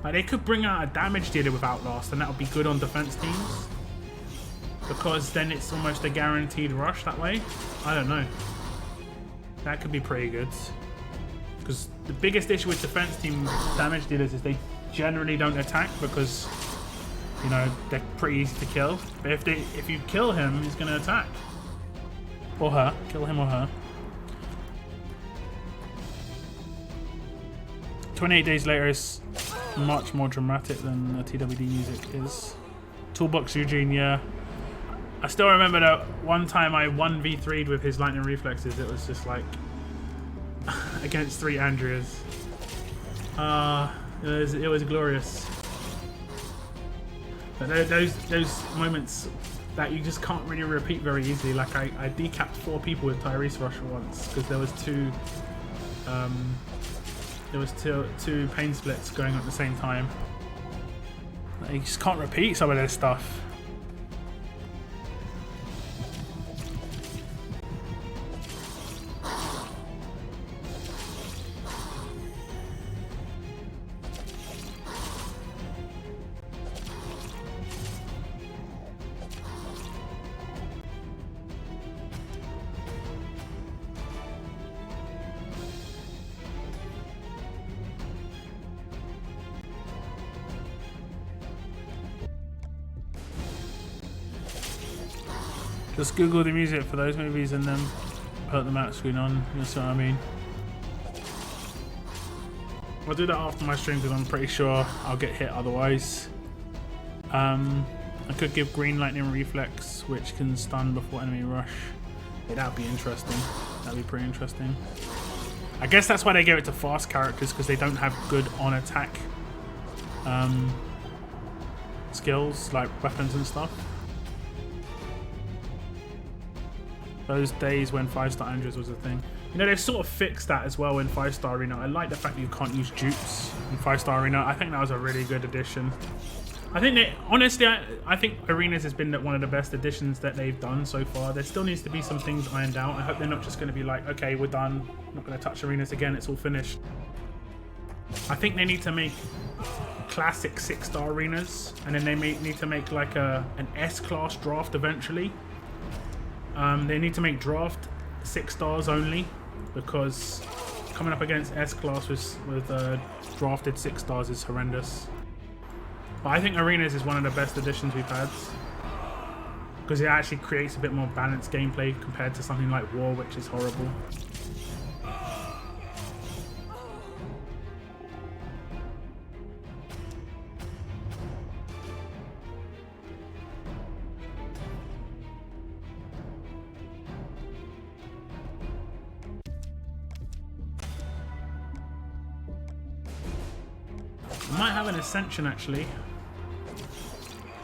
Like, they could bring out a damage dealer with Outlast and that would be good on defense teams, because then it's almost a guaranteed rush that way. I don't know. That could be pretty good. Because the biggest issue with defense team damage dealers is they generally don't attack because, you know, they're pretty easy to kill. But if you kill him, he's going to attack. Or her. Kill him or her. 28 Days Later is much more dramatic than the TWD music is. Toolbox Eugene, yeah. I still remember that one time I 1v3'd with his lightning reflexes. It was just like against 3 Andreas. It was glorious. But those moments that you just can't really repeat very easily. Like I decapped 4 people with Tyrese Rush once because there was two pain splits going on at the same time. You just can't repeat some of this stuff. Just Google the music for those movies and then put the map screen on, you know what I mean? I'll do that after my stream because I'm pretty sure I'll get hit otherwise. I could give green lightning reflex, which can stun before enemy rush. Yeah, that'd be interesting. That'd be pretty interesting. I guess that's why they gave it to fast characters, because they don't have good on attack skills like weapons and stuff. Those days when 5-star Andrews was a thing. You know, they've sort of fixed that as well in 5-star Arena. I like the fact that you can't use dupes in 5-star Arena. I think that was a really good addition. I think that, honestly, I think Arenas has been one of the best additions that they've done so far. There still needs to be some things ironed out. I hope they're not just going to be like, okay, we're done. Not going to touch Arenas again. It's all finished. I think they need to make classic 6-star arenas, and then they need to make like an S-class draft eventually. They need to make draft 6 stars only, because coming up against S-class with drafted 6 stars is horrendous. But I think Arenas is one of the best additions we've had, because it actually creates a bit more balanced gameplay compared to something like War, which is horrible. I might have an Ascension actually.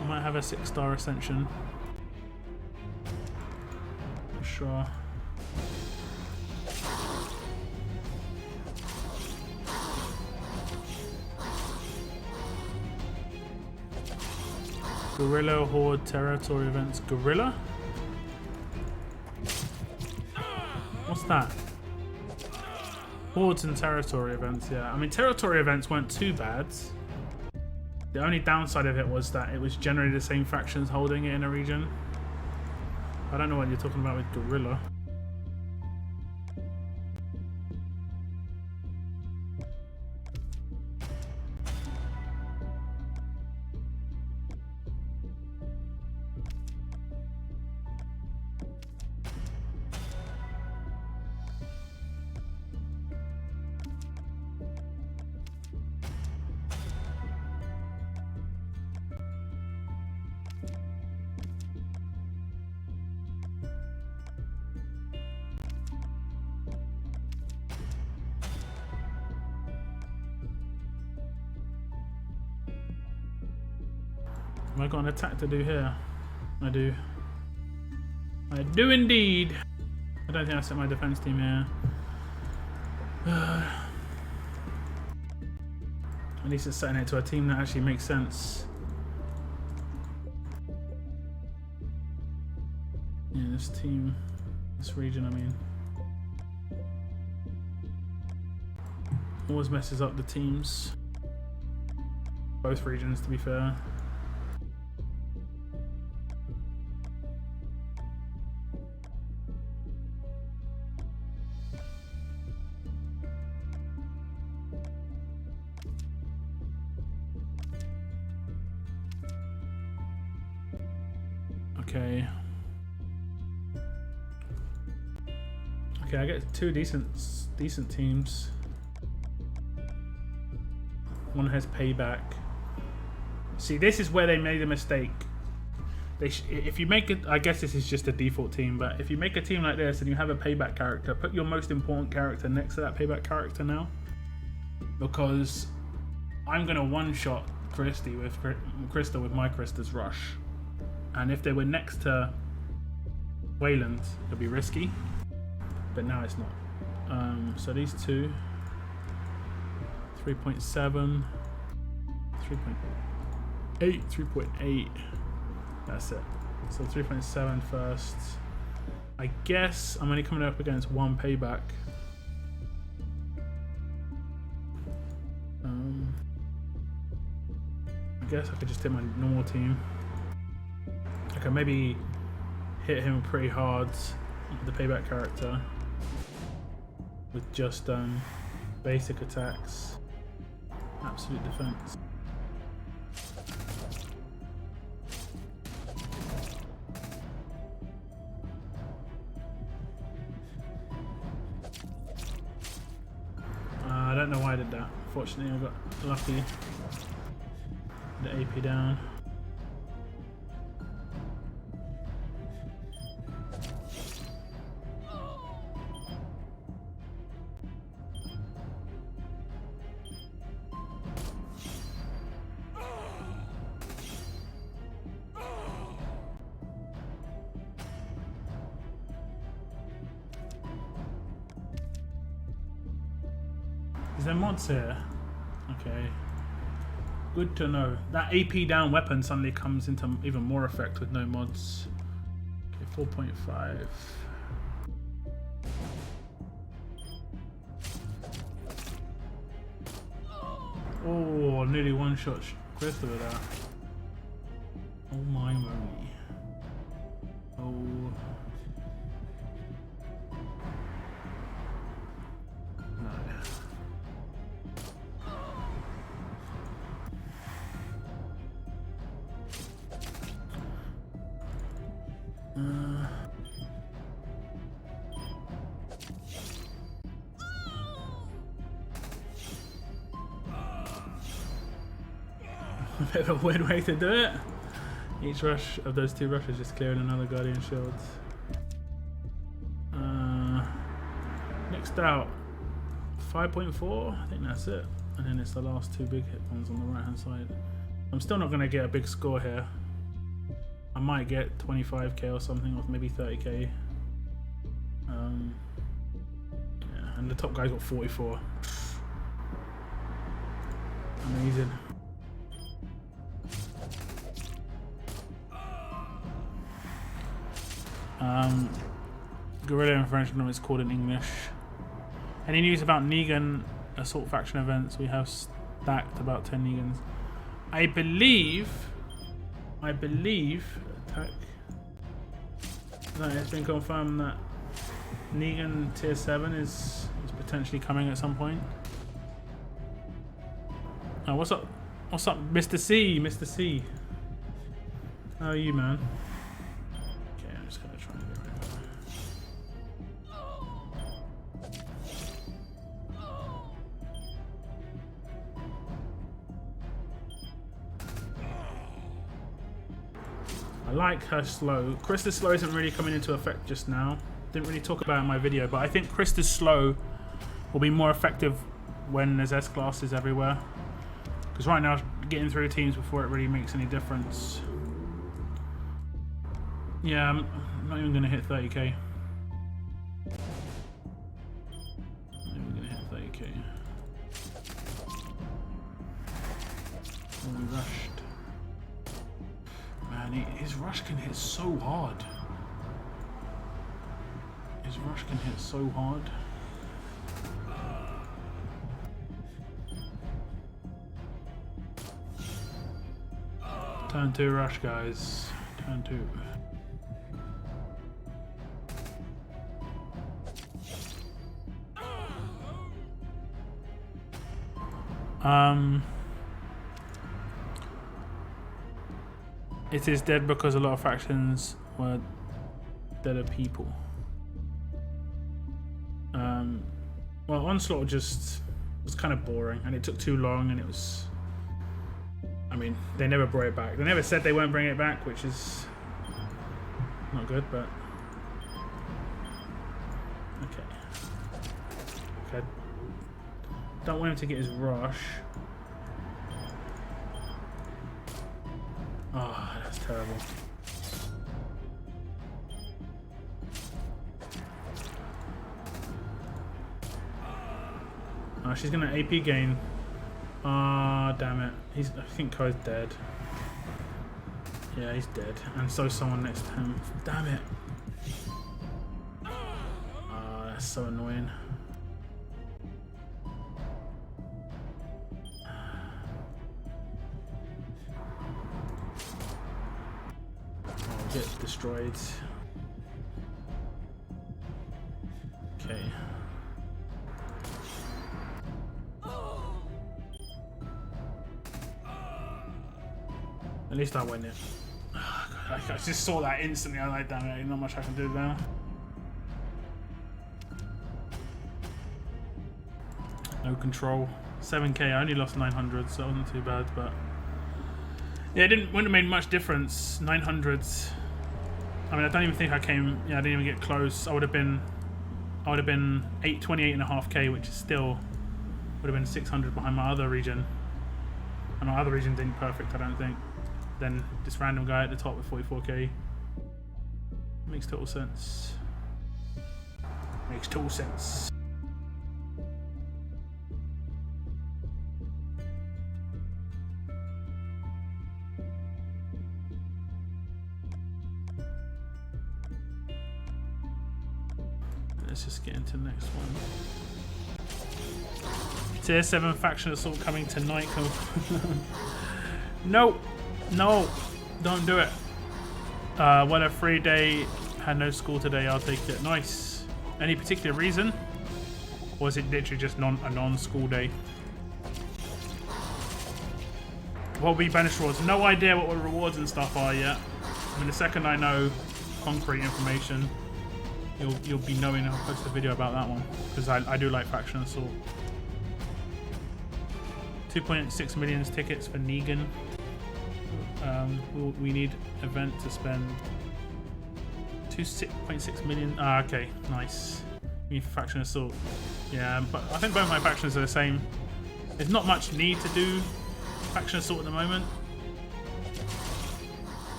I might have a 6-star Ascension. For sure. Guerrilla, Horde, Territory Events. Guerrilla? What's that? Hordes and Territory Events, yeah. I mean, Territory Events weren't too bad. The only downside of it was that it was generally the same factions holding it in a region. I don't know what you're talking about with Guerrilla. Have I got an attack to do here? I do. I do indeed. I don't think I set my defense team here. At least it's setting it to a team that actually makes sense. Yeah, this team, this region, I mean. Always messes up the teams. Both regions, to be fair. Okay. Okay, I get 2 decent teams. One has payback. See, this is where they made a mistake. If you make it, I guess this is just a default team, but if you make a team like this and you have a payback character, put your most important character next to that payback character now, because I'm gonna one-shot Krista with my Krista's rush. And if they were next to Wayland, it'd be risky. But now it's not. So these two. 3.7. 3.8. 3.8. That's it. So 3.7 first. I guess I'm only coming up against 1 payback. I guess I could just hit my normal team. I can maybe hit him pretty hard, the payback character, with just basic attacks, absolute defense. I don't know why I did that. Fortunately, I got lucky. The AP down. Is there mods here? Okay. Good to know. That AP down weapon suddenly comes into even more effect with no mods. Okay, 4.5. Oh, nearly one-shot Chris with that. Oh my moly. Oh. No. A bit of a weird way to do it. Each rush of those two rushes just clearing another Guardian Shield. Next out, 5.4. I think that's it. And then it's the last two big hit ones on the right hand side. I'm still not going to get a big score here. I might get 25k or something, or maybe 30k. Yeah, and the top guy's got 44. Amazing. Guerrilla in French, no, it's called in English. Any news about Negan assault faction events? We have stacked about 10 Negans. I believe attack. No, it's been confirmed that Negan tier 7 is potentially coming at some point. Oh, what's up? What's up, Mr. C? Mr. C. How are you, man? Okay, I'm just gonna try and get rid of it. I like her slow. Krista's slow isn't really coming into effect just now. Didn't really talk about it in my video, but I think Krista's slow will be more effective when there's S-classes everywhere. Because right now, getting through teams before it really makes any difference. Yeah, I'm not even going to hit 30k. Not even going to hit 30k. Oh, we rushed. Man, his rush can hit so hard. His rush can hit so hard. Turn 2 rush, guys. Turn 2. It is dead because a lot of factions were deader people. Well, Onslaught just was kind of boring, and it took too long, and it was... I mean, they never brought it back. They never said they weren't bringing it back, which is not good, but... Okay. Don't want him to get his rush. Oh, that's terrible. Oh, she's gonna AP gain. Ah, damn it. I think Ko's dead. Yeah, he's dead. And so someone next to him. Damn it. Ah, that's so annoying. Oh, get destroyed. Okay. At least I win it. Oh, God, I just saw that instantly. I was like, damn it, not much I can do now. No control. 7k. I only lost 900, so it wasn't too bad. But yeah, wouldn't have made much difference. 900s. I mean, I don't even think I came. Yeah, I didn't even get close. I would have been 28.5k, which is still would have been 600 behind my other region. And my other region didn't perfect, I don't think. Then this random guy at the top with 44k. Makes total sense. Makes total sense. let's just get into the next one. Tier 7 faction assault coming tonight. No, no, don't do it. What a free day. Had no school today. I'll take it. Nice. Any particular reason? Or is it literally just a non-school day? What will be banished rewards? No idea what the rewards and stuff are yet. I mean, the second I know concrete information, you'll be knowing. I'll post a video about that one because I do like faction assault. 2.6 million tickets for Negan. We need event to spend 2.6 million. Ah, okay, nice. We need faction assault. Yeah, but I think both my factions are the same. There's not much need to do faction assault at the moment.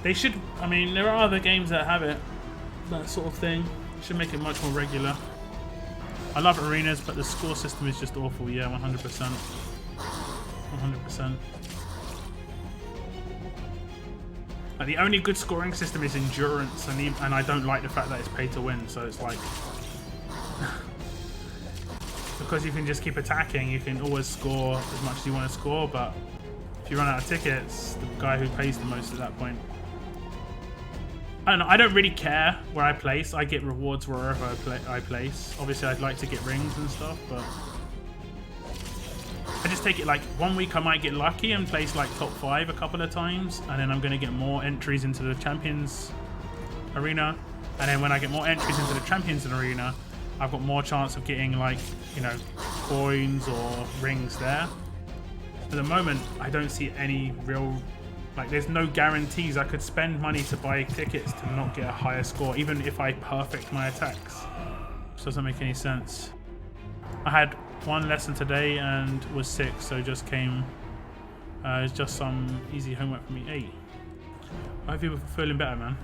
They should. I mean, there are other games that have it. That sort of thing should make it much more regular. I love arenas, but the score system is just awful. Yeah, 100%. 100%. Like, the only good scoring system is endurance, and I don't like the fact that it's pay to win. So it's like because you can just keep attacking, you can always score as much as you want to score. But if you run out of tickets, the guy who pays the most at that point. I don't know. I don't really care where I place. I get rewards wherever I place. Obviously, I'd like to get rings and stuff, but I just take it like 1 week I might get lucky and place like top 5 a couple of times, and then I'm going to get more entries into the Champions Arena, and then when I get more entries into the Champions Arena, I've got more chance of getting, like, you know, coins or rings there. At the moment, I don't see any real, like, there's no guarantees. I could spend money to buy tickets to not get a higher score, even if I perfect my attacks. Which doesn't make any sense. I had one lesson today and was sick, so just came. It's just some easy homework for me. Hey, I hope you're feeling better, man.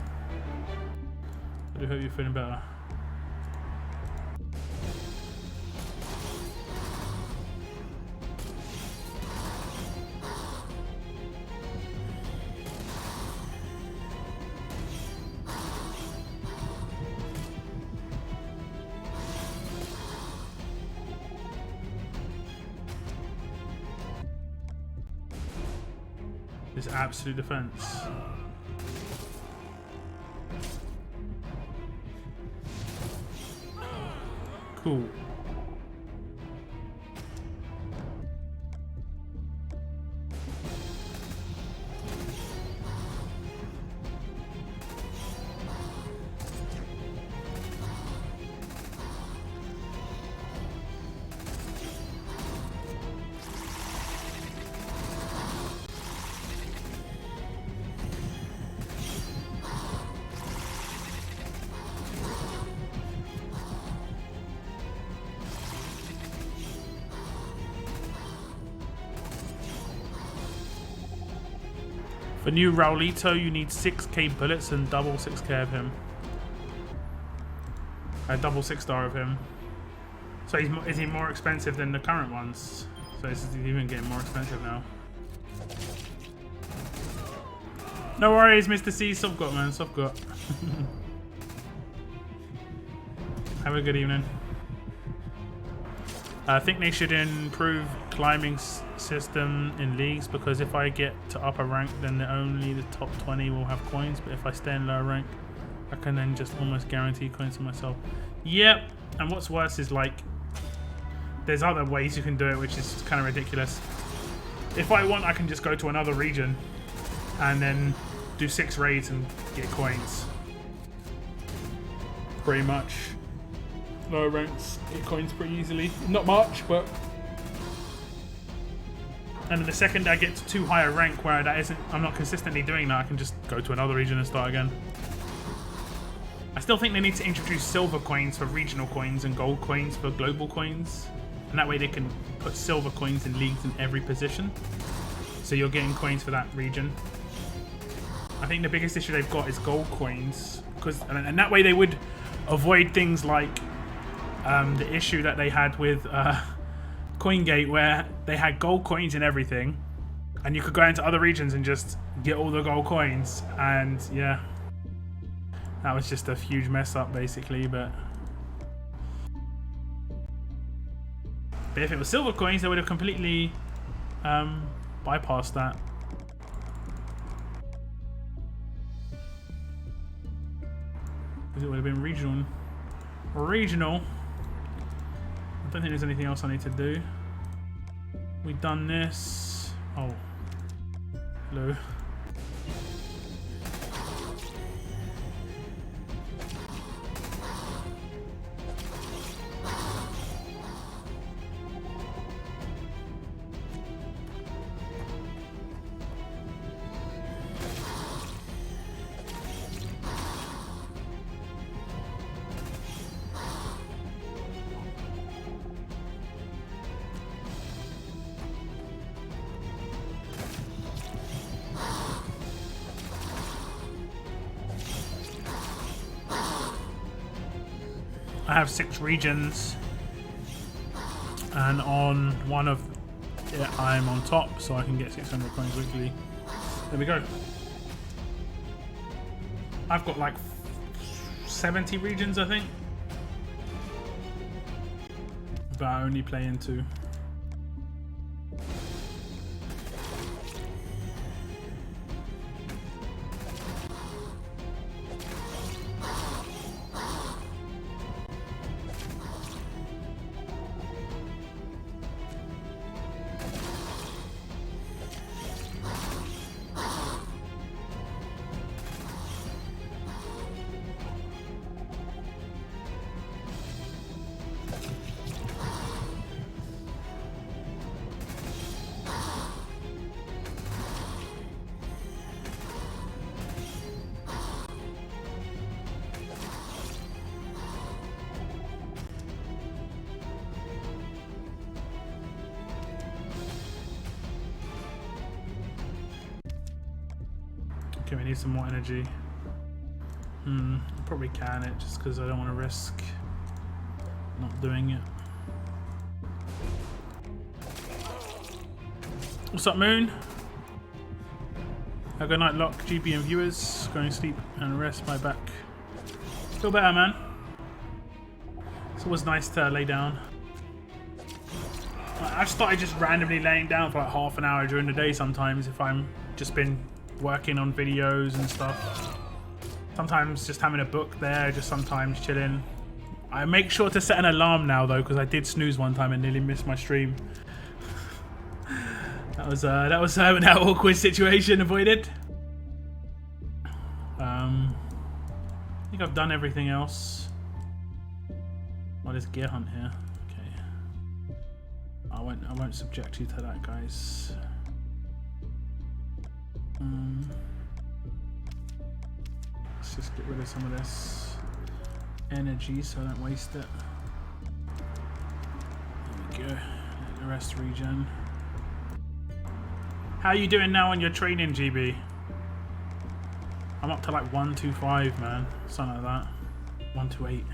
I do hope you're feeling better. This absolute defense. Cool. For new Raulito, you need 6k bullets and double 6k of him. A double 6-star of him. So is he more expensive than the current ones? So this is even getting more expensive now. No worries, Mr. C. Soft got, man. Soft got. Have a good evening. I think they should improve climbing system in leagues, because if I get to upper rank, then only the top 20 will have coins, but if I stay in lower rank, I can then just almost guarantee coins to myself. Yep. And what's worse is, like, there's other ways you can do it, which is kind of ridiculous. If I want, I can just go to another region and then do 6 raids and get coins. Pretty much. Lower ranks get coins pretty easily. Not much, but. And then the second I get to too high a rank where I'm not consistently doing that, I can just go to another region and start again. I still think they need to introduce silver coins for regional coins and gold coins for global coins. And that way they can put silver coins in leagues in every position. So you're getting coins for that region. I think the biggest issue they've got is gold coins. And that way they would avoid things like the issue that they had with CoinGate, where they had gold coins in everything, and you could go into other regions and just get all the gold coins, and yeah, that was just a huge mess up basically. But But if it was silver coins, they would have completely bypassed that. Because it would have been regional. Regional. I don't think there's anything else I need to do. We've done this. Oh. Hello. I have 6 regions, and on one of it I'm on top, so I can get 600 coins weekly. There we go. I've got like 70 regions, I think, but I only play in 2. Okay, we need some more energy. I probably can it just because I don't want to risk not doing it. What's up, Moon? Have a good night, Lock, GB and viewers. Going to sleep and rest my back. Feel better, man. It's always nice to lay down. I've started just randomly laying down for like half an hour during the day sometimes if I'm just been working on videos and stuff. Sometimes just having a book there, just sometimes chilling. I make sure to set an alarm now though, because I did snooze one time and nearly missed my stream. That was an awkward situation avoided. I think I've done everything else. Oh, there's gear hunt here. Okay. I won't subject you to that, guys. Let's just get rid of some of this energy so I don't waste it. There we go. Let the rest regen. How are you doing now on your training, GB? I'm up to like 125, man. Something like that. 128.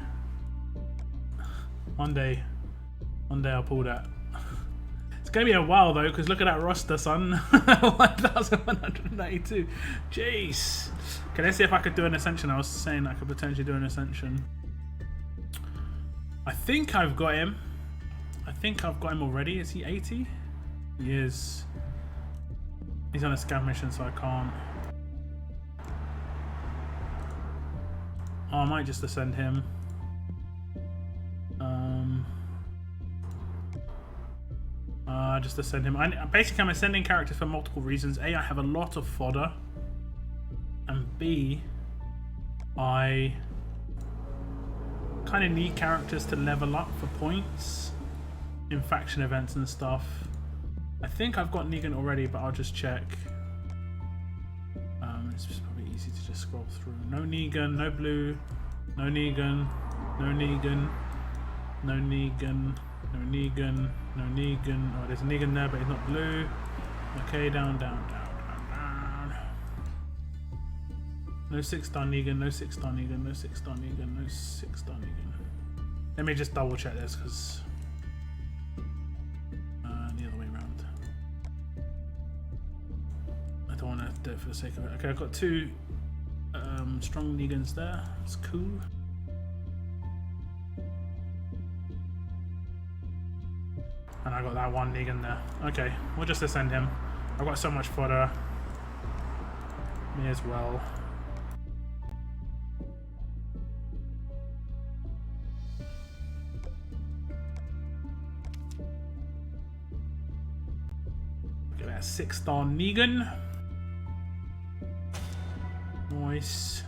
One day I'll pull that. It's gonna be a while though, because look at that roster, son. 1,192. Jeez. Okay, let's see if I could do an Ascension. I was saying I could potentially do an Ascension. I think I've got him. I think I've got him already. Is he 80? He is. He's on a scav mission, so I can't. Oh, I might just ascend him. Just ascend him. Basically, I'm ascending characters for multiple reasons. A, I have a lot of fodder. And B, I kind of need characters to level up for points in faction events and stuff. I think I've got Negan already, but I'll just check. It's just probably easy to just scroll through. No Negan, no blue, no Negan, no Negan, no Negan, no Negan, no Negan. Oh, there's a Negan there, but he's not blue. Okay, down. No 6-star Negan, no 6-star Negan, no 6-star Negan, no 6-star Negan. Let me just double check this, because the other way around. I don't want to do it for the sake of it. Okay, I've got 2 strong Negans there. It's cool. And I got that one Negan there. Okay, we'll just ascend him. I've got so much fodder. Me as well. Get that 6-star Negan. Nice.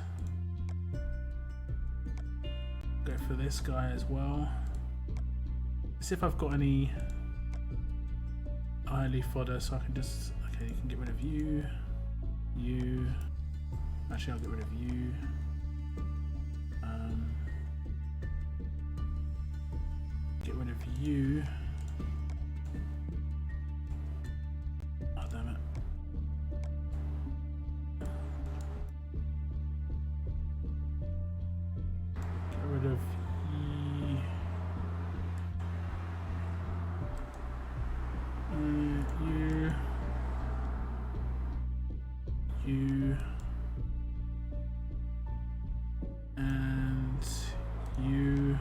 Go for this guy as well. Let's see if I've got any early fodder, so I can just... Okay, you can get rid of you. You. Actually, I'll get rid of you. Get rid of you. Oh, damn it. Get rid of you. You. And you.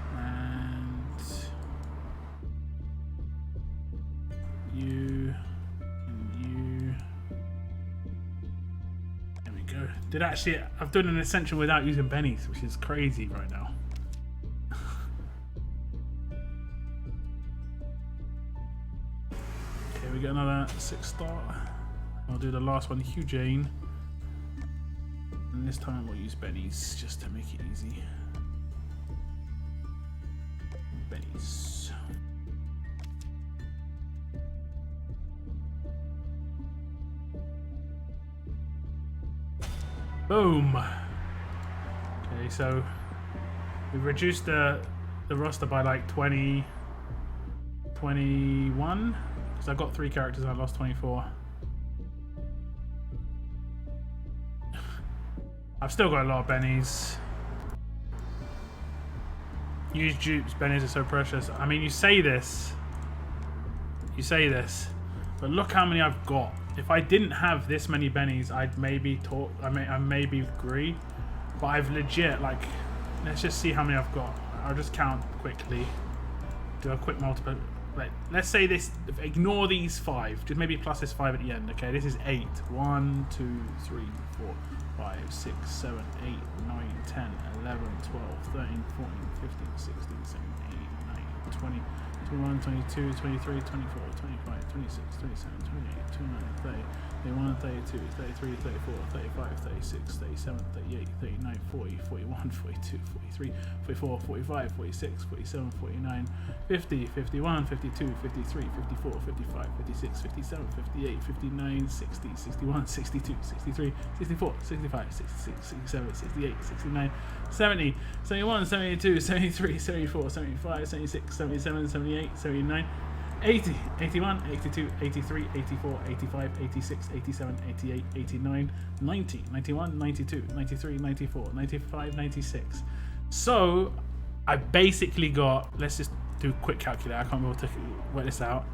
And you. And you. There we go. Did actually, I've done an Ascension without using bennies, which is crazy right now. Okay, we get another 6-star. I'll do the last one, Hugh Jane. And this time we'll use bennies just to make it easy. Bennies. Boom. Okay, so we've reduced the roster by like 21 because I got 3 characters and I lost 24. I've still got a lot of bennies. Use dupes, bennies are so precious. I mean, you say this, but look how many I've got. If I didn't have this many bennies, I'd maybe talk. I maybe agree, but I've legit, like, let's just see how many I've got. I'll just count quickly. Do a quick multiple. Like, let's say this. Ignore these 5. Just maybe plus this 5 at the end. Okay, this is 8. 1, 2, 3, 4. 5, 6, 7, 8, 9, 10, 11, 12, 13, 14, 15, 16, 17, 18, 19, 20, 21, 22, 23, 24, 25, 26, 27, 28, 29, 30, 31, 32, 33, 34, 35, 36, 37, 38, 39, 40, 41, 42, 43, 44, 45, 46, 47, 49, 50, 51, 52, 53, 54, 55, 56, 57, 58, 59, 60, 61, 62, 63, 64, 65, 66, 67, 68, 69, 70, 71, 72, 73, 74, 75, 76, 77, 78, 79, 80, 81, 82, 83, 84, 85, 86, 87, 88, 89, 90, 91, 92, 93, 94, 95, 96. So I basically got, let's just do a quick calculator, I can't be able to work this out.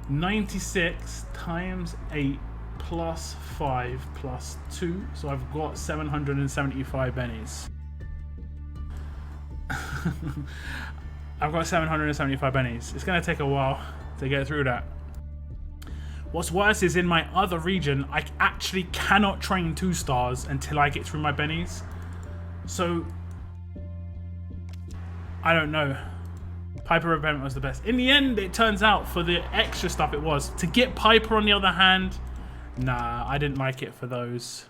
96 times 8 plus 5 plus 2, so I've got 775 bennies. I've got 775 bennies. It's going to take a while to get through that. What's worse is in my other region, I actually cannot train 2 stars until I get through my bennies. So, I don't know. Piper Repent was the best. In the end, it turns out for the extra stuff it was. To get Piper on the other hand, nah, I didn't like it for those.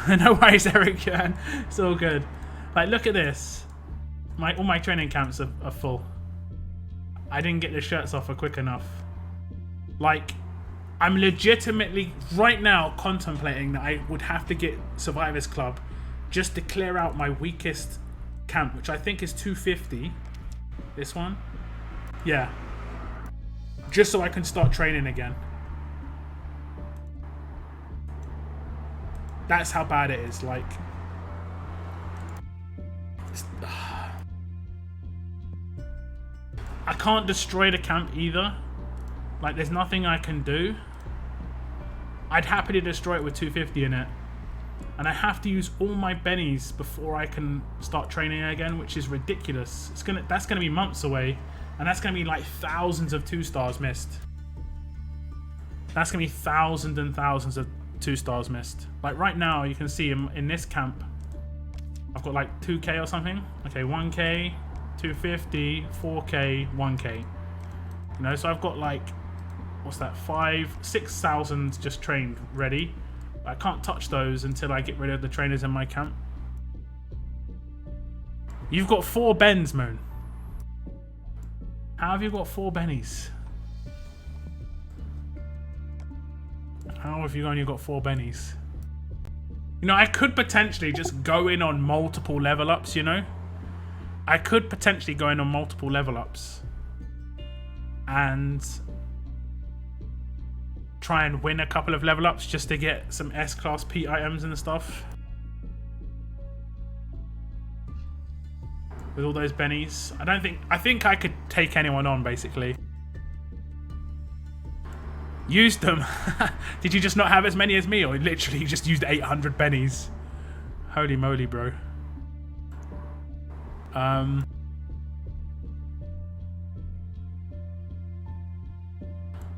No worries, Eric, man. It's all good. Like, look at this. All my training camps are full. I didn't get the shirts off quick enough. Like, I'm legitimately right now contemplating that I would have to get Survivors Club just to clear out my weakest camp, which I think is 250. This one, yeah. Just so I can start training again. That's how bad it is. Like, I can't destroy the camp either. Like, there's nothing I can do. I'd happily destroy it with 250 in it. And I have to use all my bennies before I can start training again, which is ridiculous. That's gonna be months away, and that's gonna be like thousands of 2-stars missed. That's gonna be thousands and thousands of 2-stars missed. Like right now, you can see in this camp, I've got like 2k or something. Okay, 1k, 250, 4k, 1k. You know, so I've got like, what's that, 6,000 just trained ready. I can't touch those until I get rid of the trainers in my camp. You've got 4 bens, Moon. How have you got 4 bennies? How have you only got 4 bennies? You know, I could potentially just go in on multiple level ups, you know? I could potentially go in on multiple level ups and try and win a couple of level ups just to get some S-class P items and stuff. With all those bennies. I think I could take anyone on, basically. Used them. Did you just not have as many as me, or literally you just used 800 bennies? Holy moly, bro.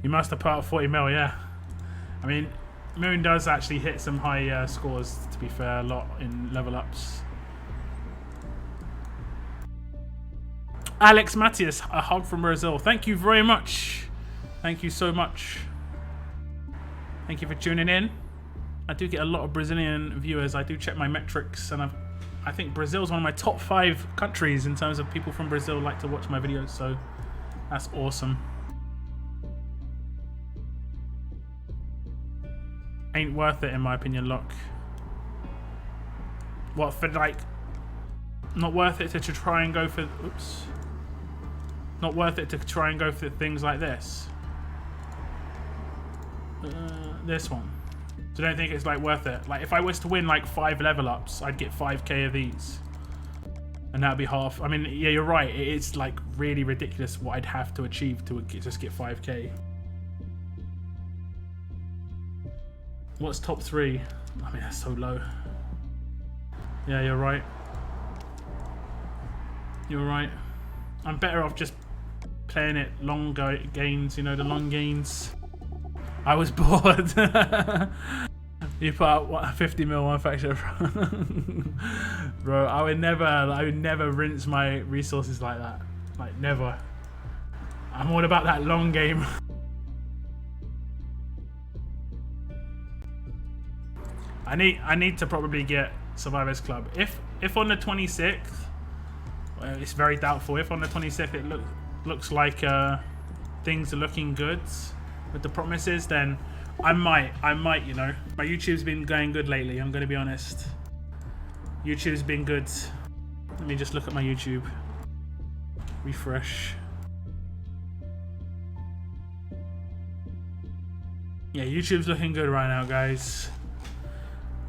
You must have put out 40 mil, yeah. I mean, Moon does actually hit some high scores, to be fair, a lot in level ups. Alex Matthias, a hug from Brazil. Thank you very much. Thank you so much. Thank you for tuning in. I do get a lot of Brazilian viewers. I do check my metrics, and I think Brazil is one of my top 5 countries in terms of people from Brazil like to watch my videos, so that's awesome. Ain't worth it in my opinion, Locke. What, for like, not worth it to try and go for, oops. Not worth it to try and go for things like this. This one. So I don't think it's like worth it. Like if I was to win like 5 level ups, I'd get 5k of these. And that'd be half. I mean, yeah, you're right. It's like really ridiculous what I'd have to achieve to just get 5k. What's top 3? I mean, that's so low. Yeah, you're right. You're right. I'm better off just playing it long gains, you know, the long gains. I was bored. You put out what, 50 mil one factor. Bro, I would never rinse my resources like that. Like never. I'm all about that long game. I need to probably get Survivors Club. If on the 26th, well, it's very doubtful. If on the 26th it looks like things are looking good with the promises, then I might, you know. My YouTube's been going good lately, I'm gonna be honest. YouTube's been good. Let me just look at my YouTube. Refresh. Yeah, YouTube's looking good right now, guys.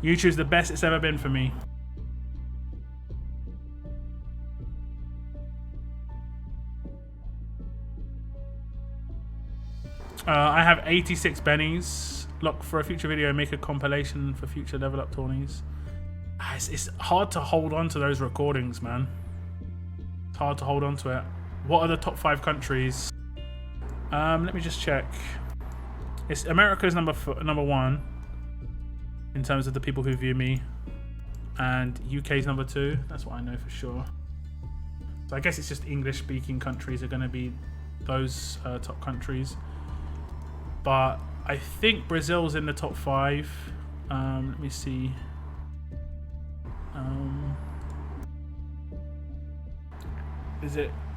YouTube's the best it's ever been for me. I have 86 bennies. Look, for a future video, make a compilation for future level up tourneys. It's hard to hold on to those recordings, man. It's hard to hold on to it. What are the top 5 countries? Let me just check. It's America's number 1 in terms of the people who view me, and UK's number 2. That's what I know for sure. So I guess it's just English-speaking countries are going to be those top countries. But I think Brazil's in the top 5. Let me see.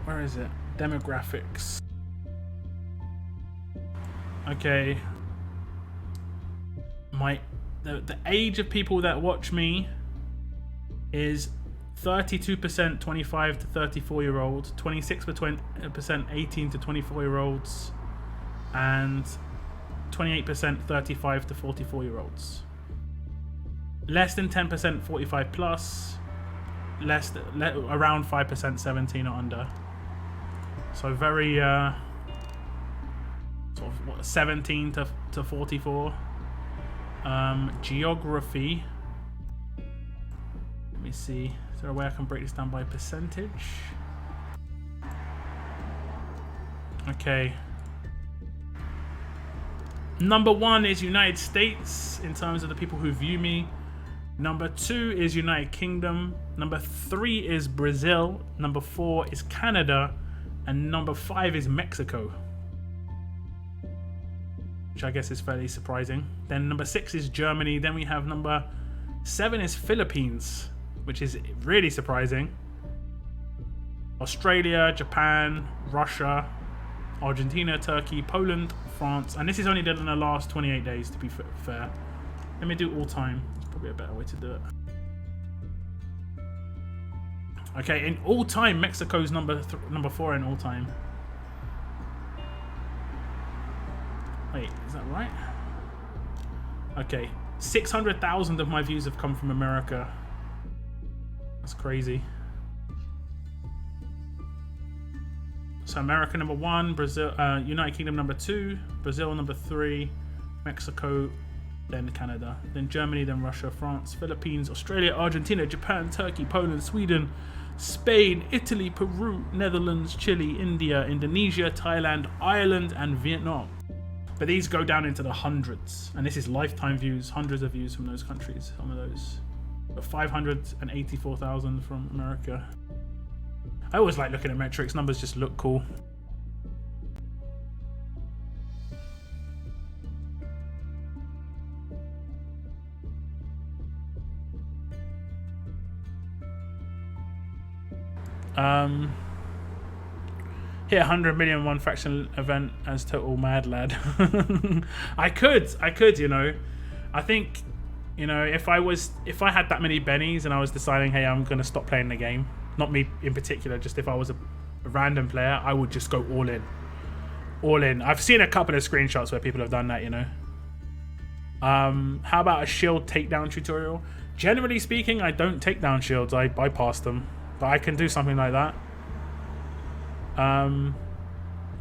Where is it? Demographics. Okay. The age of people that watch me is 32% 25 to 34 year olds, 26% 18 to 24 year olds, and 28% 35 to 44 year olds. Less than 10% 45 plus, around 5% 17 or under. So very sort of what, 17 to 44. Geography, me see. Is there a way I can break this down by percentage? Okay. Number 1 is United States in terms of the people who view me. Number 2 is United Kingdom. Number 3 is Brazil. Number 4 is Canada. And number 5 is Mexico, which I guess is fairly surprising. Then number 6 is Germany. Then we have number 7 is Philippines, which is really surprising. Australia, Japan, Russia, Argentina, Turkey, Poland, France. And this is only done in the last 28 days, to be fair. Let me do all time. It's probably a better way to do it. Okay, in all time, Mexico's number 4 in all time. Wait, is that right? Okay, 600,000 of my views have come from America. That's crazy. So America number 1, Brazil, United Kingdom number 2, Brazil number 3, Mexico, then Canada, then Germany, then Russia, France, Philippines, Australia, Argentina, Japan, Turkey, Poland, Sweden, Spain, Italy, Peru, Netherlands, Chile, India, Indonesia, Thailand, Ireland, and Vietnam. But these go down into the hundreds, and this is lifetime views, hundreds of views from those countries, some of those. But 584,000 from America. I always like looking at metrics, numbers just look cool. Hit 100 million one faction event as total mad lad. I could, you know. I think, you know, if I had that many bennies and I was deciding, hey, I'm gonna stop playing the game, not me in particular, just if I was a random player, I would just go all in. All in. I've seen a couple of screenshots where people have done that, you know. How about a shield takedown tutorial? Generally speaking, I don't take down shields, I bypass them. But I can do something like that.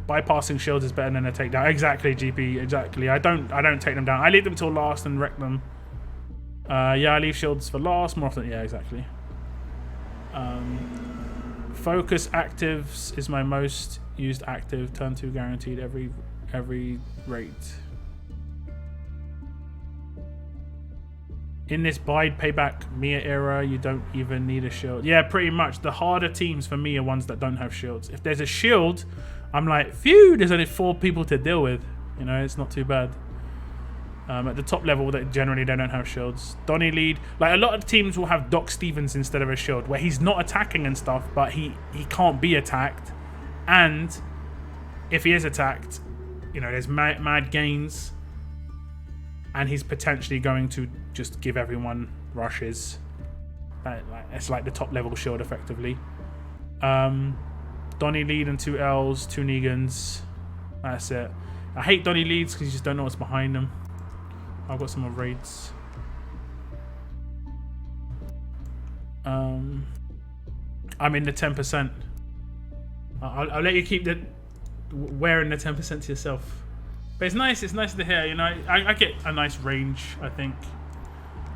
Bypassing shields is better than a takedown. Exactly, GP. Exactly. I don't take them down. I leave them till last and wreck them. Yeah, I leave shields for last more often. Yeah, exactly. Focus actives is my most used active. Turn 2 guaranteed every rate. In this bide payback Mia era, you don't even need a shield. Yeah, pretty much. The harder teams for me are ones that don't have shields. If there's a shield, I'm like, phew, there's only 4 people to deal with. You know, it's not too bad. At the top level, that generally they don't have shields. Donny lead. Like, a lot of teams will have Doc Stevens instead of a shield, where he's not attacking and stuff, but he can't be attacked. And if he is attacked, you know, there's mad gains. And he's potentially going to just give everyone rushes. It's like the top level shield, effectively. Donny lead and 2 L's, 2 Negans. That's it. I hate Donny leads because you just don't know what's behind them. I've got some more raids. I'm in the 10%. I'll let you keep wearing the 10% to yourself. But it's nice to hear, you know, I get a nice range, I think.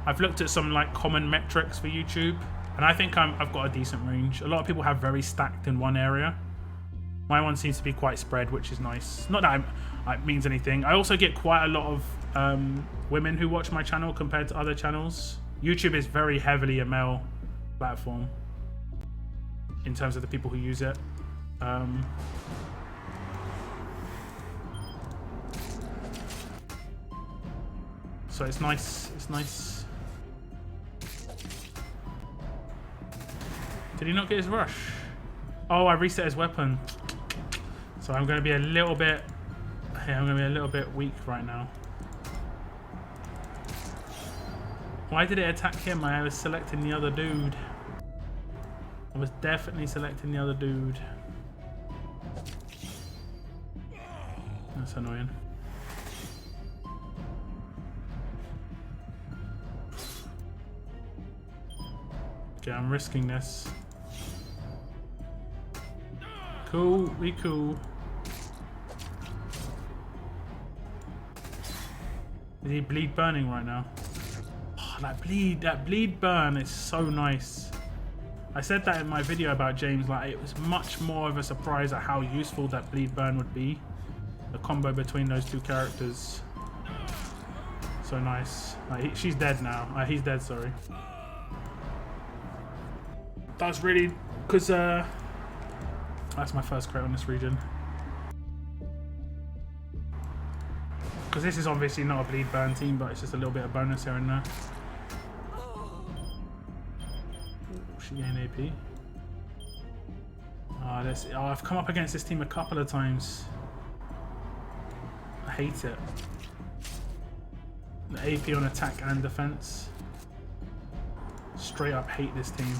I've looked at some like common metrics for YouTube, and I think I've got a decent range. A lot of people have very stacked in one area. My one seems to be quite spread, which is nice. Not that it means anything. I also get quite a lot of women who watch my channel compared to other channels. YouTube is very heavily a male platform in terms of the people who use it. So it's nice. It's nice. Did he not get his rush? Oh, I reset his weapon. So I'm going to be a little bit. Yeah, I'm going to be a little bit weak right now. Why did it attack him? I was selecting the other dude. I was definitely selecting the other dude. That's annoying. Okay, I'm risking this. Cool, we cool. Is he bleed burning right now? Oh, that bleed burn is so nice. I said that in my video about James, like it was much more of a surprise at how useful that bleed burn would be. The combo between those two characters. So nice. Like, she's dead now. He's dead, sorry. That's really, because that's my first crit on this region. Because this is obviously not a bleed burn team, but it's just a little bit of bonus here and there. She gained AP. I've come up against this team a couple of times. I hate it. The AP on attack and defense. Straight up hate this team.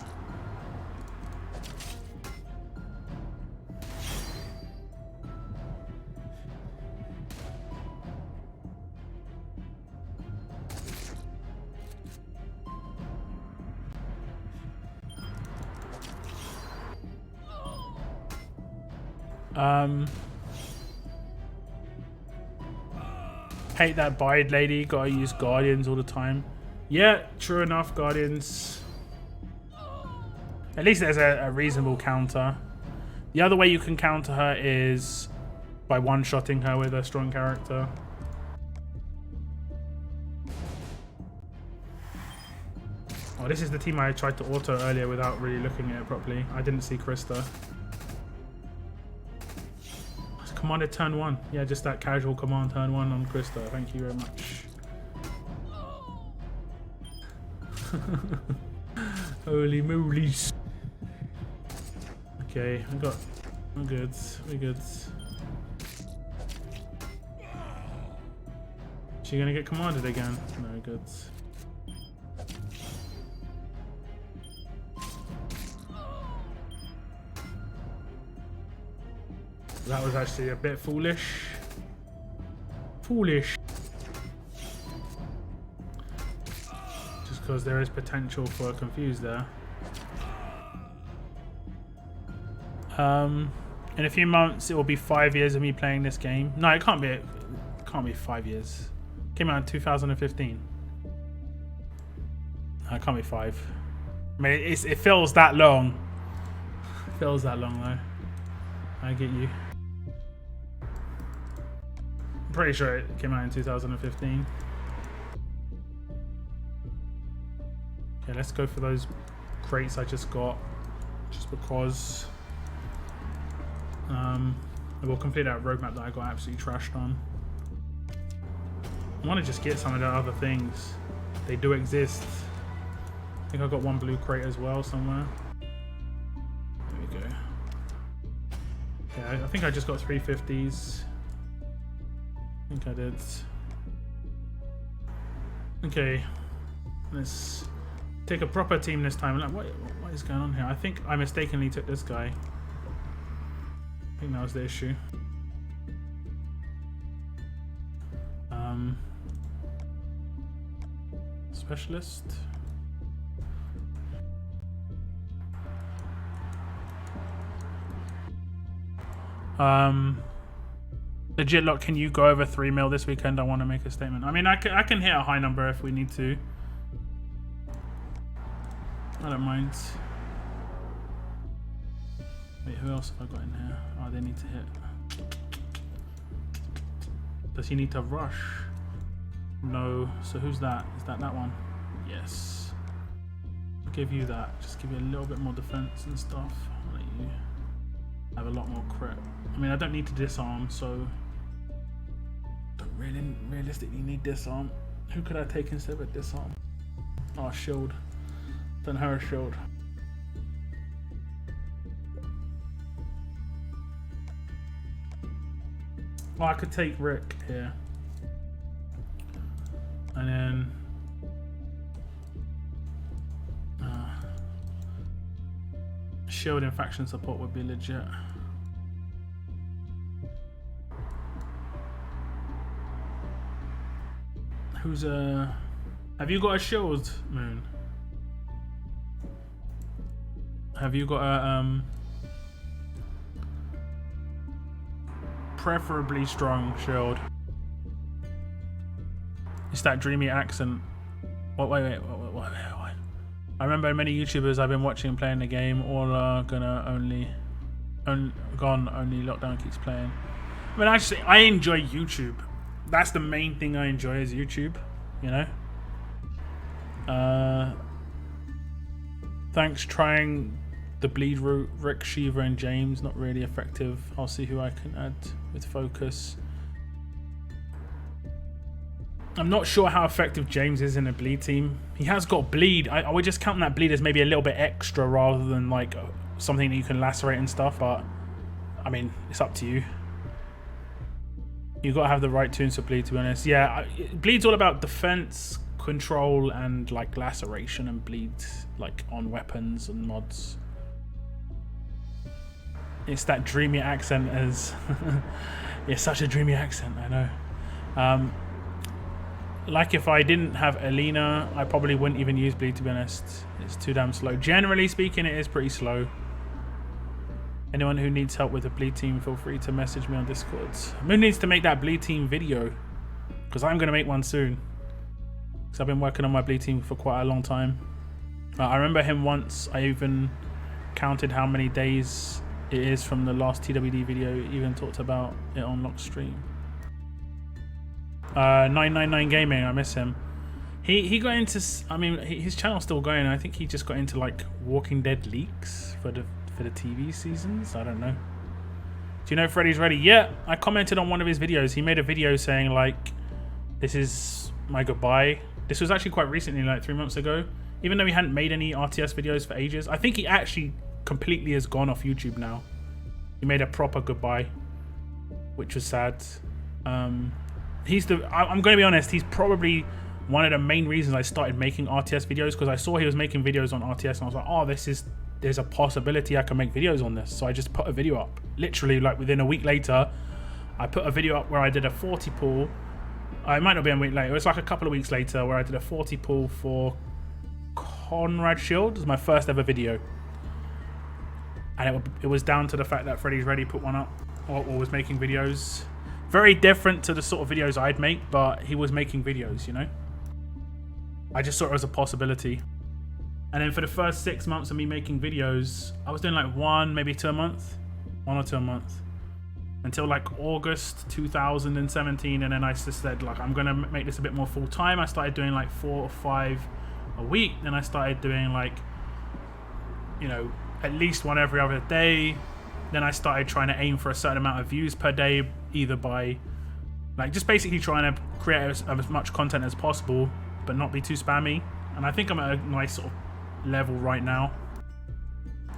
Hate that bide lady, gotta use guardians all the time. Yeah, true enough, guardians. At least there's a reasonable counter. The other way you can counter her is by one-shotting her with a strong character. Oh, this is the team I tried to auto earlier without really looking at it properly. I didn't see Krista. Commanded turn 1. Yeah, just that casual command turn 1 on Krista. Thank you very much. Holy moolies. Okay, we're good. We're good. She gonna get commanded again? No good. That was actually a bit foolish. Foolish. Just because there is potential for a confuse there. In a few months, it will be 5 years of me playing this game. No, it can't be. It can't be 5 years. Came out in 2015. No, it can't be 5. I mean, it feels that long. It feels that long though. I get you. Pretty sure it came out in 2015. Okay, let's go for those crates I just got, just because we'll complete that roadmap that I got absolutely trashed on. I want to just get some of the other things. They do exist. I think I got one blue crate as well somewhere. There we go. Okay, I think I just got 350s. I think I did. Okay, let's take a proper team this time. Like, what is going on here? I think I mistakenly took this guy. I think that was the issue. Specialist. Legit look, can you go over 3 mil this weekend? I want to make a statement. I mean, I can hit a high number if we need to. I don't mind. Wait, who else have I got in here? Oh, they need to hit. Does he need to rush? No. So who's that? Is that one? Yes. I'll give you that. Just give you a little bit more defense and stuff. I'll let you have a lot more crit. I mean, I don't need to disarm, so don't really realistically need disarm. Who could I take instead of disarm? Oh, shield. Then her shield. Oh, I could take Rick here. And then shield and faction support would be legit. Who's have you got a shield, Moon? Have you got a preferably strong shield? It's that dreamy accent. Wait. I remember many YouTubers I've been watching playing the game. All are gonna gone. Only lockdown keeps playing. I mean, actually, I enjoy YouTube. That's the main thing I enjoy is YouTube. You know. Thanks. Trying the bleed route. Rick, Shiva, and James not really effective. I'll see who I can add with focus. I'm not sure how effective James is in a bleed team. He has got bleed. I would just count that bleed as maybe a little bit extra rather than like something that you can lacerate and stuff. But I mean, it's up to you. You've got to have the right tunes for bleed, to be honest. Yeah, bleed's all about defense, control, and like laceration and bleed, like on weapons and mods. It's that dreamy accent as it's such a dreamy accent, I know. Like if I didn't have Alina, I probably wouldn't even use bleed, to be honest. It's too damn slow. Generally speaking, it is pretty slow. Anyone who needs help with a bleed team, feel free to message me on Discord. Moon needs to make that bleed team video, because I'm going to make one soon. Because I've been working on my bleed team for quite a long time. I remember him once. I even counted how many days it is from the last TWD video. Even talked about it on Lock Stream. 999 Gaming, I miss him. He got into, I mean, his channel's still going. I think he just got into like Walking Dead leaks for the TV seasons. I don't know. Do you know Freddy's Ready? Yeah, I commented on one of his videos. He made a video saying like, this is my goodbye. This was actually quite recently, like 3 months ago. Even though he hadn't made any RTS videos for ages. I think he actually completely has gone off YouTube now. He made a proper goodbye, which was sad. I'm going to be honest, he's probably one of the main reasons I started making RTS videos, because I saw he was making videos on RTS and I was like, oh, there's a possibility I can make videos on this. So I just put a video up. Literally, like within a week later, I put a video up where I did a 40 pull. It might not be a week later. It was like a couple of weeks later where I did a 40 pull for Conrad Shield. It was my first ever video. And it was down to the fact that Freddy's Ready put one up or was making videos. Very different to the sort of videos I'd make, but he was making videos, you know? I just saw it as a possibility. And then for the first 6 months of me making videos, I was doing like one or two a month. Until like August 2017, and then I just said like, I'm gonna make this a bit more full time. I started doing like 4 or 5 a week. Then I started doing like, you know, at least one every other day. Then I started trying to aim for a certain amount of views per day, either by like just basically trying to create as much content as possible, but not be too spammy. And I think I'm at a nice sort of level right now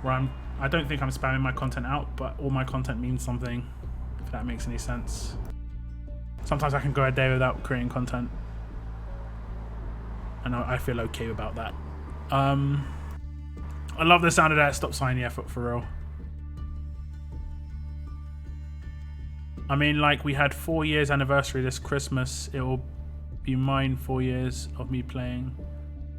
where I don't think I'm spamming my content out, but all my content means something, if that makes any sense. Sometimes I can go a day without creating content, and I feel okay about that. I love the sound of that stop sign, yeah, for real. I mean, like, we had 4 years anniversary this Christmas. It will be mine, 4 years of me playing.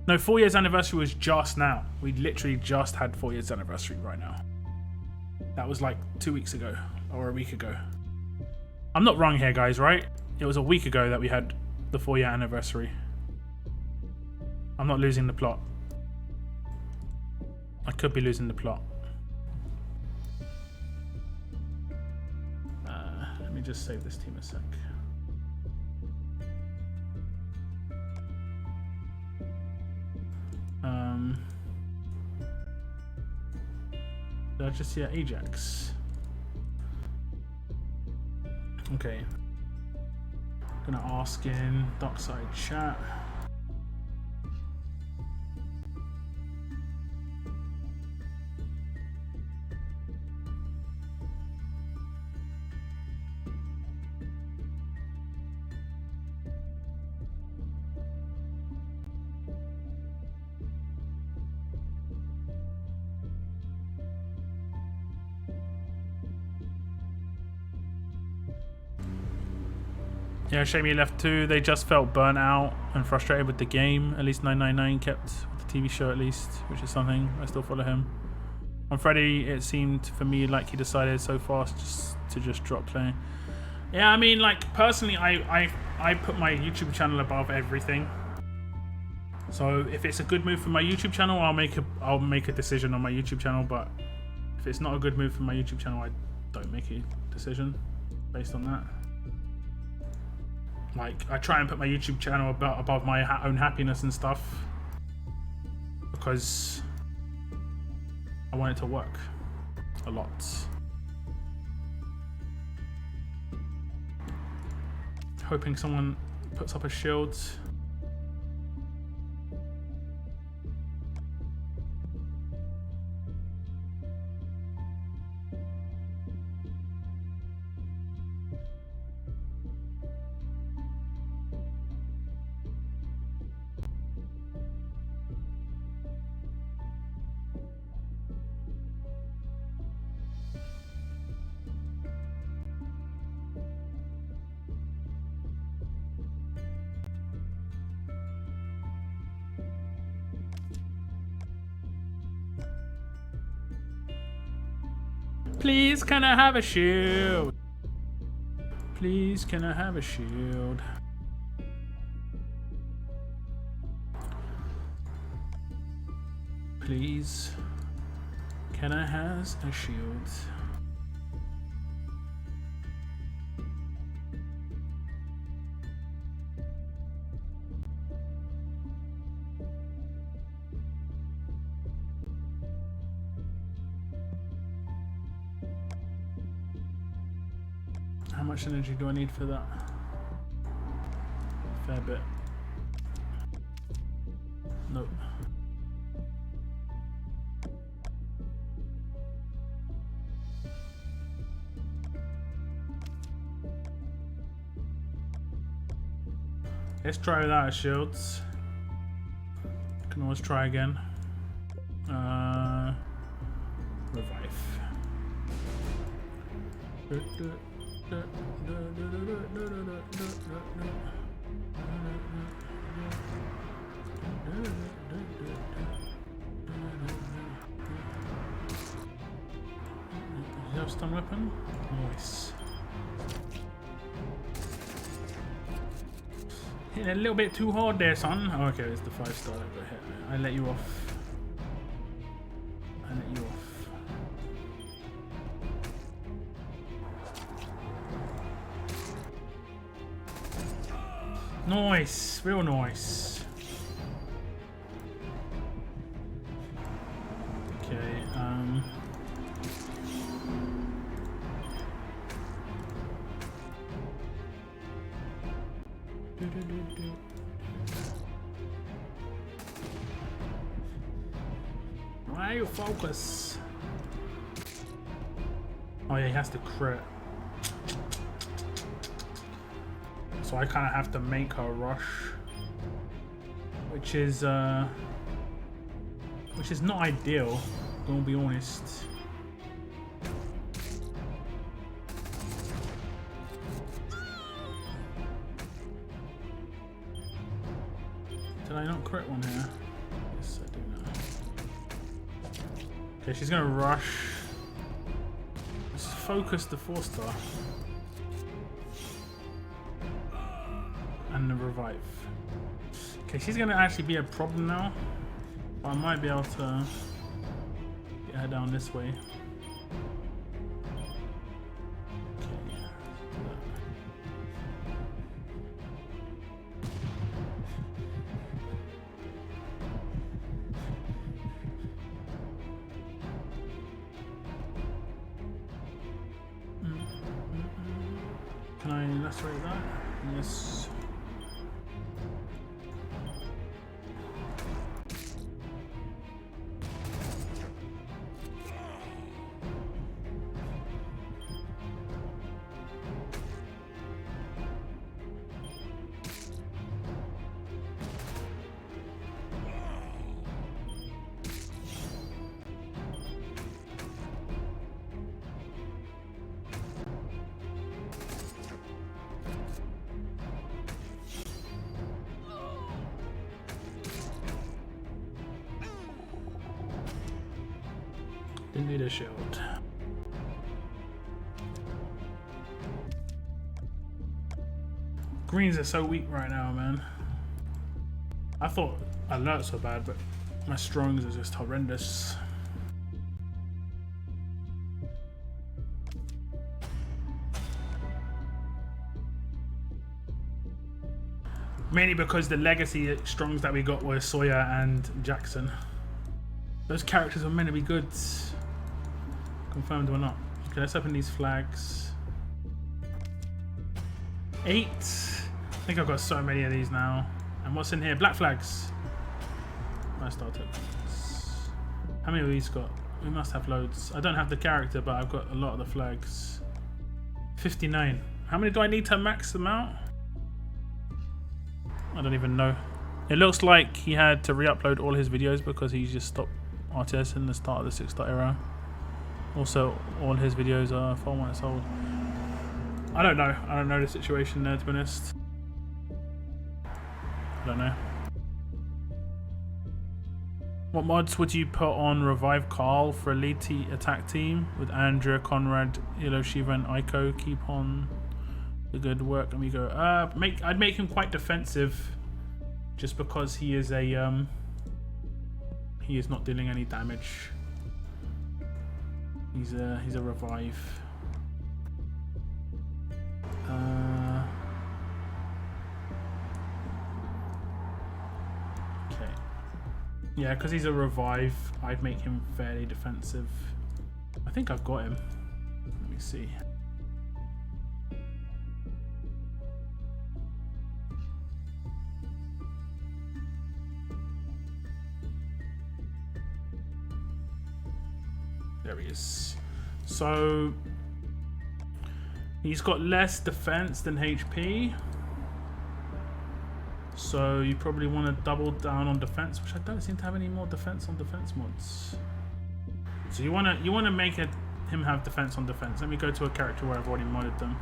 No, 4 years anniversary was just now. We literally just had 4 years anniversary right now. That was like 2 weeks ago or a week ago. I'm not wrong here, guys, right? It was a week ago that we had the 4 year anniversary. I'm not losing the plot. I could be losing the plot. Let me just save this team a sec. Did I just see Ajax? Okay. Gonna ask in Dockside chat. Yeah, shame he left too. They just felt burnt out and frustrated with the game. At least 999 kept with the TV show at least, which is something. I still follow him. On Freddy, it seemed for me like he decided so fast to just drop playing. Yeah, I mean, like, personally, I put my YouTube channel above everything. So if it's a good move for my YouTube channel, I'll make a decision on my YouTube channel. But if it's not a good move for my YouTube channel, I don't make a decision based on that. Like, I try and put my YouTube channel above my own happiness and stuff because I want it to work a lot. Hoping someone puts up a shield. Please, can I have a shield? Please, can I have a shield? Please, can I have a shield? How much energy do I need for that? Fair bit. Nope. Let's try without shields. Can always try again. Revive. You have stun weapon? Nice. Hit a little bit too hard there, son. Oh, okay, it's the 5-star that got hit. I let you off. I let you off. Nice, real nice. Okay, Why you focus? Oh yeah, he has to crit. So I kind of have to make her rush, which is not ideal. Gonna be honest. Did I not crit one here? Yes, I do now. Okay, she's gonna rush. Let's focus the 4-star. And the revive. Okay, she's gonna actually be a problem now, but I might be able to get her down this way. Okay. Can I lacerate that? Yes. Didn't need a shield. Greens are so weak right now, man. I thought alerts were bad, but my strongs are just horrendous. Mainly because the legacy strongs that we got were Sawyer and Jackson. Those characters were meant to be good. Confirmed or not. Okay, let's open these flags. 8. I think I've got so many of these now. And what's in here? Black flags. I started. How many have we got? We must have loads. I don't have the character, but I've got a lot of the flags. 59. How many do I need to max them out? I don't even know. It looks like he had to re-upload all his videos because he just stopped RTS in the start of the 6. era. Also, all his videos are 4 months old. I don't know. I don't know the situation there, to be honest. I don't know. What mods would you put on Revive Carl for Elite attack team with Andrea, Conrad, Yellow Shiva, and Aiko? Keep on the good work. And we go. I'd make him quite defensive, just because he is a he is not dealing any damage. He's a revive. Okay. Yeah, because he's a revive, I'd make him fairly defensive. I think I've got him. Let me see. There he is. So he's got less defense than HP. So you probably want to double down on defense, which I don't seem to have any more defense on defense mods. So you want to make him have defense on defense. Let me go to a character where I've already modded them.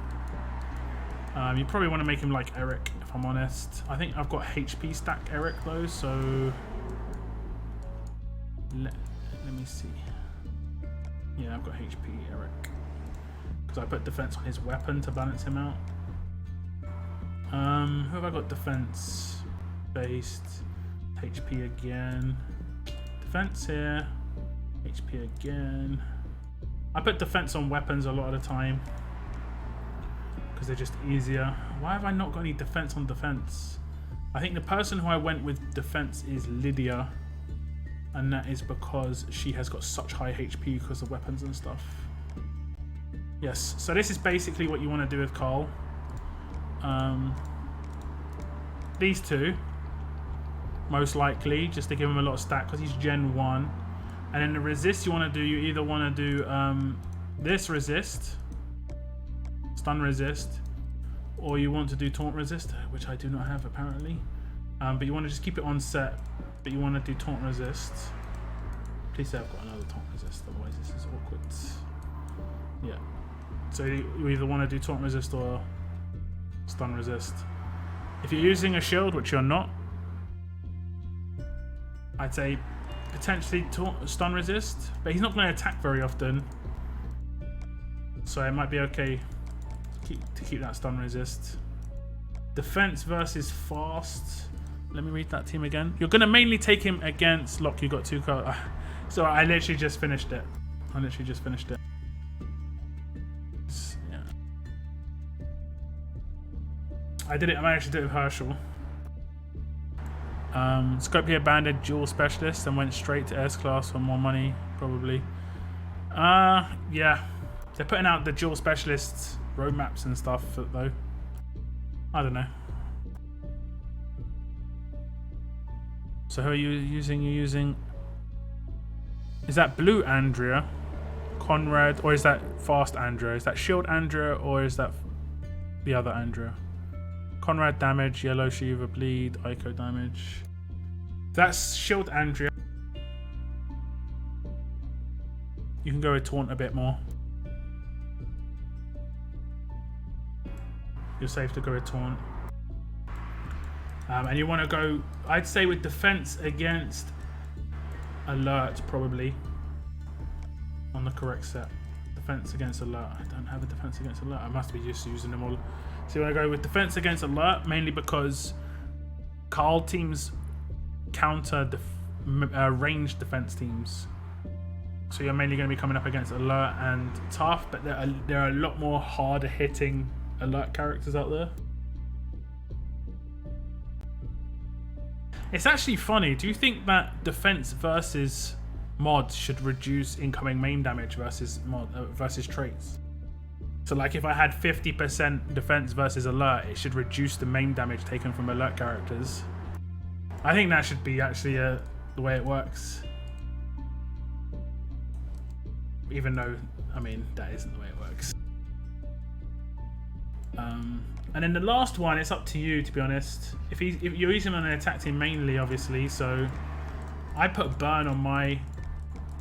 You probably want to make him like Eric, if I'm honest. I think I've got HP stack Eric though, so let me see. Yeah, I've got HP Eric because I put defense on his weapon to balance him out. Who have I got defense based? HP again. Defense here. HP again. I put defense on weapons a lot of the time because they're just easier. Why have I not got any defense on defense? I think the person who I went with defense is Lydia, and that is because she has got such high HP because of weapons and stuff. Yes, so this is basically what you want to do with Carl. These two, most likely, just to give him a lot of stack because he's Gen 1. And then the resist you want to do, you either want to do this resist, stun resist, or you want to do taunt resist, which I do not have apparently. But you want to just keep it on set, but you want to do taunt resist. Please say I've got another taunt resist, otherwise this is awkward. Yeah. So you either want to do taunt resist or stun resist. If you're using a shield, which you're not, I'd say potentially stun resist, but he's not going to attack very often, so it might be okay to keep that stun resist. Defense versus fast. Let me read that team again. You're going to mainly take him against Locke. You got 2 cards. So I literally just finished it. Yeah. I managed to do it with Herschel. Scope here banded dual specialist and went straight to S class for more money, probably. Yeah. They're putting out the dual specialist roadmaps and stuff, though. I don't know. So who are you using? You're using... Is that blue Andrea? Conrad? Or is that fast Andrea? Is that shield Andrea? Or is that the other Andrea? Conrad damage, yellow Shiva bleed, Aiko damage. That's shield Andrea. You can go with taunt a bit more. You're safe to go with taunt. And you want to go, I'd say, with defense against alert, probably on the correct set. Defense against alert. I don't have a defense against alert. I must be just using them all. So you want to go with defense against alert, mainly because Carl teams counter ranged defense teams. So you're mainly going to be coming up against alert and tough, but there are a lot more harder hitting alert characters out there. It's actually funny. Do you think that defense versus mods should reduce incoming main damage versus versus traits? So like if I had 50% defense versus alert, it should reduce the main damage taken from alert characters. I think that should be actually the way it works. Even though, I mean, that isn't the way it works. And then the last one, it's up to you, to be honest. If you're using him on an attack team mainly, obviously, so I put Burn on my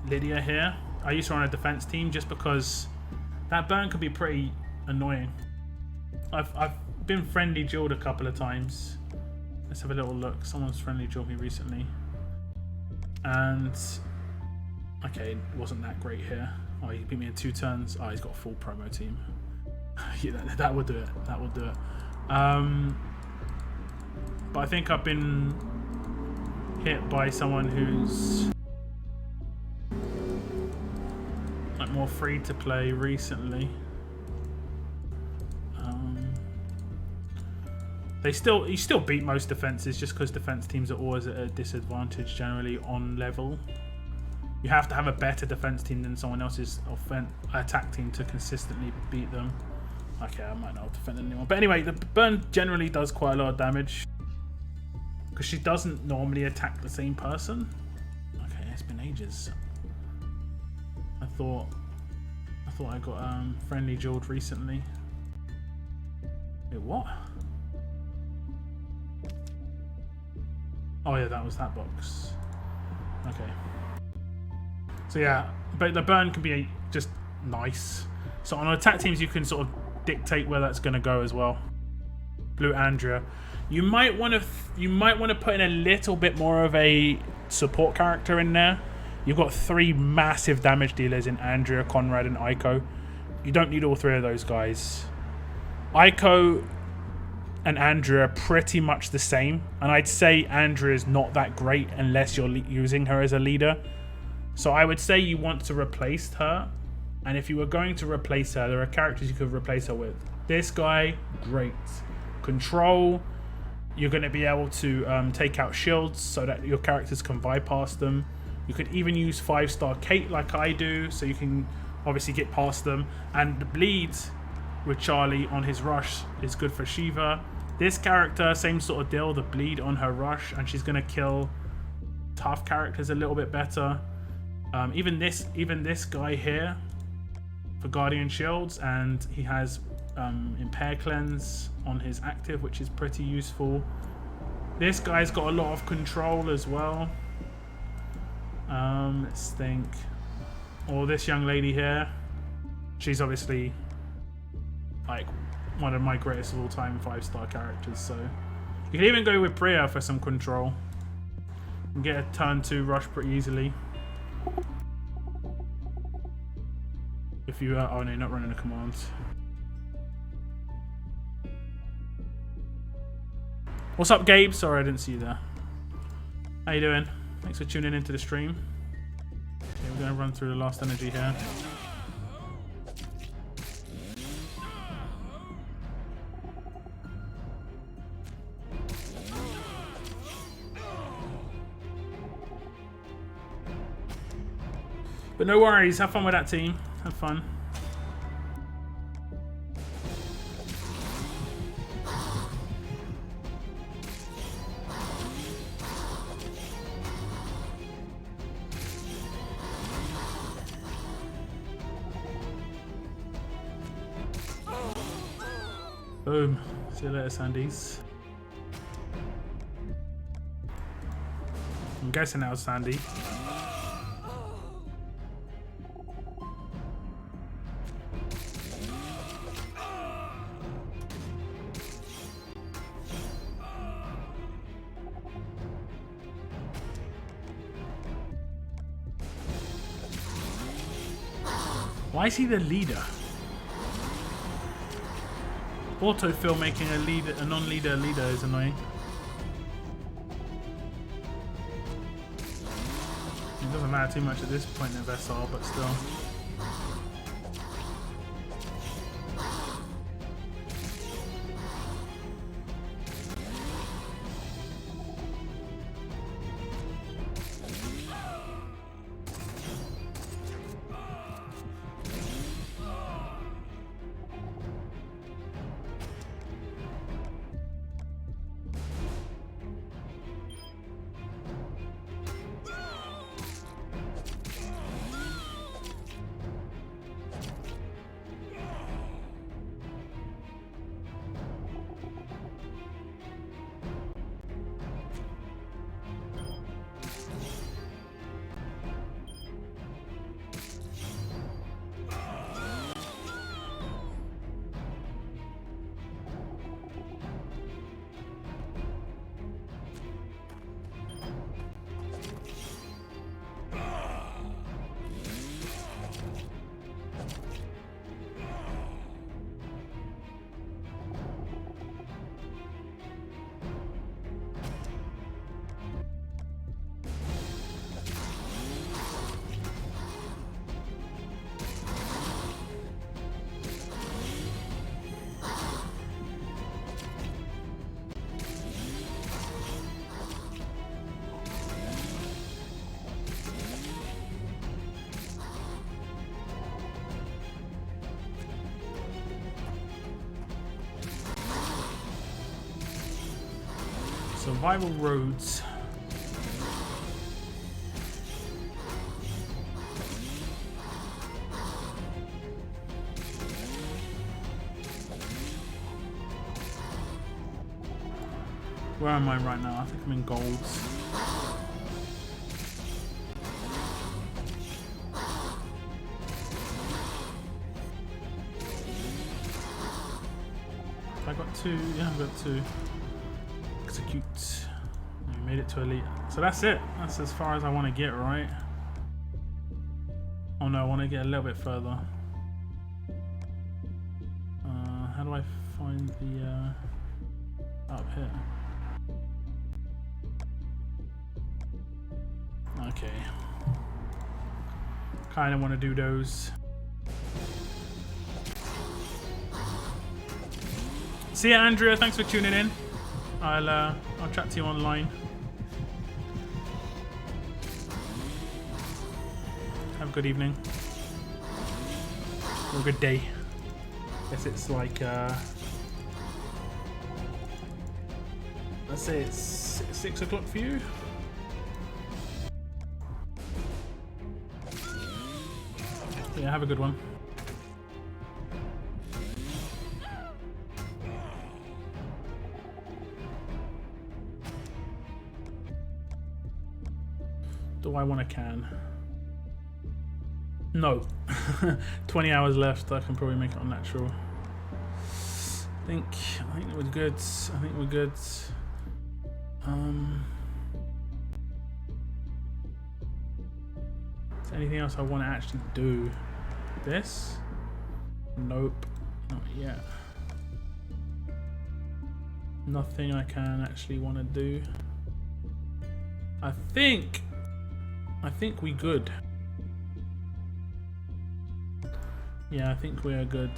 Lydia here. I used her on a defense team just because that Burn could be pretty annoying. I've been friendly jilled a couple of times. Let's have a little look. Someone's friendly jilled me recently. And okay, it wasn't that great here. Oh, he beat me in 2 turns. Oh, he's got a full promo team. Yeah, that would do it. That would do it. But I think I've been hit by someone who's like more free to play recently. You still beat most defenses just because defense teams are always at a disadvantage generally on level. You have to have a better defense team than someone else's attack team to consistently beat them. Okay, I might not defend anyone. But anyway, the Burn generally does quite a lot of damage because she doesn't normally attack the same person. Okay, it's been ages. I thought I got friendly jilled recently. Wait, what? Oh yeah, that was that box. Okay. So yeah, but the Burn can be just nice. So on attack teams, you can sort of dictate where that's going to go as well. Blue Andrea, you might want to put in a little bit more of a support character in there. You've got 3 massive damage dealers in Andrea, Conrad, and Aiko. You don't need all 3 of those guys. Aiko and Andrea are pretty much the same, and I'd say Andrea is not that great unless you're using her as a leader. So I would say you want to replace her, and if you were going to replace her, there are characters you could replace her with. This guy, great. Control, you're going to be able to take out shields so that your characters can bypass them. You could even use 5-star Kate like I do, so you can obviously get past them. And the bleed with Charlie on his rush is good for Shiva. This character, same sort of deal, the bleed on her rush, and she's going to kill tough characters a little bit better. Even this guy here for Guardian Shields, and he has Impair Cleanse on his active, which is pretty useful. This guy's got a lot of control as well. Let's think. Or this young lady here, she's obviously like one of my greatest of all time 5-star characters, so you can even go with Priya for some control and get a turn 2 rush pretty easily. If you are, oh no, you're not running a command. What's up, Gabe? Sorry, I didn't see you there. How you doing? Thanks for tuning into the stream. Okay, we're gonna run through the last energy here. But no worries, have fun with that team. Have fun. Boom. See you later, Sandies. I'm guessing that was Sandy. Why is he the leader? Autofill making a non-leader leader is annoying. doesn't matter too much at this point in SR, but still. Survival roads. Where am I right now? I think I'm in golds. I got two. Yeah, I've got two. Execute. We made it to elite. So that's it. That's as far as I want to get, right? Oh no, I want to get a little bit further. How do I find the up here? Okay. Kind of want to do those. See ya, Andrea. Thanks for tuning in. I'll chat to you online. Have a good evening. Or a good day. Guess it's like let's say it's 6 o'clock for you. Yeah, have a good one. Do I want a can? No. 20 hours left. I can probably make it on natural. I think it was good. I think we're good. Is there anything else I want to actually do? This? Nope. Not yet. Nothing I can actually want to do. I think we good. Yeah, I think we're good.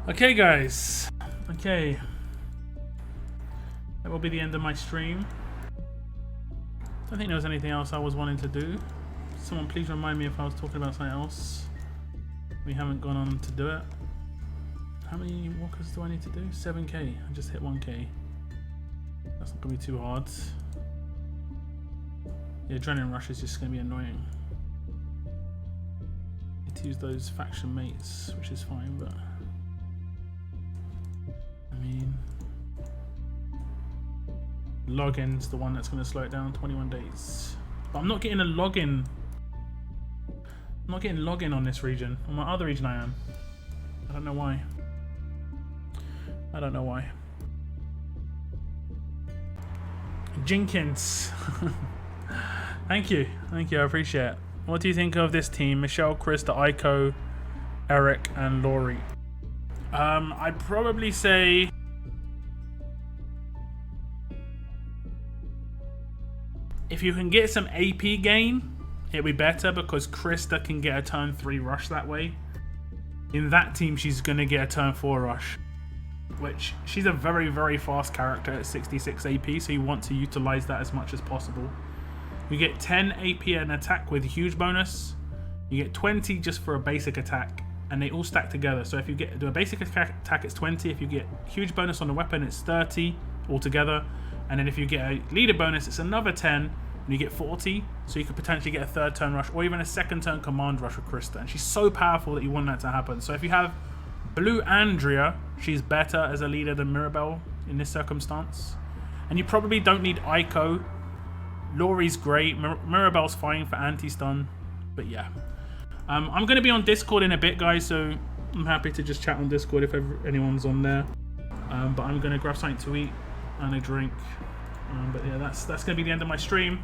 Okay, guys. Okay. That will be the end of my stream. I don't think there was anything else I was wanting to do. Someone please remind me if I was talking about something else. We haven't gone on to do it. How many walkers do I need to do? 7k. I just hit 1k. That's not going to be too hard. The adrenaline rush is just going to be annoying. Need to use those faction mates, which is fine, but I mean, login's the one that's going to slow it down. 21 days. But I'm not getting a login. I'm not getting login on this region. On my other region I am. I don't know why. I don't know why. Jenkins. Thank you, I appreciate it. What do you think of this team? Michelle, Krista, Aiko, Eric, and Laurie. I'd probably say If you can get some AP gain, it'll be better because Krista can get a turn 3 rush that way. In that team, she's going to get a turn 4 rush, which she's a very, very fast character at 66 AP, so you want to utilize that as much as possible. You get 10 AP and attack with huge bonus. You get 20 just for a basic attack, and they all stack together. So if you do a basic attack, it's 20. If you get huge bonus on the weapon, it's 30 altogether. And then if you get a leader bonus, it's another 10, and you get 40. So you could potentially get a 3rd turn rush, or even a 2nd turn command rush with Krista. And she's so powerful that you want that to happen. So if you have Blue Andrea, she's better as a leader than Mirabelle in this circumstance. And you probably don't need Aiko. Laurie's great. Mirabelle's fine for anti-stun. But yeah. I'm going to be on Discord in a bit, guys, so I'm happy to just chat on Discord if anyone's on there. But I'm going to grab something to eat and a drink. But yeah, that's going to be the end of my stream.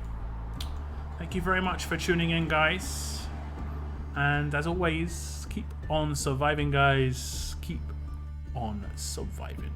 Thank you very much for tuning in, guys. And as always, keep on surviving, guys. Keep on surviving.